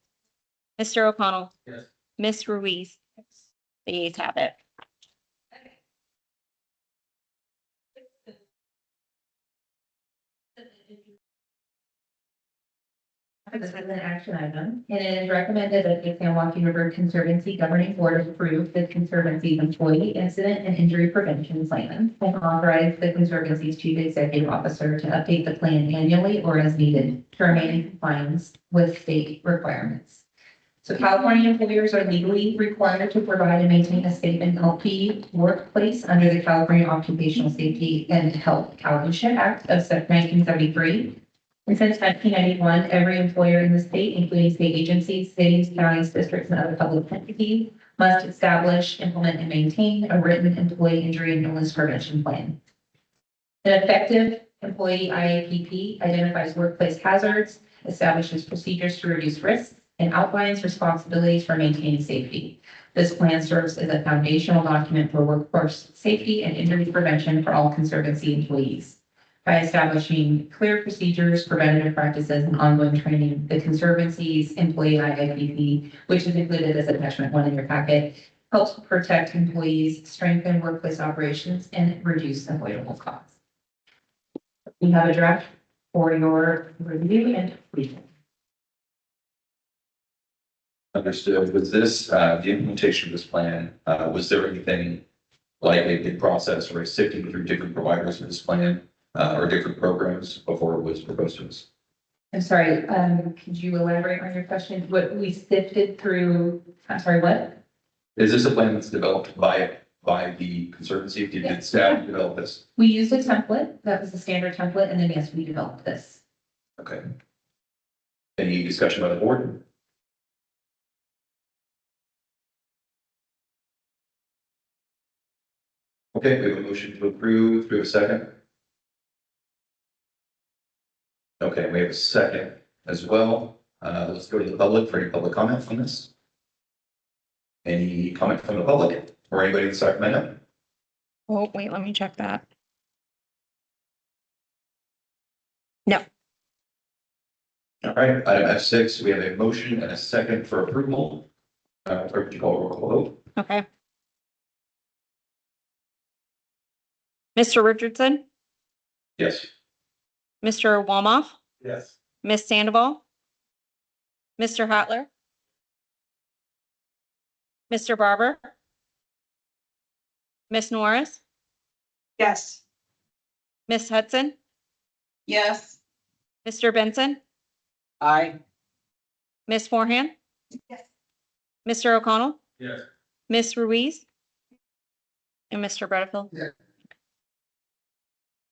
Mr. O'Connell. Yes. Miss Ruiz. The ayes have it. This is an action item, and it is recommended that the San Joaquin River Conservancy Governing Board approve the Conservancy's employee incident and injury prevention plan and authorize the Conservancy's chief executive officer to update the plan annually or as needed to remain in compliance with state requirements. So California employers are legally required to provide and maintain a safe and healthy workplace under the California Occupational Safety and Health California Act of 1973. Since 1991, every employer in the state, including state agencies, cities, counties, districts, and other public entities, must establish, implement, and maintain a written employee injury and illness prevention plan. An effective employee IAPP identifies workplace hazards, establishes procedures to reduce risks, and outlines responsibilities for maintaining safety. This plan serves as a foundational document for workforce safety and injury prevention for all Conservancy employees. By establishing clear procedures, preventative practices, and ongoing training, the Conservancy's employee IAPP, which is included as attachment 1 in your packet, helps protect employees, strengthen workplace operations, and reduce avoidable costs. We have a draft for your review and approval. Understood. Was this, the implementation of this plan, was there anything like a bid process or a sifting through different providers for this plan, or different programs before it was proposed to us? I'm sorry, could you elaborate on your question? What we sifted through, I'm sorry, what? Is this a plan that's developed by the Conservancy? Did staff develop this? We used a template, that was the standard template, and then yes, we developed this. Okay. Any discussion by the board? Okay, we have a motion to approve. Do we have a second? Okay, we have a second as well. Let's go to the public for any public comment on this. Any comment from the public or anybody in Sacramento? Oh, wait, let me check that. No. All right, item F6, we have a motion and a second for approval. Would you call a roll call vote? Okay. Mr. Richardson, Yes. Mr. Walmoff, Yes. Miss Sandoval, Mr. Hotler, Mr. Barber, Miss Norris, Yes. Miss Hudson, Yes. Mr. Benson, Aye. Miss Forehand, Yes. Mr. O'Connell, Yes. Miss Ruiz, and Mr. Butterfield. Yeah.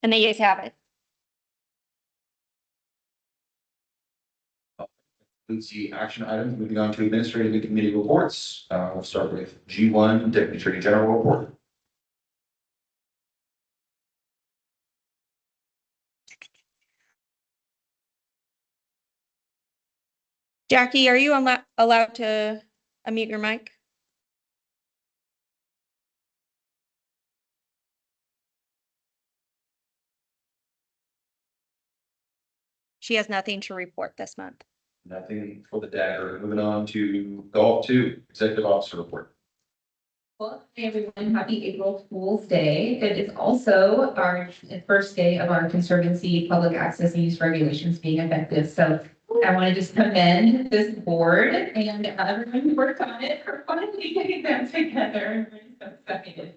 And the ayes have it. Let's see, action items, moving on to administrative and committee reports. We'll start with G1, Deputy Attorney General report. Jackie, are you allowed to unmute your mic? She has nothing to report this month. Nothing for the dagger. Moving on to Golf 2, Executive Officer report. Well, hey everyone, happy April Fool's Day. It is also our first day of our Conservancy Public Access and Use Regulations being effective. So I want to just commend this board and everyone who worked on it for finally getting them together. Everybody's so excited.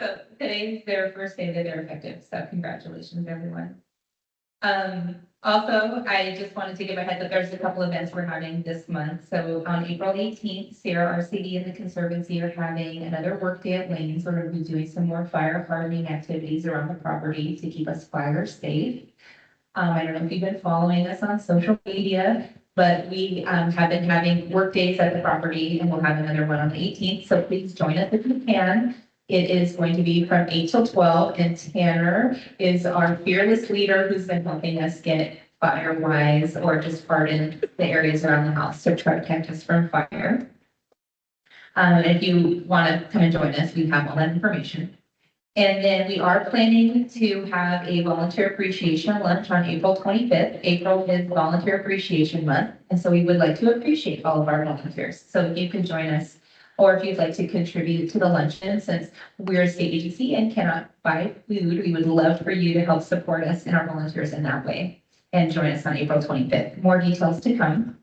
So today is their first day that they're effective. So congratulations, everyone. Also, I just wanted to give a heads up, there's a couple events we're having this month. So on April 18th, Sierra RCD and the Conservancy are having another workday at Lanes. We're going to be doing some more fire hardening activities around the property to keep us fire safe. I don't know if you've been following us on social media, but we have been having work days at the property and we'll have another one on the 18th. So please join us if you can. It is going to be from 8 till 12 and Tanner is our fearless leader who's been helping us get fire wise or just harden the areas around the house to protect us from fire. If you want to come and join us, we have all that information. And then we are planning to have a volunteer appreciation lunch on April 25th. April is Volunteer Appreciation Month. And so we would like to appreciate all of our volunteers. So if you can join us, or if you'd like to contribute to the luncheon, since we're a state agency and cannot buy food, we would love for you to help support us and our volunteers in that way. And join us on April 25th. More details to come.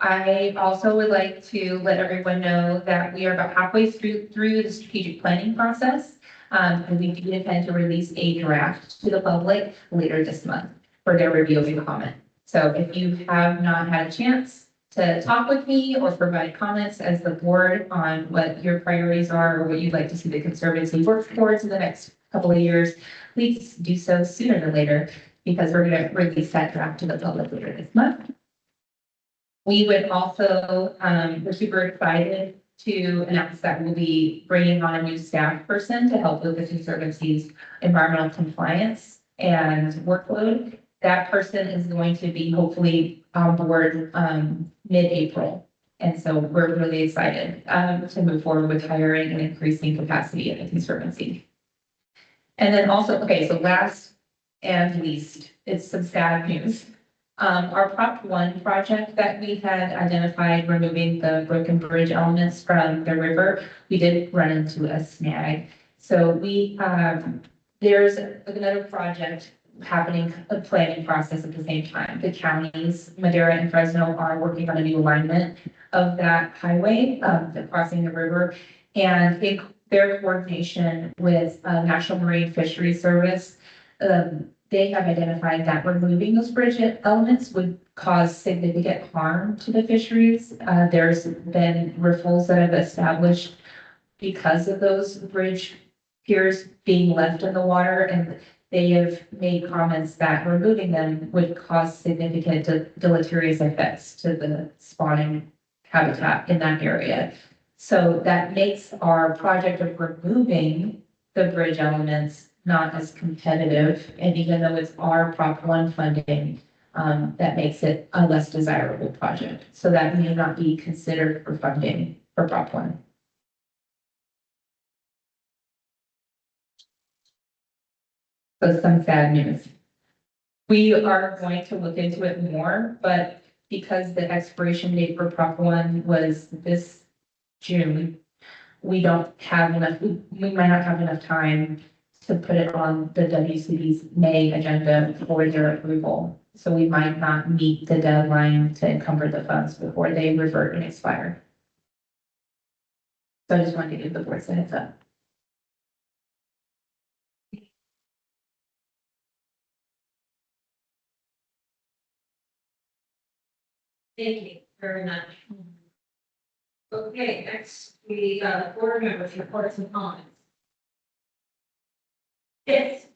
I also would like to let everyone know that we are about halfway through the strategic planning process. And we do intend to release a draft to the public later this month for their review and comment. So if you have not had a chance to talk with me or provide comments as the board on what your priorities are or what you'd like to see the Conservancy work towards in the next couple of years, please do so sooner than later. because we're gonna release that draft to the public later this month. We would also, we're super excited to announce that we'll be bringing on a new staff person to help with the Conservancy's environmental compliance and workload. That person is going to be hopefully on board mid-April. And so we're really excited to move forward with hiring and increasing capacity in the Conservancy. And then also, okay, so last and least, it's some sad news. Our Prop 1 project that we had identified, removing the broken bridge elements from the river, we did run into a snag. So there's another project happening, a planning process at the same time. The counties, Madera and Fresno, are working on a new alignment of that highway, crossing the river. And in their coordination with National Marine Fisheries Service, they have identified that removing those bridge elements would cause significant harm to the fisheries. There's been riffles that have established because of those bridge piers being left in the water, and they have made comments that removing them would cause significant deleterious effects to the spawning habitat in that area. So that makes our project of removing the bridge elements not as competitive. And even though it's our Prop 1 funding, that makes it a less desirable project. So that may not be considered for funding for Prop 1. So some sad news. We are going to look into it more, but because the expiration date for Prop 1 was this June, we don't have enough, we might not have enough time to put it on the WCD's May agenda for their approval. So we might not meet the deadline to encumber the funds before they revert and expire. So I just wanted to give the board a heads up. Thank you very much. Okay, next we board members reports and comments. Yes.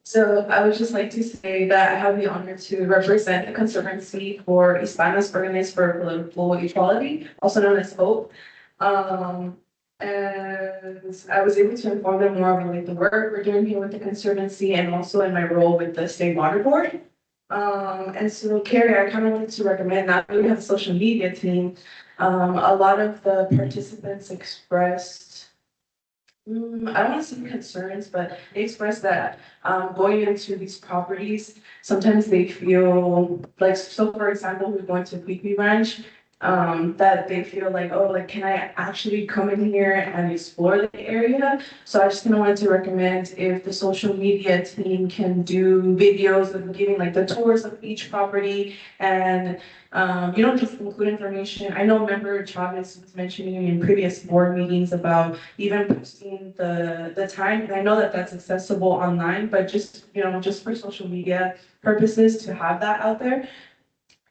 So I would just like to say that I have the honor to represent the Conservancy for Hispanos Organized for Political Equality, also known as HOPE. And I was able to inform them more about the work we're doing here with the Conservancy and also in my role with the State Water Board. And so Carrie, I kind of wanted to recommend, now that we have a social media team, a lot of the participants expressed, I don't want to say concerns, but they expressed that going into these properties, sometimes they feel like, so for example, we're going to Quiqui Ranch, that they feel like, oh, like, can I actually come in here and explore the area? So I just kind of wanted to recommend if the social media team can do videos of giving like the tours of each property and, just include information. I know member Chavez was mentioning in previous board meetings about even posting the time. And I know that that's accessible online, but just for social media purposes to have that out there.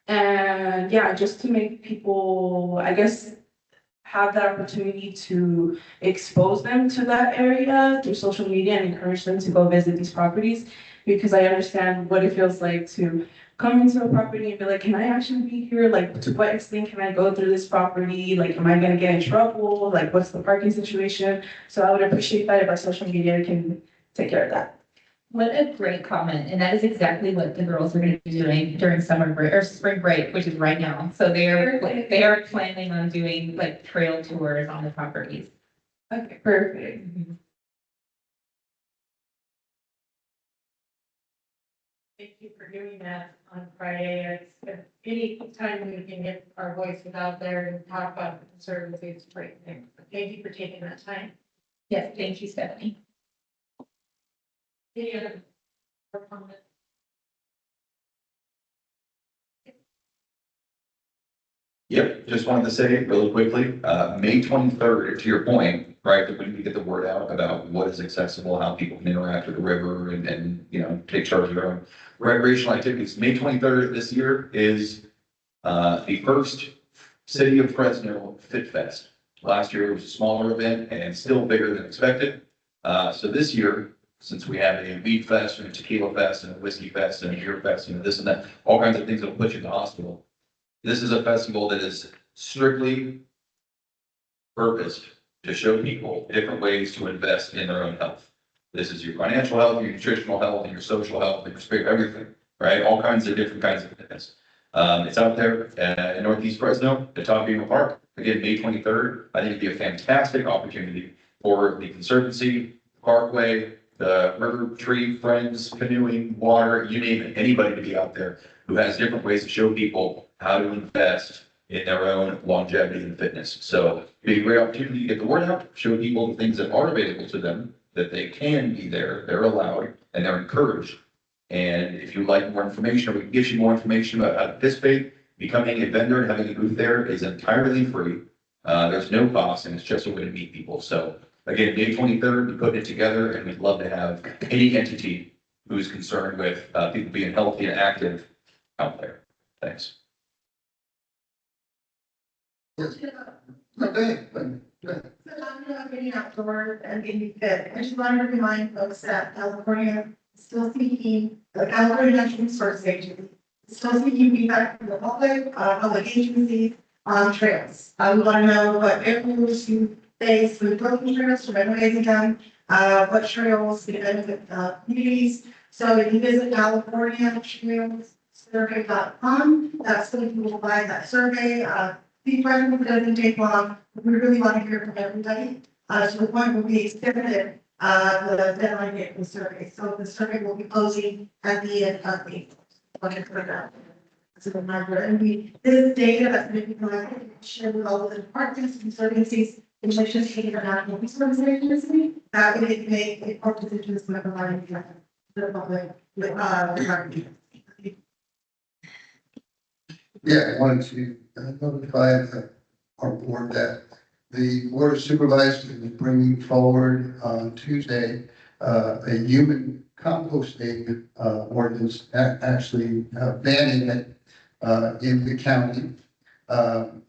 And yeah, just to make people, I guess, have that opportunity to expose them to that area through social media and encourage them to go visit these properties. Because I understand what it feels like to come into a property and be like, can I actually be here? Like, to what extent can I go through this property? Like, am I gonna get in trouble? Like, what's the parking situation? So I would appreciate that if our social media can take care of that. What a great comment. And that is exactly what the girls are going to be doing during summer break or spring break, which is right now. So they are planning on doing like trail tours on the properties. Okay, perfect. Thank you for doing that on Friday. It's any time we can get our voices out there and talk about the Conservancy, it's a great thing. Thank you for taking that time. Yes, thank you, Stephanie. Any other comments? Yep, just wanted to say really quickly, May 23rd, to your point, right, that we need to get the word out about what is accessible, how people can interact with the river and take charge of their own recreational activities. May 23rd this year is the first City of Fresno Fit Fest. Last year it was a smaller event and still bigger than expected. So this year, Since we have a weed fest and a tequila fest and a whiskey fest and a beer fest, this and that, all kinds of things that'll put you in the hospital. This is a festival that is strictly purposed to show people different ways to invest in their own health. This is your financial health, your nutritional health, and your social health, and your spirit, everything, right? All kinds of different kinds of fitness. It's out there in Northeast Fresno, at Tom Beamer Park. Again, May 23rd. I think it'd be a fantastic opportunity for the Conservancy, Parkway, the River Tree Friends, canoeing, water, you name it, anybody to be out there who has different ways to show people how to invest in their own longevity and fitness. So it'd be a great opportunity to get the word out, show people the things that are available to them, that they can be there, they're allowed, and they're encouraged. And if you'd like more information, or we can get you more information about how to participate, becoming a vendor and having a booth there is entirely free. There's no cost, and it's just a way to meet people. So again, May 23rd, we put it together, and we'd love to have any entity who's concerned with people being healthy and active out there. Thanks. So I'm not getting outdoors and getting fit. I just wanted to remind folks that California is still seeking, the California Natural Resources Agency is still seeking feedback from the public agencies on trails. We want to know what areas you face with broken trails to renovating them, what trails can benefit communities. So if you visit California Trails Survey.com, that's going to provide that survey. The question doesn't take long. We really want to hear from everybody. To the point where we extended the deadline date for the survey. So the survey will be closing at the end of April. So the number, and this data that's been collected, shared with all of the departments, conservancies, and missions to the National Resources Agency. That way it make important decisions when providing the public with regarding. Yeah, I wanted to notify our board that the board of supervisors is bringing forward on Tuesday a human composting ordinance, actually banning it in the county.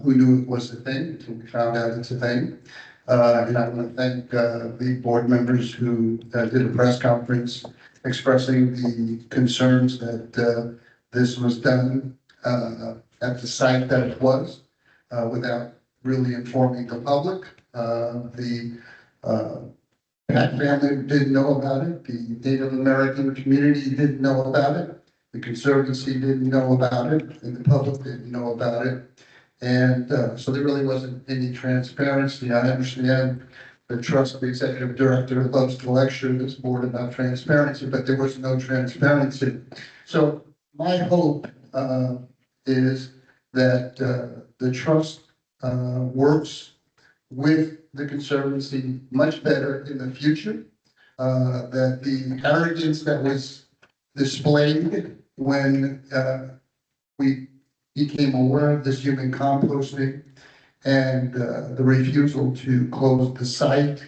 Who knew it was a thing until we found out it's a thing. And I want to thank the board members who did a press conference expressing the concerns that this was done at the site that it was, without really informing the public. The Pack family didn't know about it. The Native American community didn't know about it. The Conservancy didn't know about it, and the public didn't know about it. And so there really wasn't any transparency. I understand the trust the executive director loves to lecture this board about transparency, but there was no transparency. So my hope is that the trust works with the Conservancy much better in the future. That the arrogance that was displayed when we became aware of this human composting and the refusal to close the site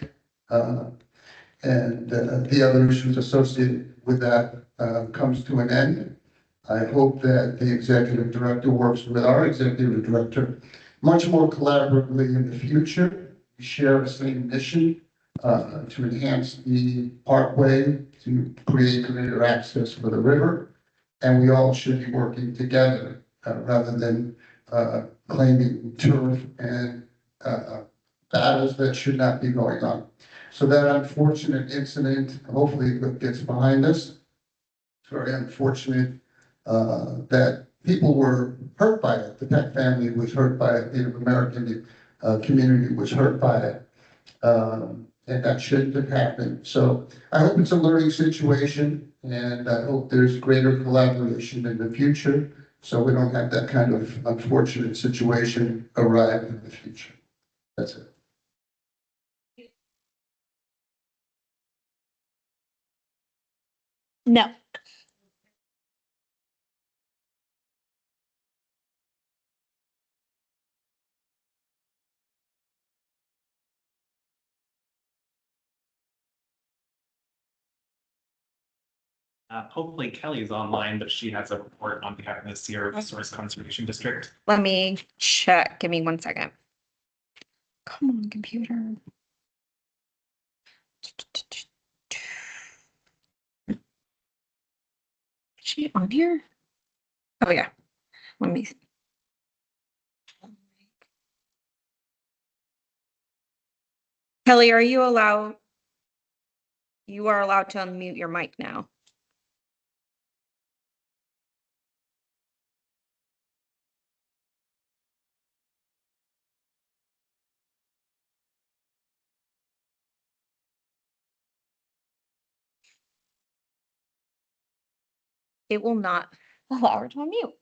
and the other issues associated with that comes to an end. I hope that the executive director works with our executive director much more collaboratively in the future. We share the same mission to enhance the parkway, to create greater access for the river. And we all should be working together rather than claiming turf and battles that should not be going on. So that unfortunate incident, hopefully it gets behind us. It's very unfortunate that people were hurt by it. The Peck family was hurt by it. Native American community was hurt by it. And that shouldn't have happened. So I hope it's a learning situation, and I hope there's greater collaboration in the future, so we don't have that kind of unfortunate situation arrive in the future. That's it. No. Hopefully Kelly's online, but she has a report on behalf of the Sierra Resource Conservation District. Let me check. Give me 1 second. Come on, computer. She on here? Oh, yeah. Let me. Kelly, are you allowed? You are allowed to unmute your mic now. It will not allow her to unmute.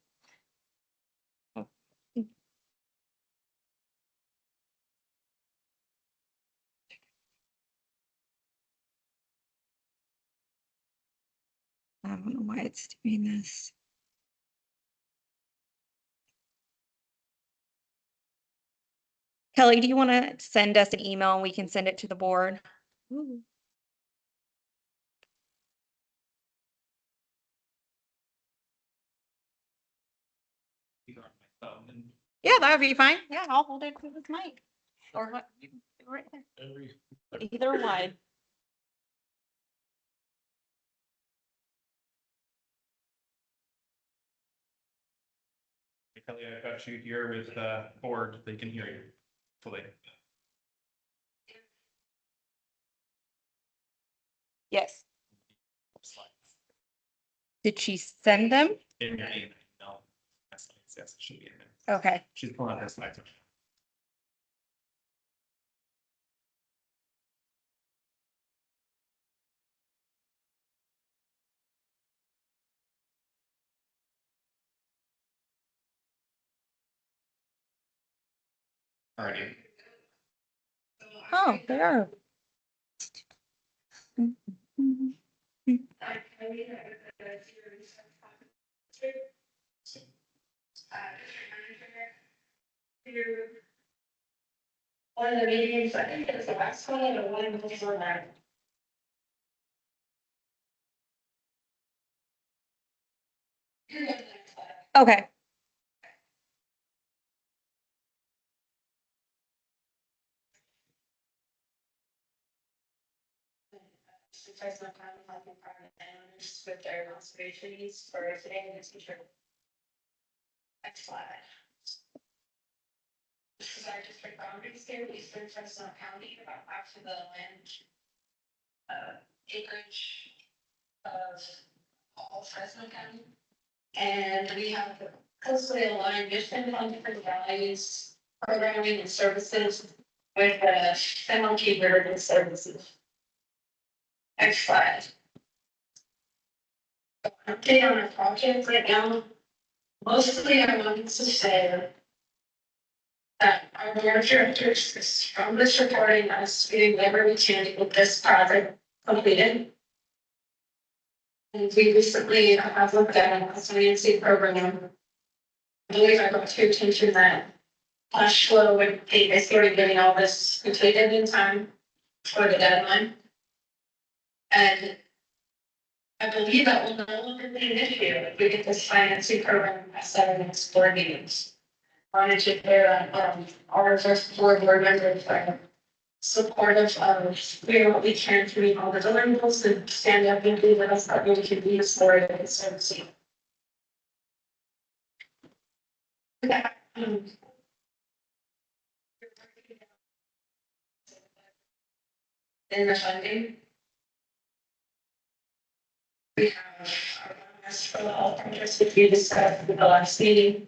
I don't know why it's doing this. Kelly, do you want to send us an email and we can send it to the board? Ooh. Yeah, that would be fine. Yeah, I'll hold it to this mic. Or what? Right there. Either one. Kelly, I've got you here with the board. They can hear you fully. Yes. Did she send them? In your email. No. Yes, it should be in there. Okay. She's pulling out her slides. Alrighty. Oh, they are. One of the meetings, I think it's the last one or one before that. Okay. President County Health Department owners with their conservation needs for today and the future. Next slide. This is our district boundaries here, Eastern Fresno County, about half of the land acreage of all Fresno County. And we have closely aligned mission on different values, programming and services with the MLK River services. Next slide. Update on our project right now. Mostly I wanted to say that our board of directors is strongly supporting us doing whatever we can to get this project completed. And we recently have looked at a financing program. I believe I brought to your attention that cash flow would be basically getting all this completed in time for the deadline. And I believe that will no longer be an issue if we get this financing program passed at our next board meetings. Wanted to clear our first board members are supportive of doing what we can to meet all the deliverables and stand up and do what else that we can be for it and servicing. Yeah. In the funding. We have our bonus for the health projects that we discussed with the last meeting.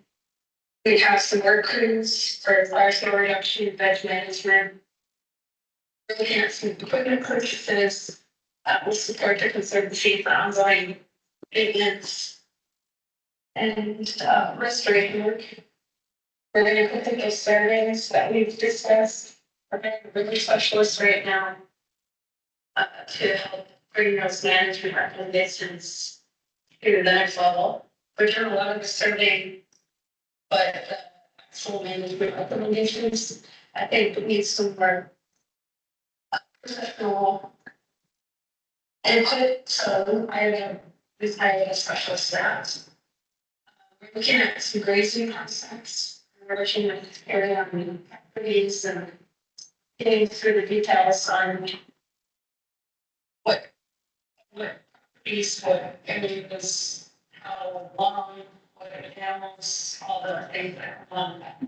We have some work crews for fire scale reduction, veg management. We're looking at some equipment purchases that will support the conservancy for ongoing maintenance and restoration work. We're going to put in those surveys that we've discussed. We're going to really specialists right now to help bring those management recommendations to the next level. We've done a lot of the surveying, but the actual management recommendations, I think it needs some more professional input. So I have a specialist that we're looking at some grazing concepts. We're looking at area properties and getting through the details on what properties, what areas how long, what animals, all the things that come along with that.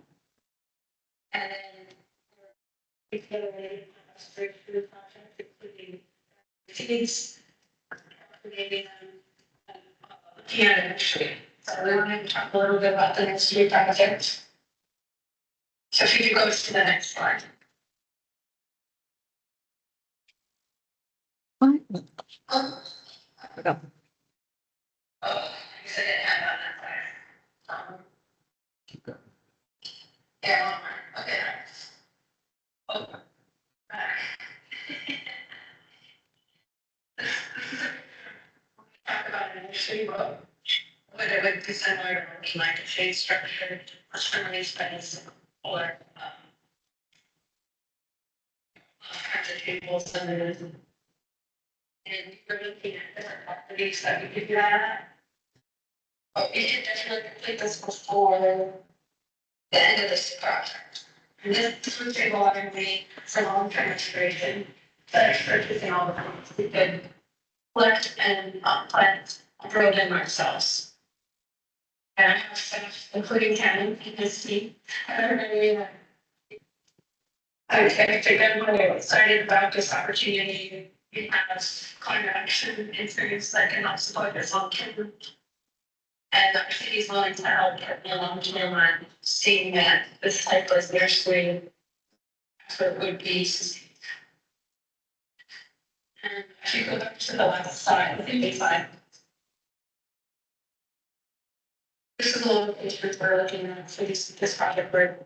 And then we created a straight food project, including seeds, creating them, looking at it. So we wanted to talk a little bit about the next year project. So if you could go to the next slide. What? Oh, we go. you said it had on that side. Keep going. Yeah, okay. Oh. Talk about an issue, but what it would be similar to like a shade structure, a similar space, or all kinds of tables and we're looking at different properties that we could do that. But we should definitely complete this before the end of this project. And this would take a lot of money for long-term restoration, that is purchasing all the things we could collect and plant and grow them ourselves. And I have staff, including Ken and his team, everybody, I think everybody excited about this opportunity. We have climate action experience that can help support this on Ken. And our city's willing to help in the long term on seeing that this type of nursery effort would be. And if you go back to the last slide, the slide. This is the location we're looking at for this project. We're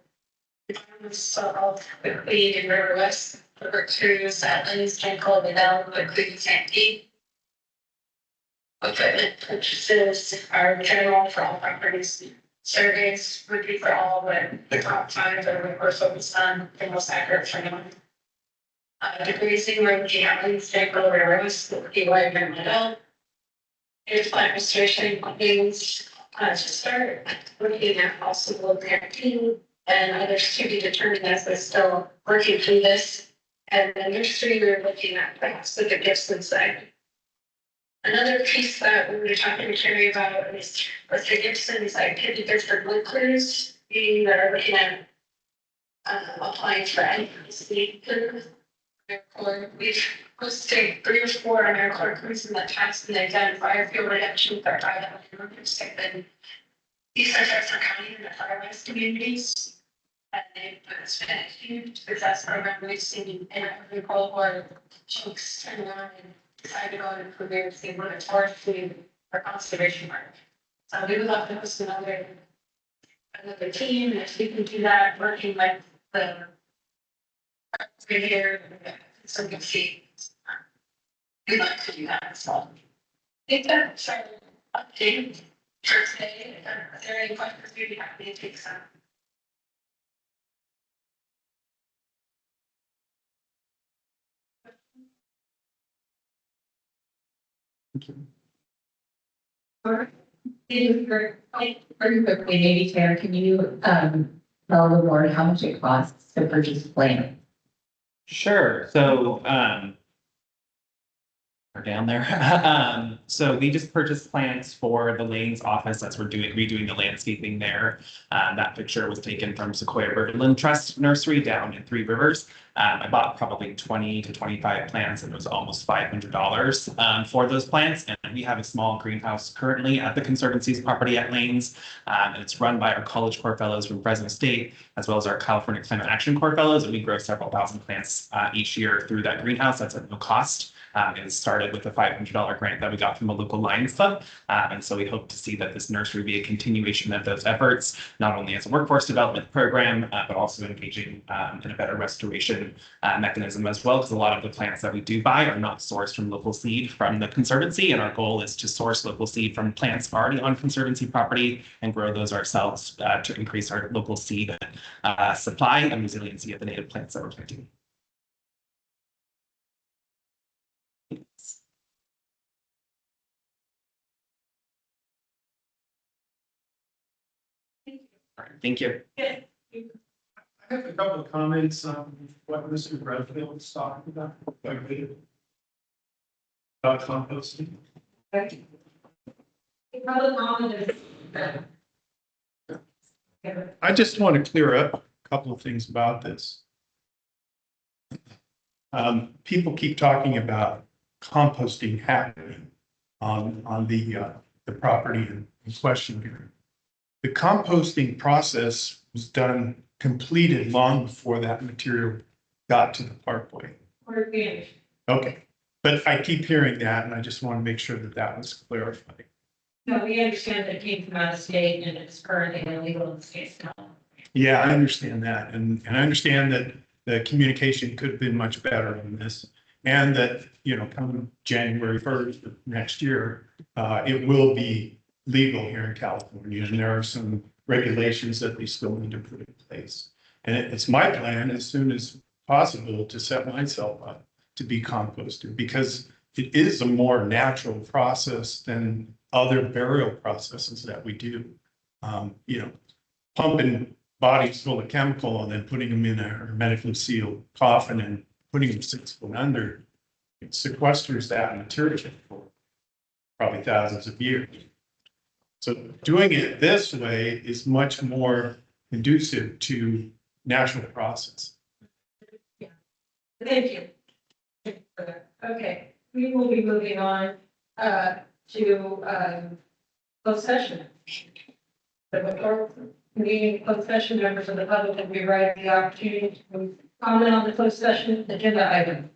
so quickly in River West, River Cruise, Atlantis, Janko, Vidal, quickly Sandy. Equipment purchases are general for all properties. Surveys would be for all, but the top five that we're focused on, the most accurate for them. Degreasing road, the Atlantis, Janko, River West, the White and Vidal. Here's plant restoration means to start looking at possible parenting and others to be determined as they're still working through this. And then nursery, we're looking at perhaps the Gibson side. Another piece that we were talking to Carrie about is with the Gibson's activities for workers. We are looking at applying for NPC. We've listed 3 or 4 AmeriCorps crews in the past and they've done fire field reduction with our private and these are Jefferson County and the Fire West communities. And it's been a huge success program. We've seen in every cohort folks turn around and decide to go and career see what it's worth to our conservation work. So we would love to host another team, if we can do that, working with the here, so we can see. We'd like to do that, so. I think that's our update for today. If there are any questions, we'd be happy to take some. Very quickly, maybe Tara, can you tell the board how much it costs to purchase plants? Sure. So, we're down there. So we just purchased plants for the Lane's office as we're redoing the landscaping there. That picture was taken from Sequoia Birdland Trust Nursery down in Three Rivers. I bought probably 20 to 25 plants and it was almost $500 for those plants. And we have a small greenhouse currently at the Conservancy's property at Lane's. And it's run by our College Corps Fellows from Fresno State, as well as our California Climate Action Corps Fellows. And we grow several thousand plants each year through that greenhouse. That's at no cost. It started with a $500 grant that we got from a local Lions Club. And so we hope to see that this nursery be a continuation of those efforts, not only as a workforce development program, but also engaging in a better restoration mechanism as well, because a lot of the plants that we do buy are not sourced from local seed from the Conservancy. And our goal is to source local seed from plants already on Conservancy property and grow those ourselves to increase our local seed supply and resiliency of the native plants that we're planting. Thank you. I have a couple of comments on what Mr. Bradfield was talking about. About composting. public comment is. I just want to clear up a couple of things about this. People keep talking about composting happening on the property in question here. The composting process was completed long before that material got to the parkway. Okay, but I keep hearing that, and I just want to make sure that that was clarified. No, we understand that it came from out of state and it's currently illegal in the state now. Yeah, I understand that, and I understand that the communication could have been much better on this. And that, you know, come January 1st of next year, it will be legal here in California, and there are some regulations that we still need to put in place. And it's my plan as soon as possible to set myself up to be composted, because it is a more natural process than other burial processes that we do. You know, pumping bodies full of chemical and then putting them in a hermetically sealed coffin and putting them 6 foot under, it sequesters that material for probably thousands of years. So doing it this way is much more conducive to natural process. Thank you. Okay, we will be moving on to closed session. The before meeting closed session, members of the public will be right the opportunity to comment on the closed session agenda item.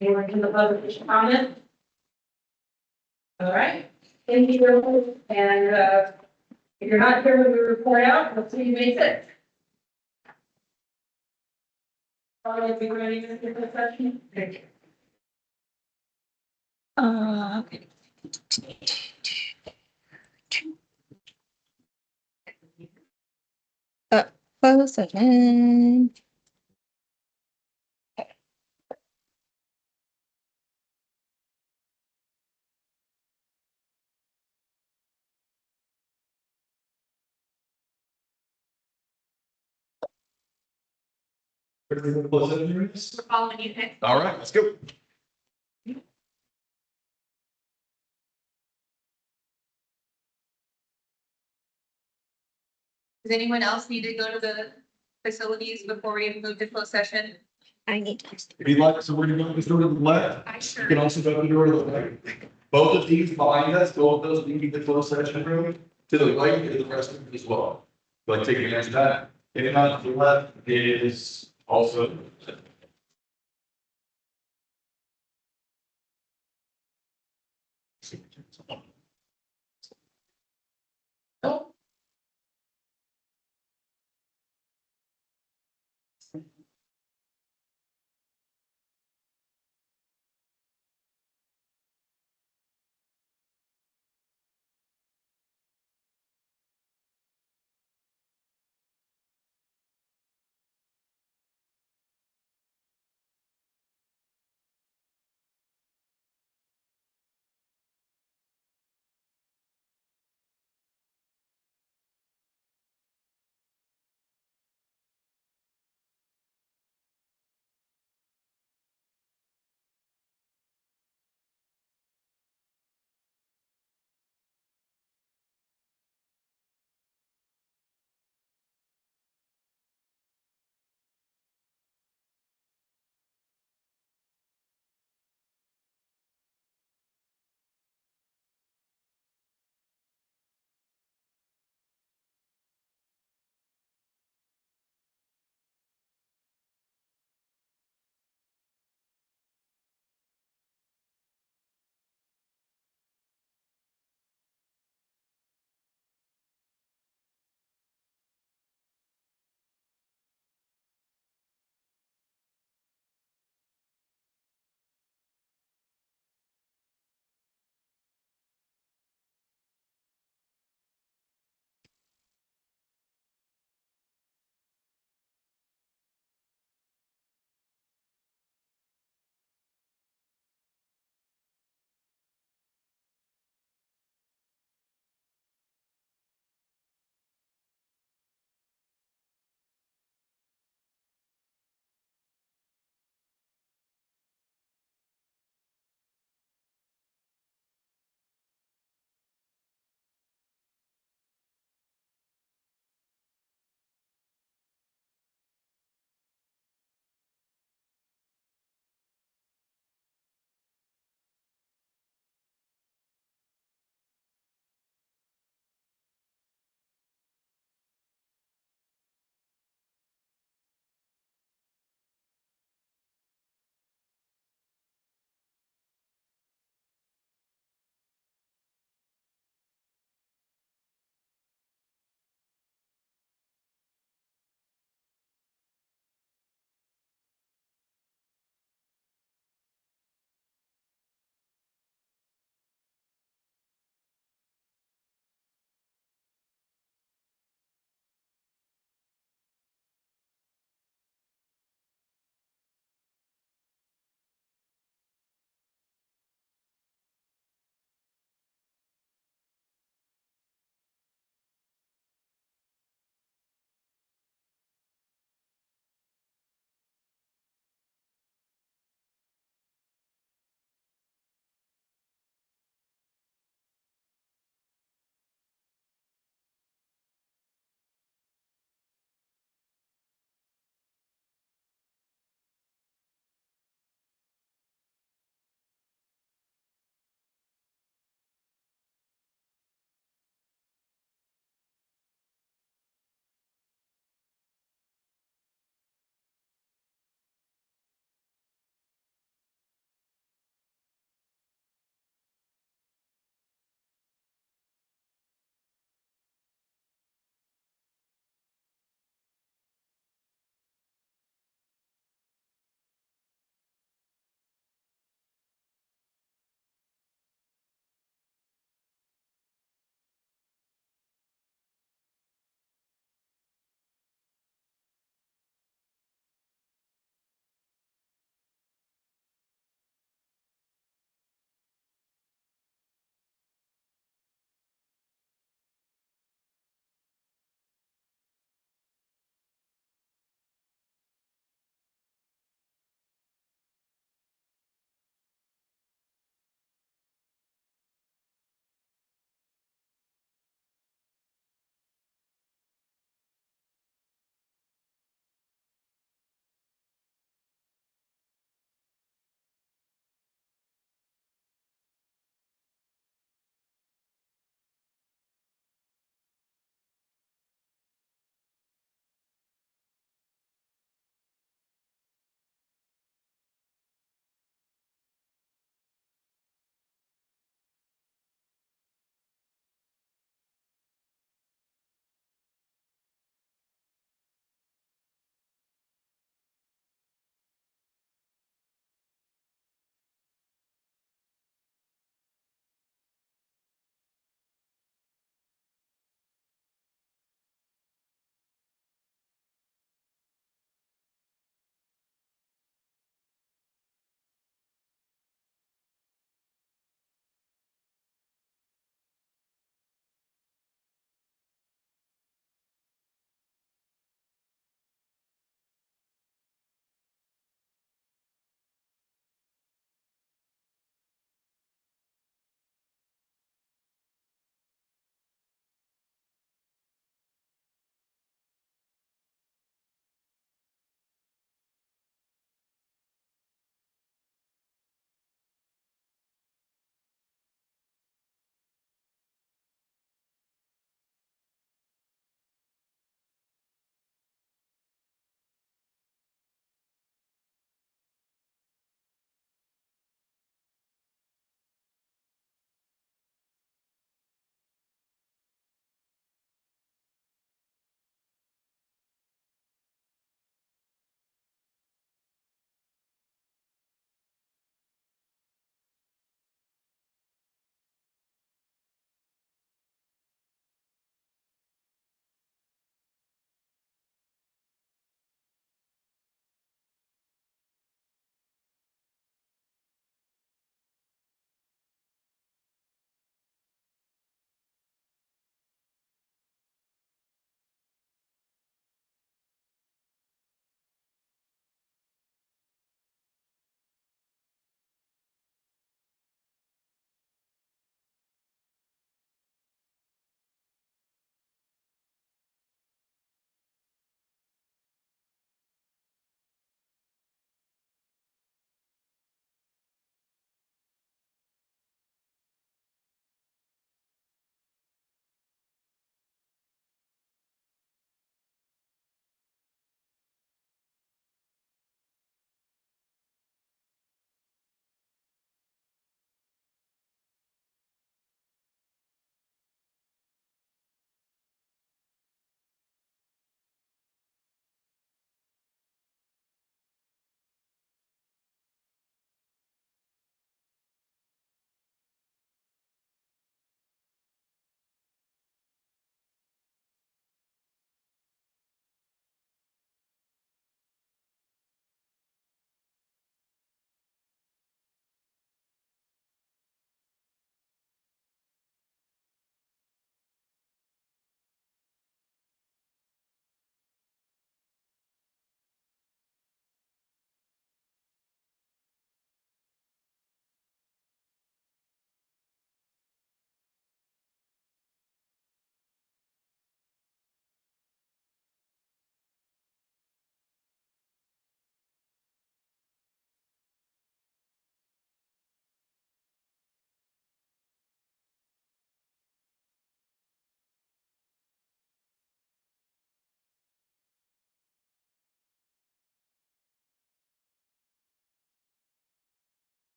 Anyone in the public wish to comment? All right, thank you, everyone. And if you're not here when we report out, we'll see you May 6th. All right, we ready to get the session? Thank you. Okay. Close session. Following you, Nick. All right, let's go. Does anyone else need to go to the facilities before we move to closed session? I need. If you'd like somewhere to go, just go to the left. I sure. You can also go to the door to the right. Both of these behind us, both of those lead to the closed session room. To the right is the restroom as well. Like take advantage of that. If not, to the left is also.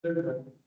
They're good.